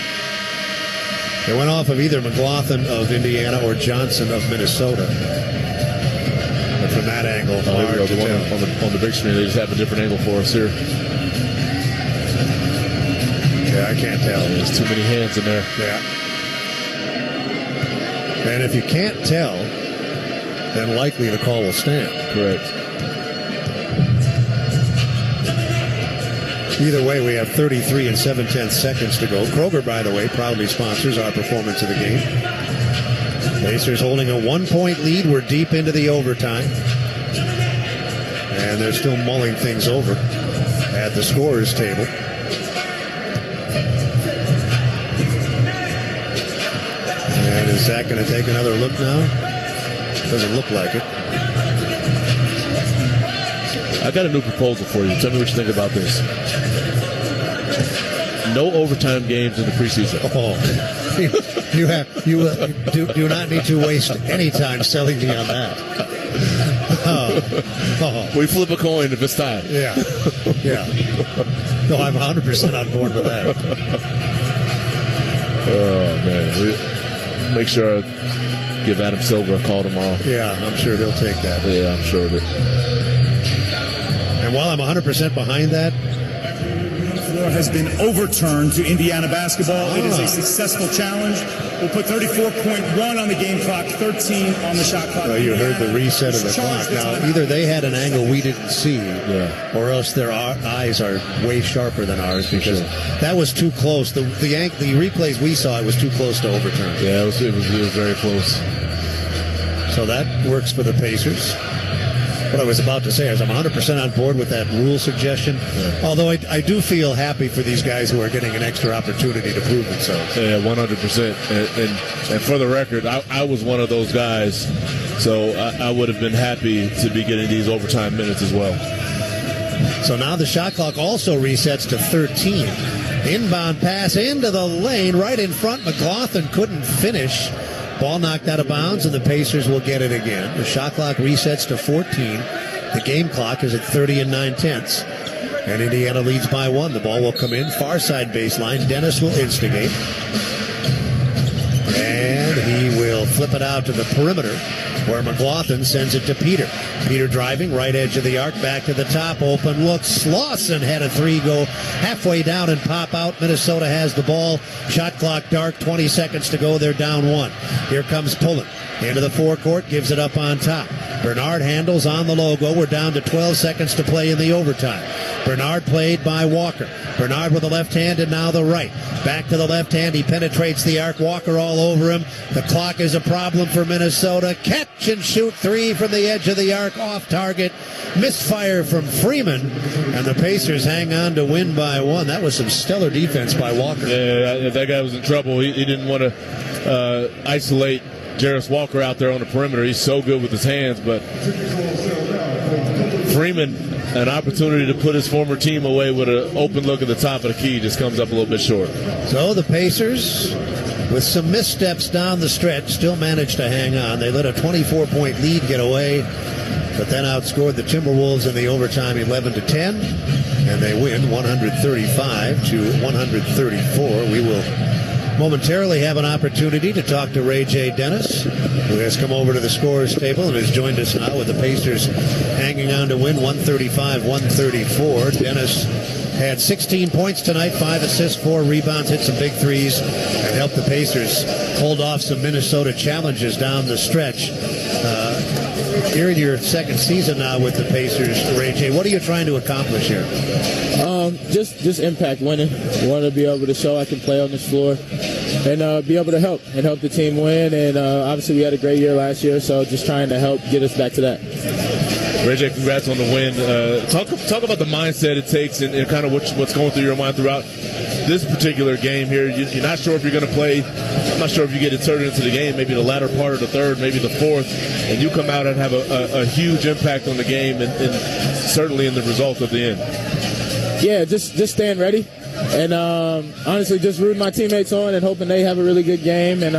It went off of either McLaughlin of Indiana or Johnson of Minnesota. But from that angle, hard to tell. On the big screen, they just have a different angle for us here. Yeah, I can't tell. There's too many hands in there. Yeah. And if you can't tell, then likely the call will stand. Correct. Either way, we have 33 and 7/10 seconds to go. Kroger, by the way, proudly sponsors our performance of the game. Pacers holding a 1-point lead. We're deep into the overtime. And they're still mulling things over at the scorer's table. And is Zach going to take another look now? Doesn't look like it. I got a new proposal for you. Tell me what you think about this. No overtime games in the preseason. Oh, you do not need to waste any time selling me on that. We flip a coin if it's time. Yeah. No, I'm 100% on board with that. Oh man, make sure I give Adam Silver a call tomorrow. Yeah, I'm sure he'll take that. Yeah, I'm sure of it. And while I'm 100% behind that, The floor has been overturned to Indiana basketball. It is a successful challenge. We'll put 34.1 on the game clock, 13 on the shot clock. Well, you heard the reset of the clock. Now, either they had an angle we didn't see, or else their eyes are way sharper than ours, because that was too close. The replays we saw, it was too close to overturn. Yeah, it was very close. So that works for the Pacers. What I was about to say is I'm 100% on board with that rule suggestion, although I do feel happy for these guys who are getting an extra opportunity to prove themselves. Yeah, 100%. And for the record, I was one of those guys, so I would have been happy to be getting these overtime minutes as well. So now the shot clock also resets to 13. Inbound pass into the lane right in front. McLaughlin couldn't finish. Ball knocked out of bounds, and the Pacers will get it again. The shot clock resets to 14. The game clock is at 30 and 9/10. And Indiana leads by 1. The ball will come in. Far side baseline. Dennis will instigate. And he will flip it out to the perimeter, where McLaughlin sends it to Peter. Peter driving, right edge of the arc, back to the top, open look. Slauson had a three go halfway down and pop out. Minnesota has the ball. Shot clock dark, 20 seconds to go. They're down 1. Here comes Pullen into the forecourt, gives it up on top. Bernard handles on the logo. We're down to 12 seconds to play in the overtime. Bernard played by Walker. Bernard with the left hand and now the right. Back to the left hand. He penetrates the arc. Walker all over him. The clock is a problem for Minnesota. Catch and shoot three from the edge of the arc, off target. Misfire from Freeman. And the Pacers hang on to win by 1. That was some stellar defense by Walker. Yeah, that guy was in trouble. He didn't want to isolate Jarris Walker out there on the perimeter. He's so good with his hands, but Freeman, an opportunity to put his former team away with an open look at the top of the key, just comes up a little bit short. So the Pacers, with some missteps down the stretch, still managed to hang on. They let a 24-point lead get away, but then outscored the Timberwolves in the overtime 11-10, and they win 135-134. We will momentarily have an opportunity to talk to Ray J. Dennis, who has come over to the scorer's table and has joined us now with the Pacers hanging on to win 135-134. Dennis had 16 points tonight, 5 assists, 4 rebounds, hit some big threes, and helped the Pacers hold off some Minnesota challenges down the stretch. You're in your second season now with the Pacers, Ray J. What are you trying to accomplish here? Just impact winning. Want to be able to show I can play on this floor and be able to help the team win. And obviously we had a great year last year, so just trying to help get us back to that. Ray J, congrats on the win. Talk about the mindset it takes and kind of what's going through your mind throughout this particular game here. You're not sure if you're going to play. I'm not sure if you get inserted into the game, maybe the latter part of the third, maybe the fourth, and you come out and have a huge impact on the game and certainly in the result of the end. Yeah, just staying ready. And honestly, just rooting my teammates on and hoping they have a really good game. And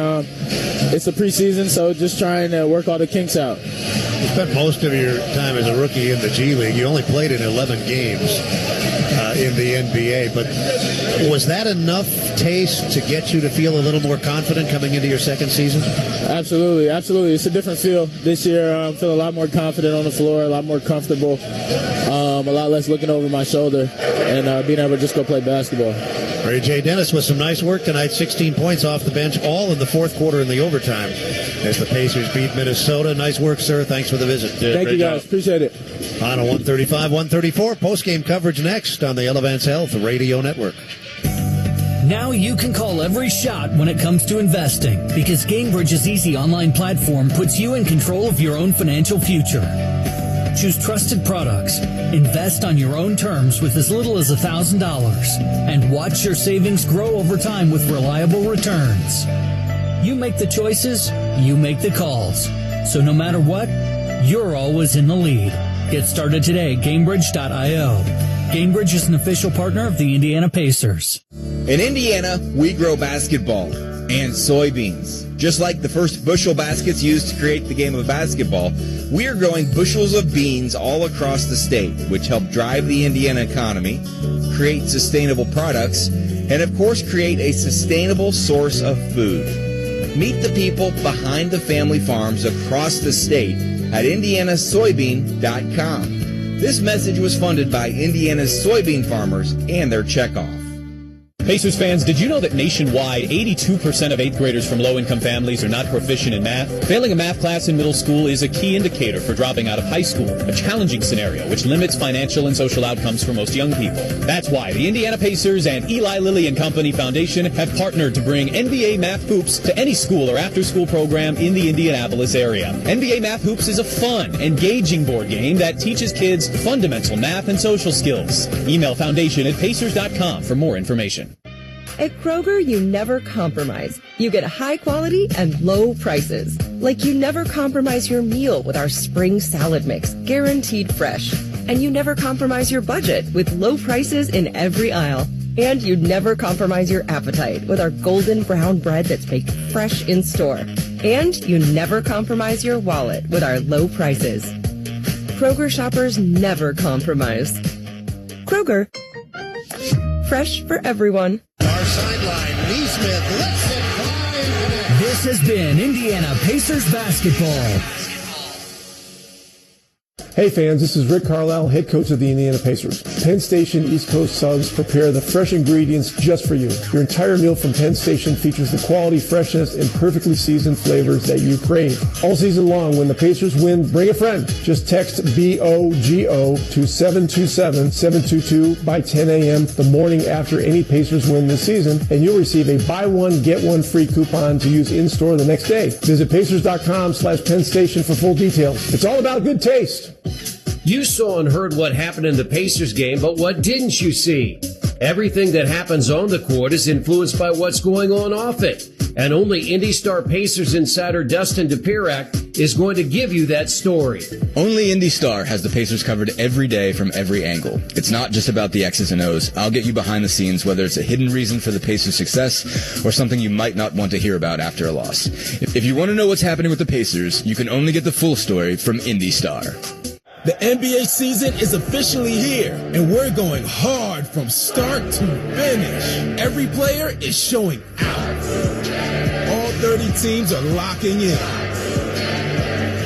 it's a preseason, so just trying to work all the kinks out. You spent most of your time as a rookie in the G League. You only played in 11 games in the NBA, but was that enough taste to get you to feel a little more confident coming into your second season? Absolutely. It's a different feel this year. I feel a lot more confident on the floor, a lot more comfortable, a lot less looking over my shoulder, and being able to just go play basketball. Ray J. Dennis with some nice work tonight, 16 points off the bench, all in the fourth quarter in the overtime as the Pacers beat Minnesota. Nice work, sir. Thanks for the visit. Yeah, thank you, guys. Appreciate it. On a 135-134, post-game coverage next on the Elevance Health Radio Network. Now you can call every shot when it comes to investing because Gainbridge's easy online platform puts you in control of your own financial future. Choose trusted products, invest on your own terms with as little as $1,000, and watch your savings grow over time with reliable returns. You make the choices, you make the calls. So no matter what, you're always in the lead. Get started today at Gainbridge.io. Gainbridge is an official partner of the Indiana Pacers. In Indiana, we grow basketball and soybeans. Just like the first bushel baskets used to create the game of basketball, we are growing bushels of beans all across the state, which help drive the Indiana economy, create sustainable products, and of course create a sustainable source of food. Meet the people behind the family farms across the state at indianasoybean.com. This message was funded by Indiana's soybean farmers and their checkoff. Pacers fans, did you know that nationwide, 82% of 8th graders from low-income families are not proficient in math? Failing a math class in middle school is a key indicator for dropping out of high school, a challenging scenario which limits financial and social outcomes for most young people. That's why the Indiana Pacers and Eli Lilly and Company Foundation have partnered to bring NBA Math Hoops to any school or after-school program in the Indianapolis area. NBA Math Hoops is a fun, engaging board game that teaches kids fundamental math and social skills. Email foundation@pacers.com for more information. At Kroger, you never compromise. You get high quality and low prices. Like you never compromise your meal with our spring salad mix, guaranteed fresh. And you never compromise your budget with low prices in every aisle. And you never compromise your appetite with our golden brown bread that's baked fresh in store. And you never compromise your wallet with our low prices. Kroger shoppers never compromise. Kroger, fresh for everyone. Our sideline, Neesmith lets it fly. This has been Indiana Pacers basketball. Hey fans, this is Rick Carlisle, head coach of the Indiana Pacers. Penn Station East Coast subs prepare the fresh ingredients just for you. Your entire meal from Penn Station features the quality, freshness, and perfectly seasoned flavors that you crave. All season long, when the Pacers win, bring a friend. Just text BOGO to 727-722 by 10 a.m. the morning after any Pacers win this season, and you'll receive a buy one, get one free coupon to use in-store the next day. Visit Pacers.com/Penn Station for full details. It's all about good taste. You saw and heard what happened in the Pacers game, but what didn't you see? Everything that happens on the court is influenced by what's going on off it. And only IndyStar Pacers insider Dustin Dupirac is going to give you that story. Only IndyStar has the Pacers covered every day from every angle. It's not just about the X's and O's. I'll get you behind the scenes, whether it's a hidden reason for the Pacers' success or something you might not want to hear about after a loss. If you want to know what's happening with the Pacers, you can only get the full story from IndyStar. The NBA season is officially here, and we're going hard from start to finish. Every player is showing out. All 30 teams are locking in.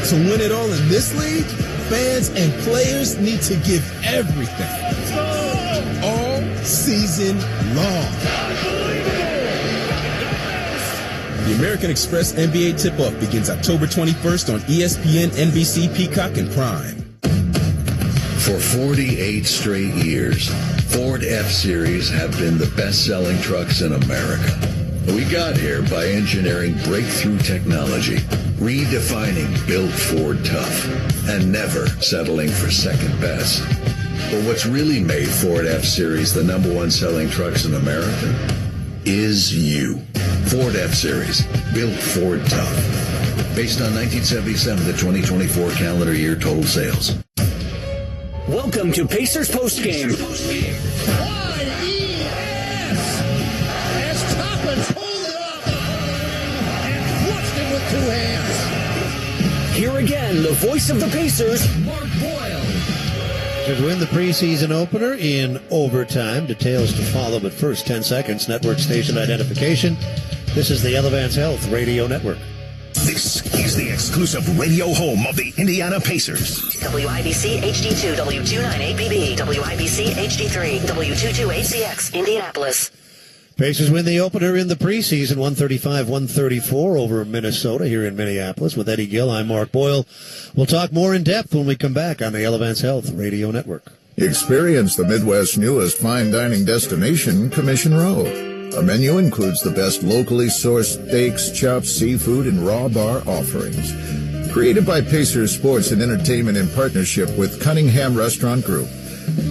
To win it all in this league, fans and players need to give everything. All season long. The American Express NBA tip-off begins October 21st on ESPN, NBC, Peacock, and Prime. For 48 straight years, Ford F-Series have been the best-selling trucks in America. We got here by engineering breakthrough technology, redefining Built Ford Tough, and never settling for second best. But what's really made Ford F-Series the number one selling trucks in America is you. Ford F-Series, Built Ford Tough. Based on 1977 to 2024 calendar year total sales. Welcome to Pacers Postgame. And the voice of the Pacers, Mark Boyle. Pacers win the preseason opener in overtime. Details to follow, but first 10 seconds, network station identification. This is the Elevance Health Radio Network. This is the exclusive radio home of the Indiana Pacers. WIBC HD2, W298BB, WIBC HD3, W228CX, Indianapolis. Pacers win the opener in the preseason, 135-134 over Minnesota here in Minneapolis. With Eddie Gill, I'm Mark Boyle. We'll talk more in depth when we come back on the Elevance Health Radio Network. Experience the Midwest's newest fine dining destination, Commission Row. A menu includes the best locally sourced steaks, chops, seafood, and raw bar offerings. Created by Pacers Sports and Entertainment in partnership with Cunningham Restaurant Group.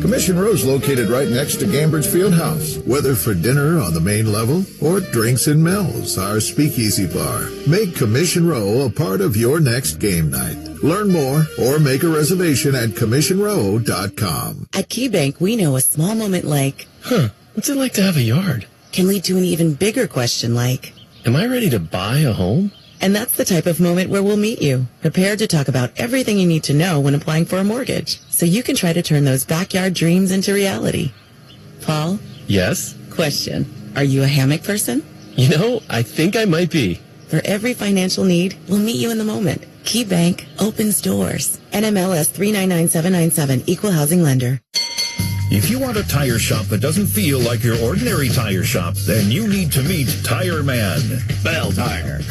Commission Row is located right next to Gambridge Fieldhouse. Whether for dinner on the main level or drinks and Mills, our speakeasy bar, make Commission Row a part of your next game night. Learn more or make a reservation at CommissionRow.com. At KeyBank, we know a small moment like, What's it like to have a yard? Can lead to an even bigger question like, Am I ready to buy a home? And that's the type of moment where we'll meet you, prepared to talk about everything you need to know when applying for a mortgage, so you can try to turn those backyard dreams into reality. Paul? Yes? Question. Are you a hammock person? You know, I think I might be. For every financial need, we'll meet you in the moment. KeyBank opens doors. NMLS 399797, Equal Housing Lender. If you want a tire shop that doesn't feel like your ordinary tire shop, then you need to meet Tire Man. Bell Tire.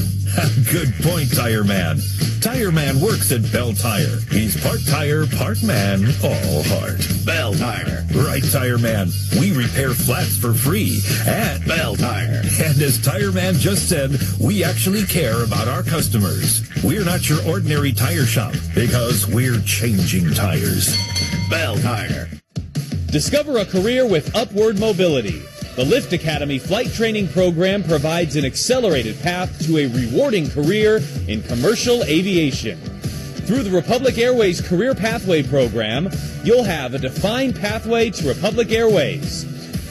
Good point, Tire Man. Tire Man works at Bell Tire. He's part tire, part man, all heart. Bell Tire. Right, Tire Man. We repair flats for free at Bell Tire. And as Tire Man just said, we actually care about our customers. We're not your ordinary tire shop because we're changing tires. Bell Tire. Discover a career with Upward Mobility. The Lift Academy flight training program provides an accelerated path to a rewarding career in commercial aviation. Through the Republic Airways Career Pathway program, you'll have a defined pathway to Republic Airways.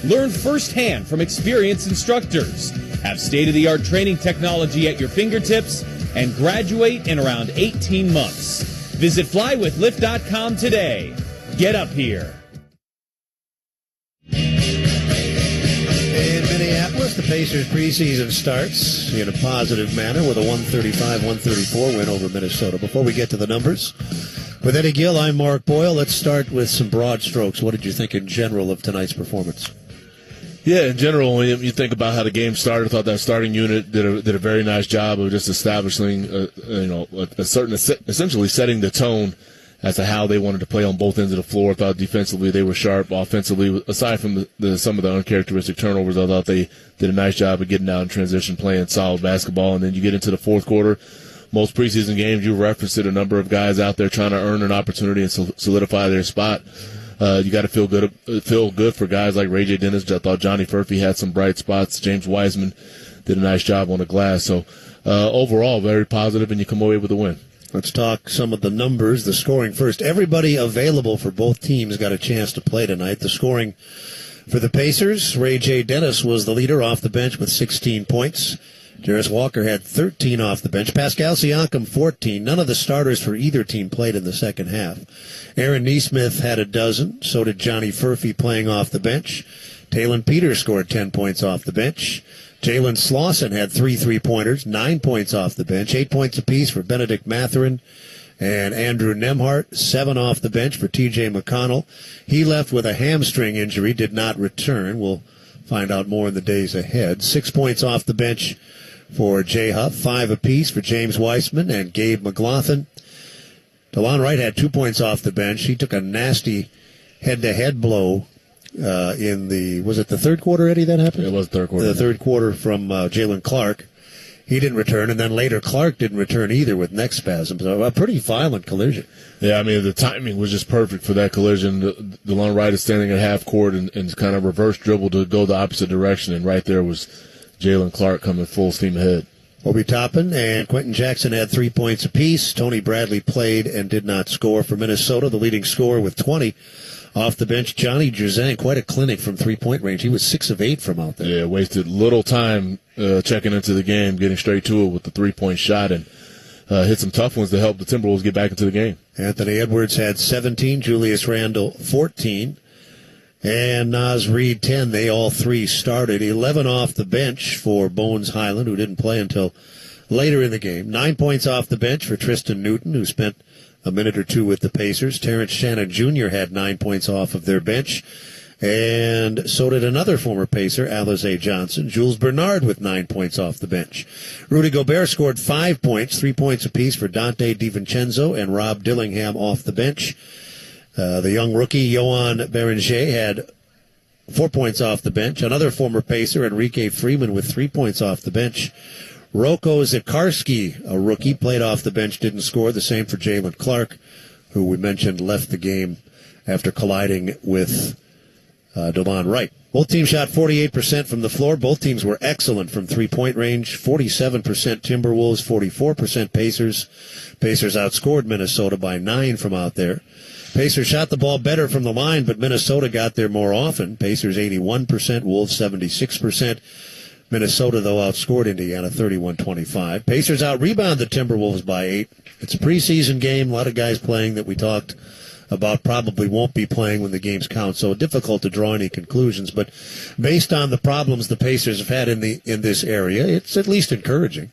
Learn firsthand from experienced instructors, have state-of-the-art training technology at your fingertips, and graduate in around 18 months. Visit flywithlift.com today. Get up here. In Minneapolis, the Pacers preseason starts in a positive manner with a 135-134 win over Minnesota. Before we get to the numbers, with Eddie Gill, I'm Mark Boyle. Let's start with some broad strokes. What did you think in general of tonight's performance? Yeah, in general, when you think about how the game started, I thought that starting unit did a very nice job of just establishing, essentially setting the tone as to how they wanted to play on both ends of the floor. I thought defensively they were sharp. Offensively, aside from some of the uncharacteristic turnovers, I thought they did a nice job of getting out in transition, playing solid basketball. And then you get into the fourth quarter. Most preseason games, you referenced it, a number of guys out there trying to earn an opportunity and solidify their spot. You got to feel good for guys like Ray J. Dennis. I thought Johnny Furphy had some bright spots. James Wiseman did a nice job on the glass. So overall, very positive, and you come away with a win. Let's talk some of the numbers, the scoring first. Everybody available for both teams got a chance to play tonight. The scoring for the Pacers, Ray J. Dennis was the leader off the bench with 16 points. Jarris Walker had 13 off the bench. Pascal Siakam, 14. None of the starters for either team played in the second half. Aaron Nesmith had a dozen. So did Johnny Furphy playing off the bench. Talon Peters scored 10 points off the bench. Jalen Slauson had 3 3-pointers, 9 points off the bench, 8 points apiece for Benedict Mathurin and Andrew Nembhard, 7 off the bench for T.J. McConnell. He left with a hamstring injury, did not return. We'll find out more in the days ahead. 6 points off the bench for Jay Huff, 5 apiece for James Wiseman and Gabe McLaughlin. DeLon Wright had 2 points off the bench. He took a nasty head-to-head blow was it the third quarter, Eddie, that happened? It was the third quarter. The third quarter from Jalen Clark. He didn't return, and then later Clark didn't return either with neck spasms. So a pretty violent collision. Yeah, I mean, the timing was just perfect for that collision. DeLon Wright is standing at half court and kind of reverse dribble to go the opposite direction, and right there was Jalen Clark coming full steam ahead. Obi Toppin and Quentin Jackson had 3 points apiece. Tony Bradley played and did not score for Minnesota, the leading scorer with 20. Off the bench, Johnny Juzang, quite a clinic from three-point range. He was 6 of 8 from out there. Yeah, wasted little time checking into the game, getting straight to it with the three-point shot. And hit some tough ones to help the Timberwolves get back into the game. Anthony Edwards had 17, Julius Randle 14, and Naz Reid 10. They all three started. 11 off the bench for Bones Highland, who didn't play until later in the game. 9 points off the bench for Tristan Newton, who spent a minute or two with the Pacers. Terrence Shannon Jr. had 9 points off of their bench. And so did another former Pacer, Alize Johnson. Jules Bernard with 9 points off the bench. Rudy Gobert scored 5 points, 3 points apiece for Dante DiVincenzo and Rob Dillingham off the bench. The young rookie, Johan Beranger, had 4 points off the bench. Another former Pacer, Enrique Freeman, with 3 points off the bench. Roko Zikarski, a rookie, played off the bench, didn't score. The same for Jalen Clark, who we mentioned left the game after colliding with Delon Wright. Both teams shot 48% from the floor. Both teams were excellent from three-point range. 47% Timberwolves, 44% Pacers. Pacers outscored Minnesota by 9 from out there. Pacers shot the ball better from the line, but Minnesota got there more often. Pacers 81%, Wolves 76%. Minnesota, though, outscored Indiana 31-25. Pacers out-rebound the Timberwolves by 8. It's a preseason game. A lot of guys playing that we talked about probably won't be playing when the games count, so difficult to draw any conclusions. But based on the problems the Pacers have had in this area, it's at least encouraging.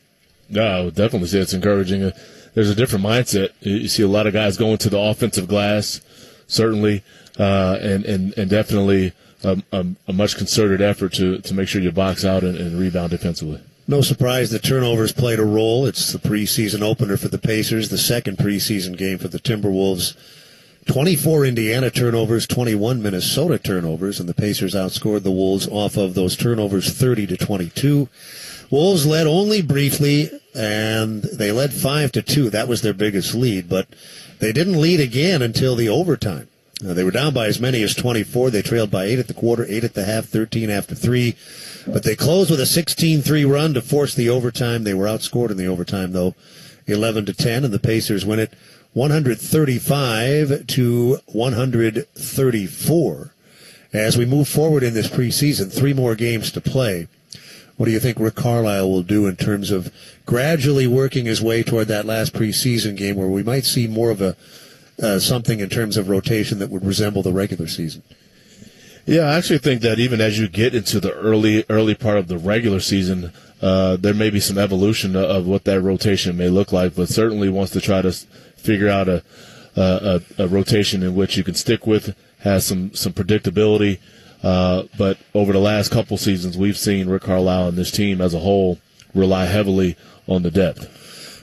No, I would definitely say it's encouraging. There's a different mindset. You see a lot of guys going to the offensive glass, certainly, and definitely a much concerted effort to make sure you box out and rebound defensively. No surprise that turnovers played a role. It's the preseason opener for the Pacers, the second preseason game for the Timberwolves. 24 Indiana turnovers, 21 Minnesota turnovers, and the Pacers outscored the Wolves off of those turnovers 30-22. Wolves led only briefly, and they led 5-2. That was their biggest lead, but they didn't lead again until the overtime. They were down by as many as 24. They trailed by 8 at the quarter, 8 at the half, 13 after 3. But they closed with a 16-3 run to force the overtime. They were outscored in the overtime, though, 11-10, and the Pacers win it 135-134. As we move forward in this preseason, 3 more games to play. What do you think Rick Carlisle will do in terms of gradually working his way toward that last preseason game where we might see more of a something in terms of rotation that would resemble the regular season? Yeah, I actually think that even as you get into the early part of the regular season, there may be some evolution of what that rotation may look like, but certainly wants to try to figure out a rotation in which you can stick with, has some predictability. But over the last couple seasons, we've seen Rick Carlisle and this team as a whole rely heavily on the depth.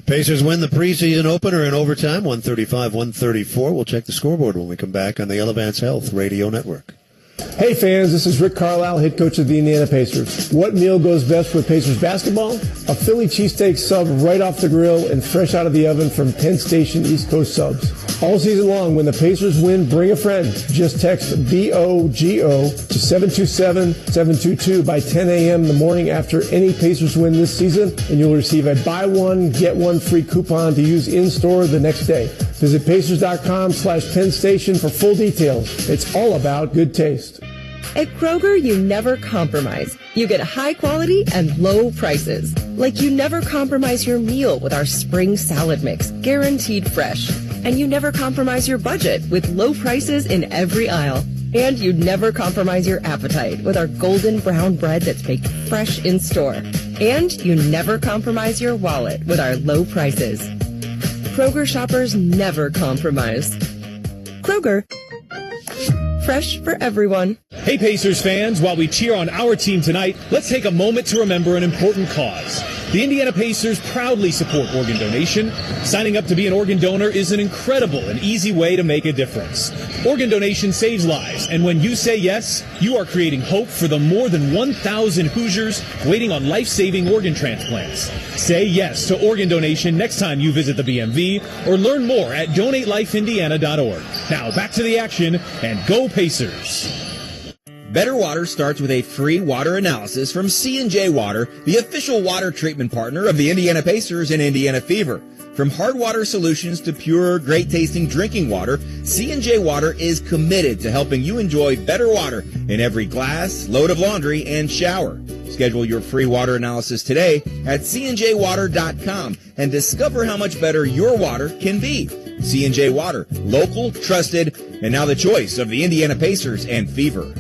Pacers win the preseason opener in overtime, 135-134. We'll check the scoreboard when we come back on the Elevance Health Radio Network. Hey fans, this is Rick Carlisle, head coach of the Indiana Pacers. What meal goes best with Pacers basketball? A Philly cheesesteak sub right off the grill and fresh out of the oven from Penn Station East Coast Subs. All season long, when the Pacers win, bring a friend. Just text BOGO to 727-722 by 10 a.m. the morning after any Pacers win this season, and you'll receive a buy one, get one free coupon to use in-store the next day. Visit Pacers.com/Penn Station for full details. It's all about good taste. At Kroger, you never compromise. You get high quality and low prices. Like you never compromise your meal with our spring salad mix, guaranteed fresh. And you never compromise your budget with low prices in every aisle. And you never compromise your appetite with our golden brown bread that's baked fresh in store. And you never compromise your wallet with our low prices. Kroger shoppers never compromise. Kroger, fresh for everyone. Hey Pacers fans, while we cheer on our team tonight, let's take a moment to remember an important cause. The Indiana Pacers proudly support organ donation. Signing up to be an organ donor is an incredible and easy way to make a difference. Organ donation saves lives, and when you say yes, you are creating hope for the more than 1,000 Hoosiers waiting on life-saving organ transplants. Say yes to organ donation next time you visit the BMV or learn more at donatelifeindiana.org. Now back to the action, and go Pacers! Better water starts with a free water analysis from C&J Water, the official water treatment partner of the Indiana Pacers and Indiana Fever. From hard water solutions to pure, great-tasting drinking water, C&J Water is committed to helping you enjoy better water in every glass, load of laundry, and shower. Schedule your free water analysis today at cnjwater.com and discover how much better your water can be. C&J Water, local, trusted, and now the choice of the Indiana Pacers and Fever.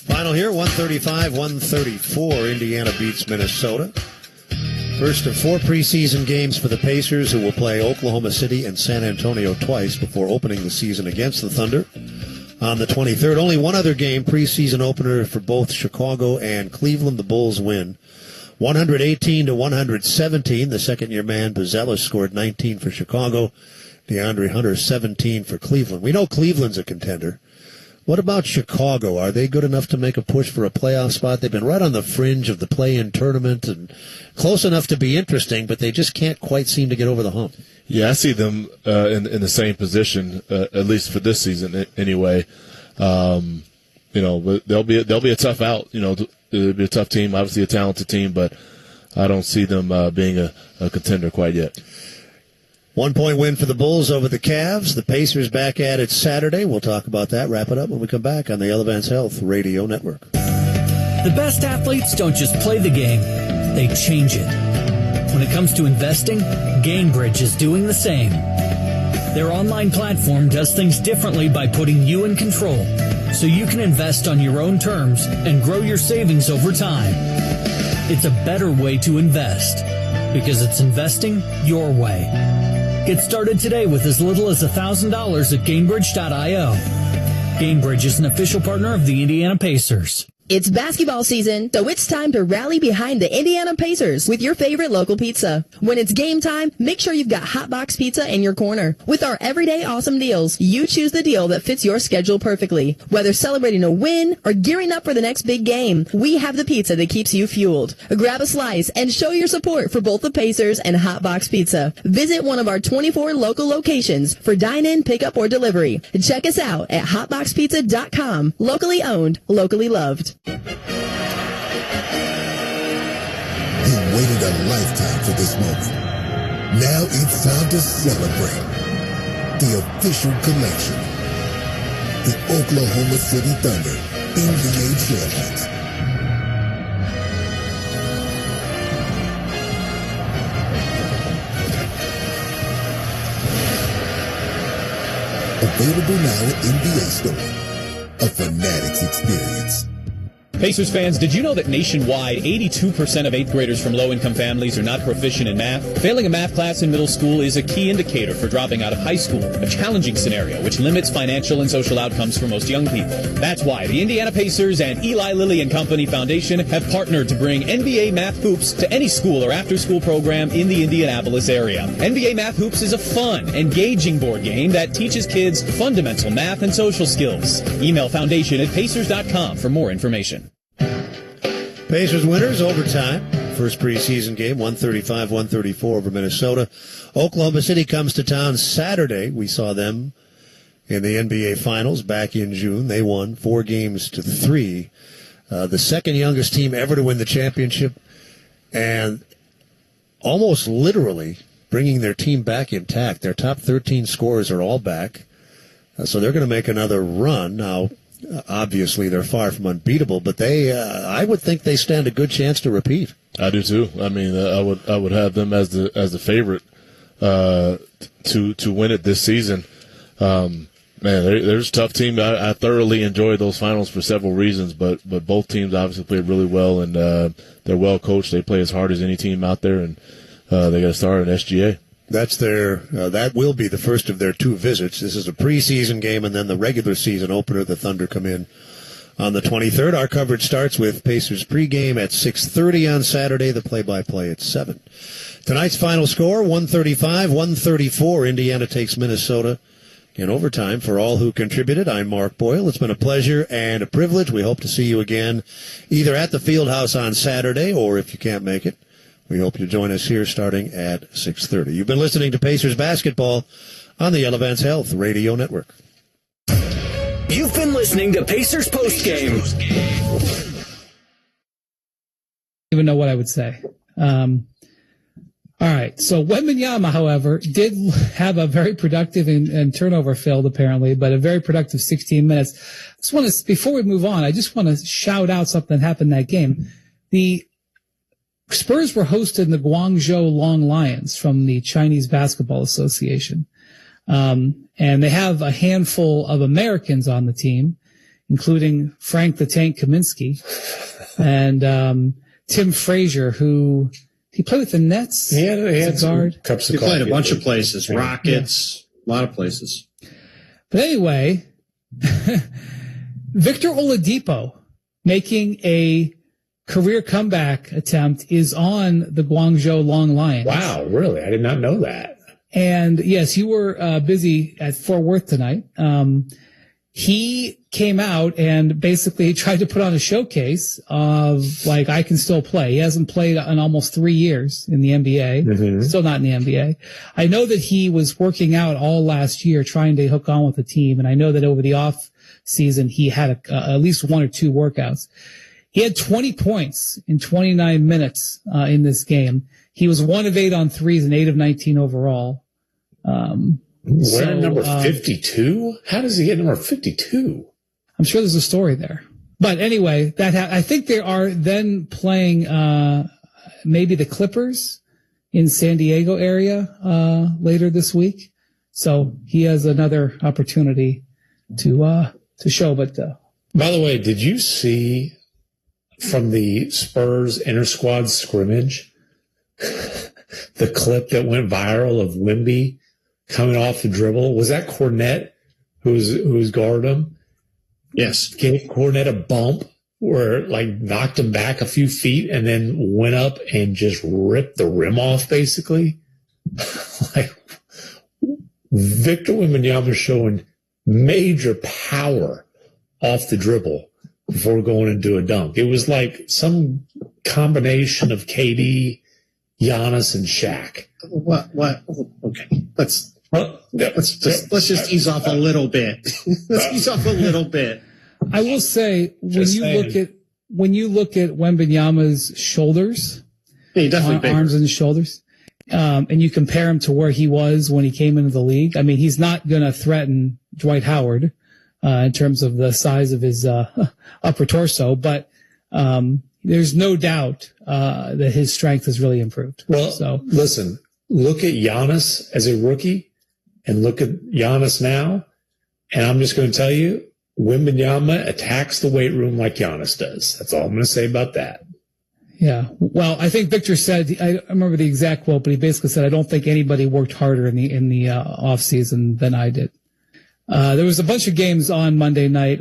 Final here, 135-134. Indiana beats Minnesota. First of 4 preseason games for the Pacers, who will play Oklahoma City and San Antonio twice before opening the season against the Thunder on the 23rd. Only one other game, preseason opener for both Chicago and Cleveland. The Bulls win 118-117. The second-year man, Buzelis, scored 19 for Chicago. DeAndre Hunter, 17 for Cleveland. We know Cleveland's a contender. What about Chicago? Are they good enough to make a push for a playoff spot? They've been right on the fringe of the play-in tournament and close enough to be interesting, but they just can't quite seem to get over the hump. Yeah, I see them in the same position, at least for this season anyway. But they'll be a tough out. It'll be a tough team, obviously a talented team, but I don't see them being a contender quite yet. 1-point win for the Bulls over the Cavs. The Pacers back at it Saturday. We'll talk about that. Wrap it up when we come back on the Elevance Health Radio Network. The best athletes don't just play the game, they change it. When it comes to investing, Gainbridge is doing the same. Their online platform does things differently by putting you in control, so you can invest on your own terms and grow your savings over time. It's a better way to invest, because it's investing your way. Get started today with as little as $1,000 at Gainbridge.io. Gainbridge is an official partner of the Indiana Pacers. It's basketball season, so it's time to rally behind the Indiana Pacers with your favorite local pizza. When it's game time, make sure you've got Hot Box Pizza in your corner. With our everyday awesome deals, you choose the deal that fits your schedule perfectly. Whether celebrating a win or gearing up for the next big game, we have the pizza that keeps you fueled. Grab a slice and show your support for both the Pacers and Hot Box Pizza. Visit one of our 24 local locations for dine-in, pickup, or delivery. Check us out at hotboxpizza.com. Locally owned, locally loved. You waited a lifetime for this moment. Now it's time to celebrate. The official collection. The Oklahoma City Thunder NBA champions. Available now at NBA Store. A Fanatics experience. Pacers fans, did you know that nationwide, 82% of 8th graders from low-income families are not proficient in math? Failing a math class in middle school is a key indicator for dropping out of high school, a challenging scenario which limits financial and social outcomes for most young people. That's why the Indiana Pacers and Eli Lilly and Company Foundation have partnered to bring NBA Math Hoops to any school or after-school program in the Indianapolis area. NBA Math Hoops is a fun, engaging board game that teaches kids fundamental math and social skills. Email foundation@pacers.com for more information. Pacers winners, overtime. First preseason game, 135-134 over Minnesota. Oklahoma City comes to town Saturday. We saw them in the NBA Finals back in June. They won 4-3. The second youngest team ever to win the championship, and almost literally bringing their team back intact. Their top 13 scorers are all back, so they're going to make another run. Now, obviously, they're far from unbeatable, but I would think they stand a good chance to repeat. I do too. I mean, I would have them as the favorite to win it this season. Man, there's a tough team. I thoroughly enjoyed those finals for several reasons, but both teams obviously played really well, and they're well coached. They play as hard as any team out there, and they got to start at SGA. That's that will be the first of their 2 visits. This is a preseason game, and then the regular season opener. The Thunder come in on the 23rd. Our coverage starts with Pacers pregame at 6:30 on Saturday. The play-by-play at 7. Tonight's final score, 135-134. Indiana takes Minnesota in overtime. For all who contributed, I'm Mark Boyle. It's been a pleasure and a privilege. We hope to see you again either at the Fieldhouse on Saturday, or if you can't make it, we hope you join us here starting at 6:30. You've been listening to Pacers basketball on the Elevance Health Radio Network. You've been listening to Pacers Postgame. I don't even know what I would say. Our All right. So Wembanyama, however, did have a very productive and turnover filled apparently, but a very productive 16 minutes. Before we move on, I just want to shout out something that happened in that game. The Spurs were hosted in the Guangzhou Long Lions from the Chinese Basketball Association. And they have a handful of Americans on the team, including Frank the Tank Kaminsky and, Tim Frazier, who he played with the Nets. He had guard. Cups of coffee. He played a bunch of places, Rockets, a lot of places. But anyway, Victor Oladipo making a career comeback attempt is on the Guangzhou Long Lions. Wow, really? I did not know that. And yes, you were busy at Fort Worth tonight. He came out and basically tried to put on a showcase of like, I can still play. He hasn't played in almost 3 years in the NBA. Mm-hmm. Still not in the NBA. I know that he was working out all last year trying to hook on with the team. And I know that over the off season, he had at least 1 or 2 workouts. He had 20 points in 29 minutes in this game. He was 1 of 8 on threes and 8 of 19 overall. Wearing number 52? How does he get number 52? I'm sure there's a story there. But anyway, I think they are then playing maybe the Clippers in San Diego area later this week. So he has another opportunity to show. But by the way, did you see from the Spurs inter-squad scrimmage the clip that went viral of Wemby coming off the dribble? Was that Cornette who's guarded him? Yes. Gave Cornette a bump where like knocked him back a few feet and then went up and just ripped the rim off basically. Like Victor Wembanyama showing major power off the dribble before going into a dunk. It was like some combination of KD, Giannis, and Shaq. What? Okay. Let's just ease off a little bit. Let's ease off a little bit. I will say when you look at Wembanyama's shoulders, arms and shoulders, and you compare him to where he was when he came into the league. I mean, he's not going to threaten Dwight Howard in terms of the size of his upper torso, but there's no doubt that his strength has really improved. Well, listen, look at Giannis as a rookie and look at Giannis now, and I'm just going to tell you, Wembanyama attacks the weight room like Giannis does. That's all I'm going to say about that. Yeah. Well, I think Victor said, I remember the exact quote, but he basically said, I don't think anybody worked harder in the off season than I did. There was a bunch of games on Monday night.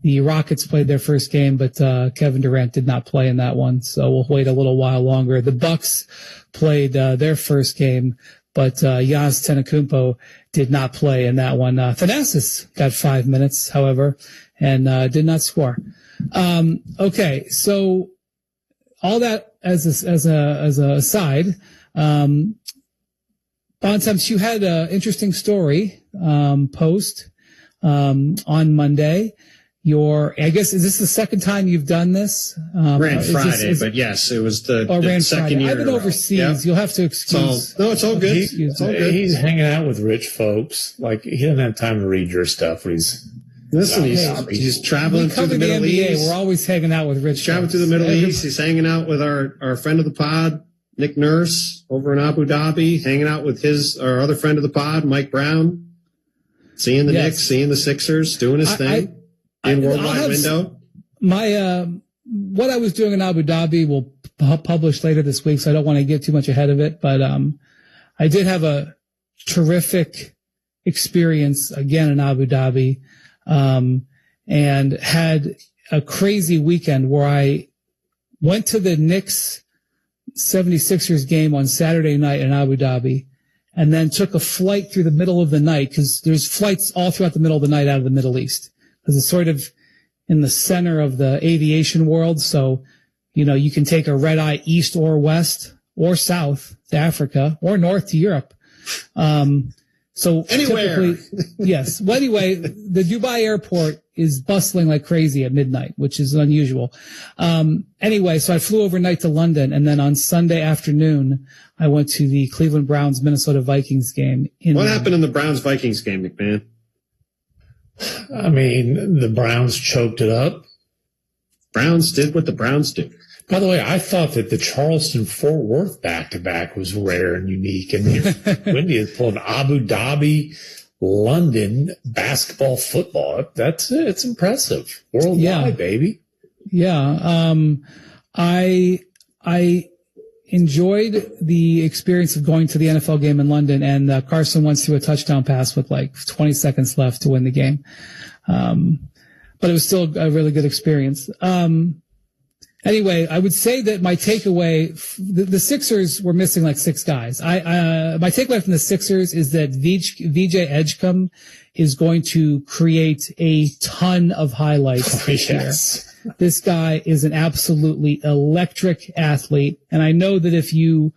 The Rockets played their first game, but Kevin Durant did not play in that one, so we'll wait a little while longer. The Bucks played their first game, but Giannis Antetokounmpo did not play in that one. Thanasis got 5 minutes, however, and did not score. Okay, so all that as a aside, Bontemps, you had an interesting story post on Monday. I guess, is this the second time you've done this? Ran Friday, but yes, it was the second year. I've been overseas. Yeah. You'll have to excuse. It's all good. It's all good. He's hanging out with rich folks. Like, he doesn't have time to read your stuff. He's traveling through the Middle East. We're always hanging out with rich He's traveling through the Middle East. He's hanging out with our friend of the pod, Nick Nurse, over in Abu Dhabi, hanging out with our other friend of the pod, Mike Brown, seeing the Knicks, seeing the Sixers, doing his thing. In Worldwide Window. What I was doing in Abu Dhabi will publish later this week, so I don't want to get too much ahead of it. But I did have a terrific experience again in Abu Dhabi, and had a crazy weekend where I went to the Knicks 76ers game on Saturday night in Abu Dhabi, and then took a flight through the middle of the night, because there's flights all throughout the middle of the night out of the Middle East. Because it's sort of in the center of the aviation world. So, you can take a red eye east or west or south to Africa or north to Europe. So anywhere. Yes. Well, anyway, the Dubai airport is bustling like crazy at midnight, which is unusual. Anyway, so I flew overnight to London, and then on Sunday afternoon, I went to the Cleveland Browns Minnesota Vikings game. What happened in the Browns Vikings game, McMahon? I mean, the Browns choked it up. Browns did what the Browns do. By the way, I thought that the Charleston-Fort Worth back-to-back was rare and unique. And India is pulling Abu Dhabi, London, basketball, football. It's impressive. Worldwide, baby. Yeah. I enjoyed the experience of going to the NFL game in London, and Carson Wentz threw a touchdown pass with like 20 seconds left to win the game. But it was still a really good experience. Anyway, I would say that my takeaway, the Sixers were missing like 6 guys. My takeaway from the Sixers is that VJ Edgecombe is going to create a ton of highlights this year. This guy is an absolutely electric athlete. And I know that if you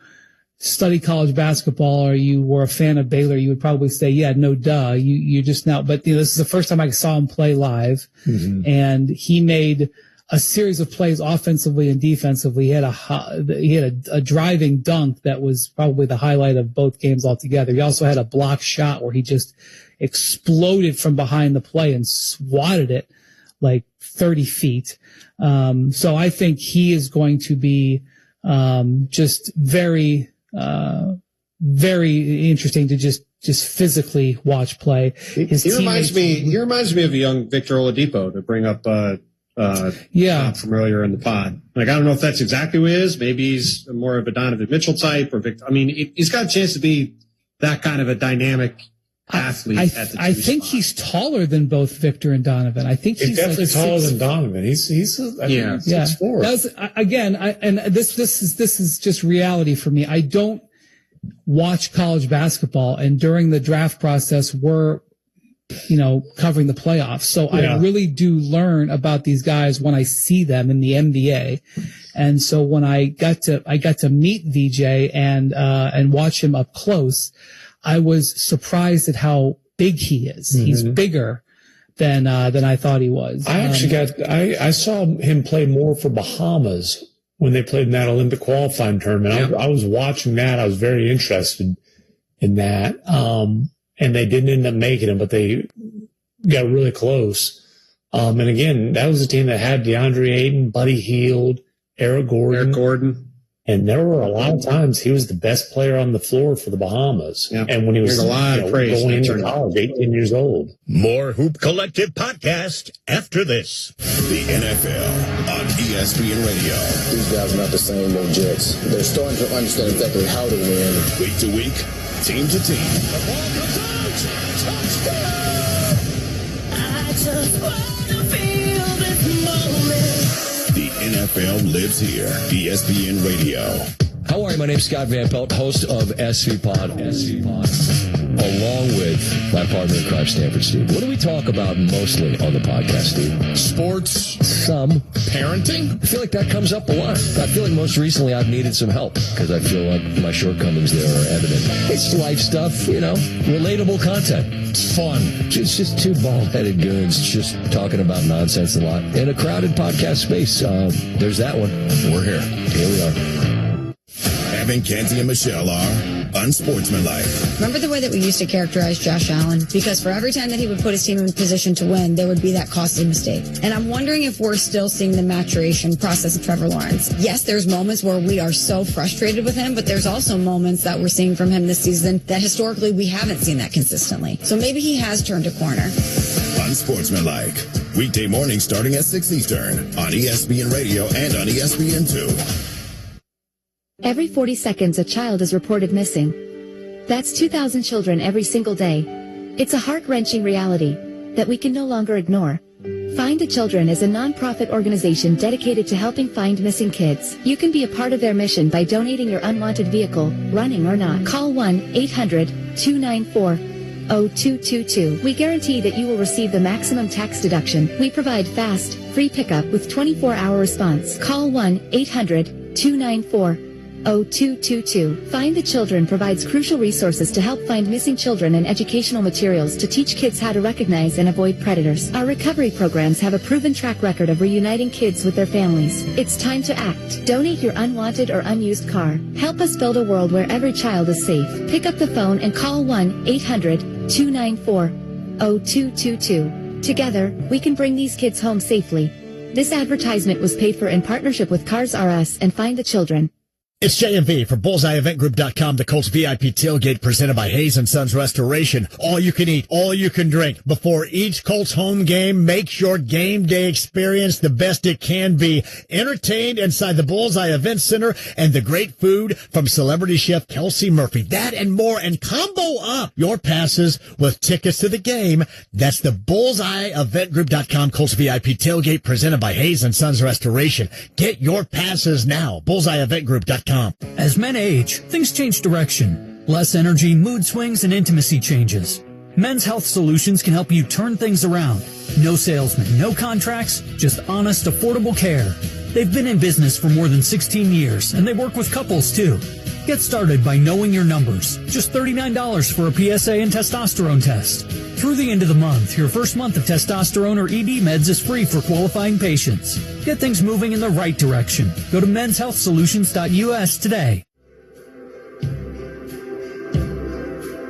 study college basketball or you were a fan of Baylor, you would probably say, yeah, no duh. You just now, but this is the first time I saw him play live, and he made a series of plays offensively and defensively. He had a driving dunk that was probably the highlight of both games altogether. He also had a block shot where he just exploded from behind the play and swatted it like 30 feet. So I think he is going to be just very, very interesting to just physically watch play. He reminds me of a young Victor Oladipo, to bring up from earlier in the pod. Like, I don't know if that's exactly who he is. Maybe he's more of a Donovan Mitchell type, or Victor. I mean, he's got a chance to be that kind of a dynamic athlete. I think he's taller than both Victor and Donovan. I think he's definitely taller than Donovan. He's 6'4". And this is just reality for me. I don't watch college basketball, and during the draft process, we're covering the playoffs. So I really do learn about these guys when I see them in the NBA. And so when I got to meet VJ and watch him up close, I was surprised at how big he is. Mm-hmm. He's bigger than I thought he was. I saw him play more for Bahamas when they played in that Olympic qualifying tournament. I was watching that. I was very interested in that. And they didn't end up making it, but they got really close. And again, that was a team that had DeAndre Ayton, Buddy Hield, Eric Gordon. And there were a lot of times he was the best player on the floor for the Bahamas. Yep. And when he was going into college, 18 years old. More Hoop Collective podcast after this. The NFL on ESPN Radio. These guys are not the same old Jets. They're starting to understand exactly how to win. Week to week, team to team. The ball comes out. Touchdown! I just want to feel this moment. The NFL lives here. ESPN Radio. How are you? My name's Scott Van Pelt, host of SV Pod, along with my partner in crime, Stanford Steve. What do we talk about mostly on the podcast, Steve? Sports. Some. Parenting. I feel like that comes up a lot. I feel like most recently I've needed some help because I feel like my shortcomings there are evident. It's life stuff, relatable content. It's fun. It's just two bald-headed goons just talking about nonsense a lot in a crowded podcast space. There's that one. We're here. Here we are. Evan, Kenzie, and Michelle are unsportsmanlike. Remember the way that we used to characterize Josh Allen? Because for every time that he would put his team in position to win, there would be that costly mistake. And I'm wondering if we're still seeing the maturation process of Trevor Lawrence. Yes, there's moments where we are so frustrated with him, but there's also moments that we're seeing from him this season that historically we haven't seen that consistently. So maybe he has turned a corner. Unsportsmanlike. Weekday morning starting at 6 Eastern on ESPN Radio and on ESPN2. Every 40 seconds, a child is reported missing. That's 2,000 children every single day. It's a heart-wrenching reality that we can no longer ignore. Find the Children is a non-profit organization dedicated to helping find missing kids. You can be a part of their mission by donating your unwanted vehicle, running or not. Call 1-800-294-0222. We guarantee that you will receive the maximum tax deduction. We provide fast, free pickup with 24-hour response. Call 1-800-294-0222. 0222. Find the Children provides crucial resources to help find missing children and educational materials to teach kids how to recognize and avoid predators. Our recovery programs have a proven track record of reuniting kids with their families. It's time to act. Donate your unwanted or unused car. Help us build a world where every child is safe. Pick up the phone and call 1-800-294-0222. Together, we can bring these kids home safely. This advertisement was paid for in partnership with Cars R Us and Find the Children. It's JMV for BullseyeEventGroup.com, the Colts VIP tailgate presented by Hayes & Sons Restoration. All you can eat, all you can drink. Before each Colts home game, make your game day experience the best it can be. Entertained inside the Bullseye Event Center and the great food from celebrity chef Kelsey Murphy. That and more, and combo up your passes with tickets to the game. That's the BullseyeEventGroup.com Colts VIP tailgate presented by Hayes & Sons Restoration. Get your passes now. BullseyeEventGroup.com. As men age, things change direction. Less energy, mood swings, and intimacy changes. Men's Health Solutions can help you turn things around. No salesmen, no contracts, just honest, affordable care. They've been in business for more than 16 years, and they work with couples too. Get started by knowing your numbers. Just $39 for a PSA and testosterone test. Through the end of the month, your first month of testosterone or ED meds is free for qualifying patients. Get things moving in the right direction. Go to menshealthsolutions.us today.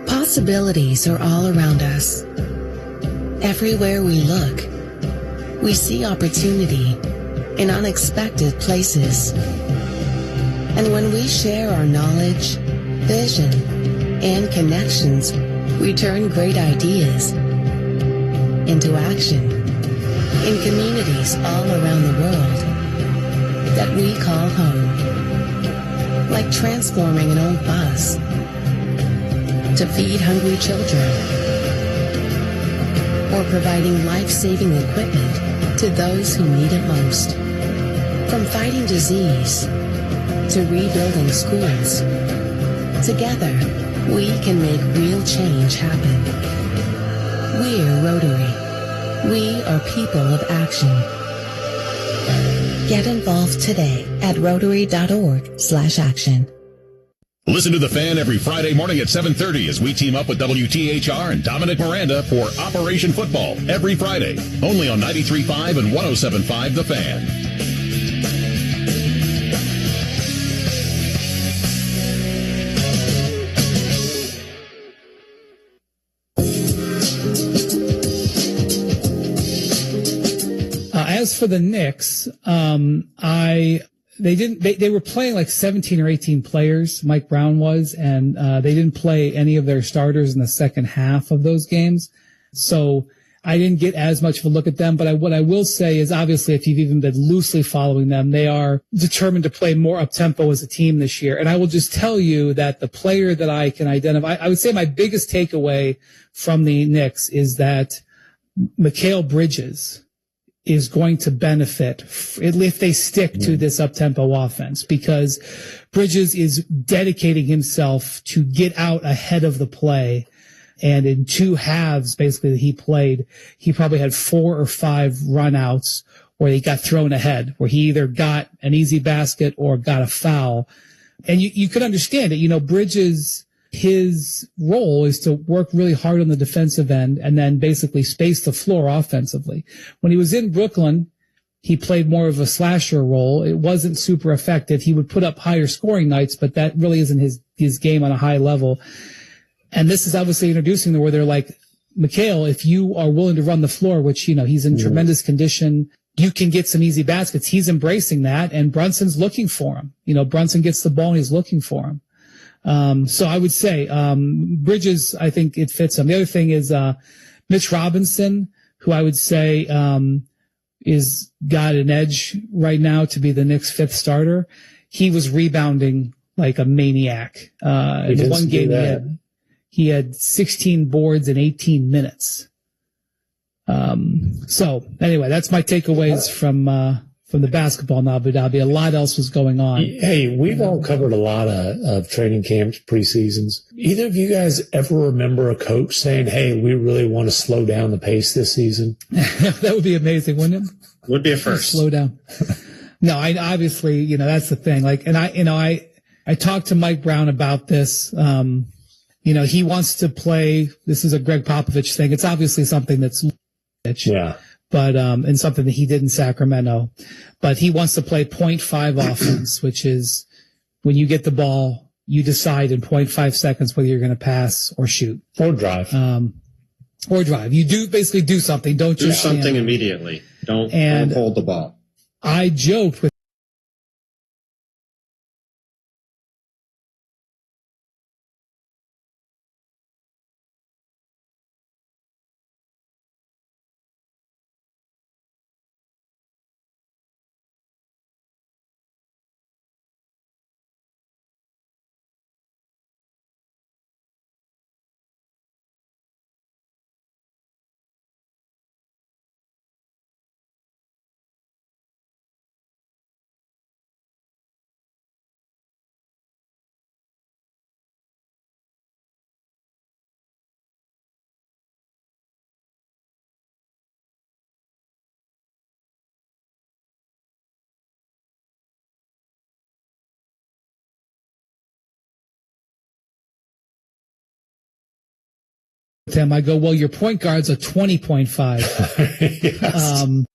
Possibilities are all around us. Everywhere we look, we see opportunity in unexpected places. And when we share our knowledge, vision, and connections, we turn great ideas into action in communities all around the world that we call home. Like transforming an old bus to feed hungry children, or providing life-saving equipment to those who need it most. From fighting disease to rebuilding schools, together we can make real change happen. We're Rotary. We are people of action. Get involved today at Rotary.org/action. Listen to The Fan every Friday morning at 7:30 as we team up with WTHR and Dominic Miranda for Operation Football every Friday, only on 93.5 and 107.5 The Fan. As for the Knicks, they were playing like 17 or 18 players, Mike Brown was, and they didn't play any of their starters in the second half of those games. So I didn't get as much of a look at them, but what I will say is obviously if you've even been loosely following them, they are determined to play more up-tempo as a team this year. And I will just tell you that the player that I can identify, I would say my biggest takeaway from the Knicks is that Mikal Bridges is going to benefit if they stick to this up-tempo offense, because Bridges is dedicating himself to get out ahead of the play. And in two halves, basically, that he played, he probably had 4 or 5 runouts where he got thrown ahead, where he either got an easy basket or got a foul. And you could understand it. You know, Bridges, his role is to work really hard on the defensive end and then basically space the floor offensively. When he was in Brooklyn, he played more of a slasher role. It wasn't super effective. He would put up higher scoring nights, but that really isn't his game on a high level. And this is obviously introducing them where they're like, Mikal, if you are willing to run the floor, which, you know, he's in tremendous condition, you can get some easy baskets. He's embracing that, and Brunson's looking for him. You know, Brunson gets the ball and he's looking for him. So I would say, Bridges, I think it fits him. The other thing is, Mitch Robinson, who I would say, is got an edge right now to be the Knicks' 5th starter. He was rebounding like a maniac. In the one game he had 16 boards in 18 minutes. So anyway, that's my takeaways from the basketball in Abu Dhabi. A lot else was going on. Hey, we've all covered a lot of training camps, preseasons. Either of you guys ever remember a coach saying, hey, we really want to slow down the pace this season? That would be amazing, wouldn't it? Would be a first. Slow down. No, I obviously, you know, that's the thing. Like, and I I talked to Mike Brown about this. He wants to play. This is a Greg Popovich thing. It's obviously something that's, but, and something that he did in Sacramento, but he wants to play 0.5 offense, which is when you get the ball, you decide in 0.5 seconds whether you're going to pass or shoot or drive. You basically do something. Don't do just something immediately. Don't hold the ball. I joked with him. I go, well, your point guard's a 20.5. Yes.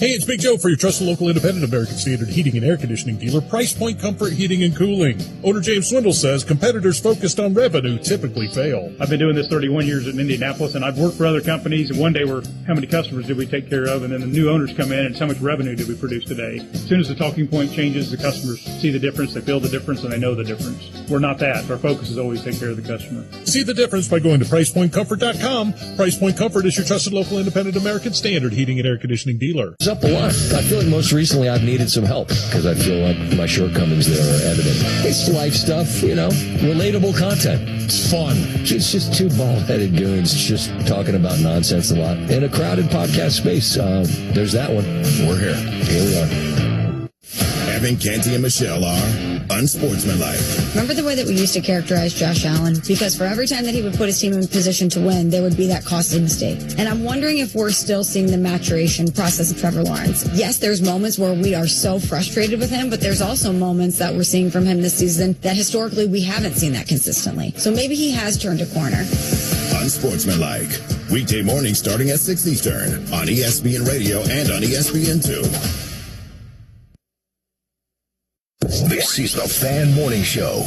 Hey, it's Big Joe for your trusted local independent American Standard heating and air conditioning dealer, Price Point Comfort Heating and Cooling. Owner James Swindle says competitors focused on revenue typically fail. I've been doing this 31 years in Indianapolis, and I've worked for other companies, and one day we're how many customers did we take care of, and then the new owners come in, and how much revenue did we produce today. As soon as the talking point changes, the customers see the difference, they feel the difference, and they know the difference. We're not that. Our focus is always take care of the customer. See the difference by going to PricePointComfort.com. Price Point Comfort is your trusted local independent American Standard heating and air conditioning dealer. It's up a lot. I feel like most recently I've needed some help because I feel like my shortcomings there are evident. It's life stuff, relatable content. It's fun. It's just two bald-headed goons just talking about nonsense a lot. In a crowded podcast space, there's that one. We're here. Here we are. Evan, Canty, and Michelle are unsportsmanlike. Remember the way that we used to characterize Josh Allen? Because for every time that he would put his team in position to win, there would be that costly mistake. And I'm wondering if we're still seeing the maturation process of Trevor Lawrence. Yes, there's moments where we are so frustrated with him, but there's also moments that we're seeing from him this season that historically we haven't seen that consistently. So maybe he has turned a corner. Unsportsmanlike. Weekday mornings starting at 6 Eastern on ESPN Radio and on ESPN2. This is the Fan Morning Show.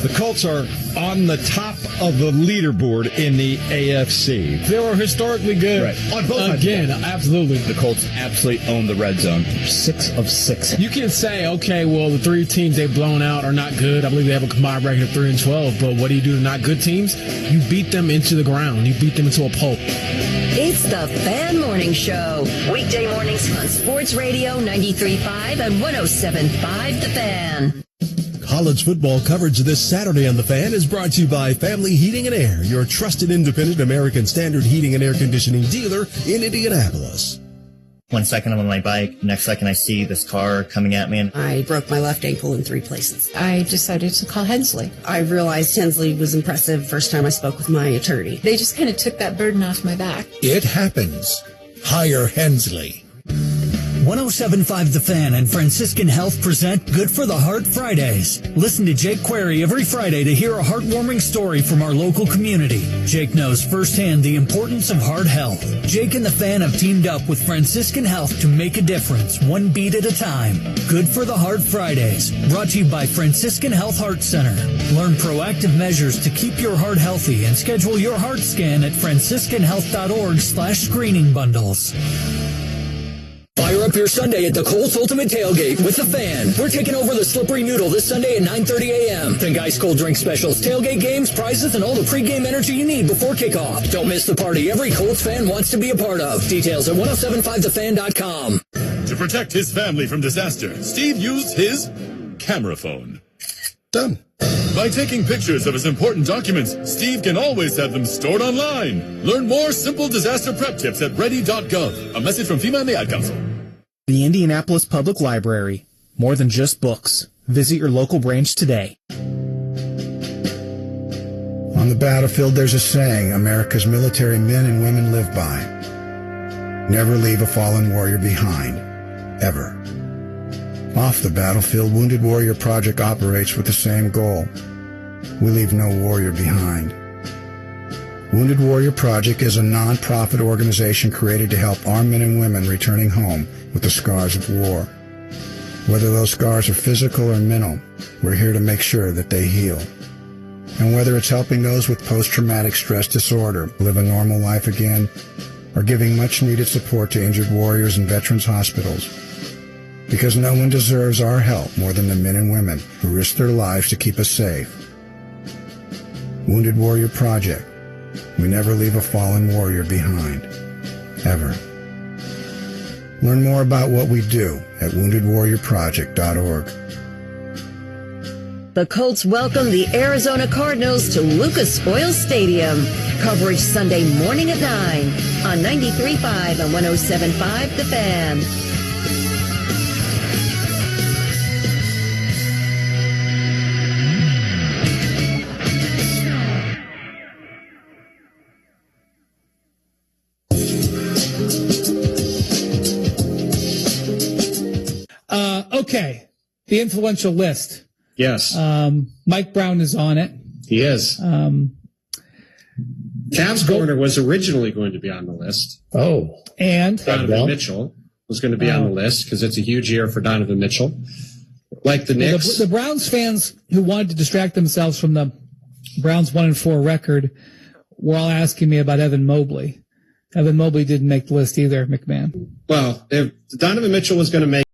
The Colts are on the top of the leaderboard in the AFC. They were historically good. Right. On both again, absolutely. The Colts absolutely own the red zone. 6 of 6. You can say, okay, well, the 3 teams they've blown out are not good. I believe they have a combined record of 3-12. But what do you do to not good teams? You beat them into the ground. You beat them into a pulp. It's the Fan Morning Show. Weekday mornings on Sports Radio 93.5 and 107.5 The Fan. College football coverage this Saturday on The Fan is brought to you by Family Heating and Air, your trusted independent American Standard heating and air conditioning dealer in Indianapolis. 1 second I'm on my bike, next second I see this car coming at me. And I broke my left ankle in 3 places. I decided to call Hensley. I realized Hensley was impressive first time I spoke with my attorney. They just kind of took that burden off my back. It happens. Hire Hensley. 107.5 The Fan and Franciscan Health present Good for the Heart Fridays. Listen to Jake Query every Friday to hear a heartwarming story from our local community. Jake knows firsthand the importance of heart health. Jake and The Fan have teamed up with Franciscan Health to make a difference, one beat at a time. Good for the Heart Fridays, brought to you by Franciscan Health Heart Center. Learn proactive measures to keep your heart healthy and schedule your heart scan at franciscanhealth.org/screening bundles. Fire up your Sunday at the Colts Ultimate Tailgate with The Fan. We're taking over the Slippery Noodle this Sunday at 9:30 a.m. Think ice cold drink specials, tailgate games, prizes, and all the pregame energy you need before kickoff. Don't miss the party every Colts fan wants to be a part of. Details at 1075thefan.com. To protect his family from disaster, Steve used his camera phone. Done. By taking pictures of his important documents, Steve can always have them stored online. Learn more simple disaster prep tips at ready.gov. A message from FEMA and the Ad Council. The Indianapolis Public Library. More than just books. Visit your local branch today. On the battlefield, there's a saying America's military men and women live by. Never leave a fallen warrior behind. Ever. Off the battlefield, Wounded Warrior Project operates with the same goal. We leave no warrior behind. Wounded Warrior Project is a non-profit organization created to help armed men and women returning home with the scars of war. Whether those scars are physical or mental, we're here to make sure that they heal. And whether it's helping those with post-traumatic stress disorder live a normal life again, or giving much-needed support to injured warriors in veterans' hospitals, because no one deserves our help more than the men and women who risk their lives to keep us safe. Wounded Warrior Project. We never leave a fallen warrior behind. Ever. Learn more about what we do at woundedwarriorproject.org. The Colts welcome the Arizona Cardinals to Lucas Oil Stadium. Coverage Sunday morning at 9 on 93.5 and 107.5 The Fan. Okay, the influential list. Yes. Mike Brown is on it. He is. Cavs corner was originally going to be on the list. And Donovan Mitchell. was going to be on the list because it's a huge year for Donovan Mitchell. Like the Knicks. The Browns fans who wanted to distract themselves from the Browns 1-4 record were all asking me about Evan Mobley. Evan Mobley didn't make the list either, McMahon. Well, if Donovan Mitchell was going to make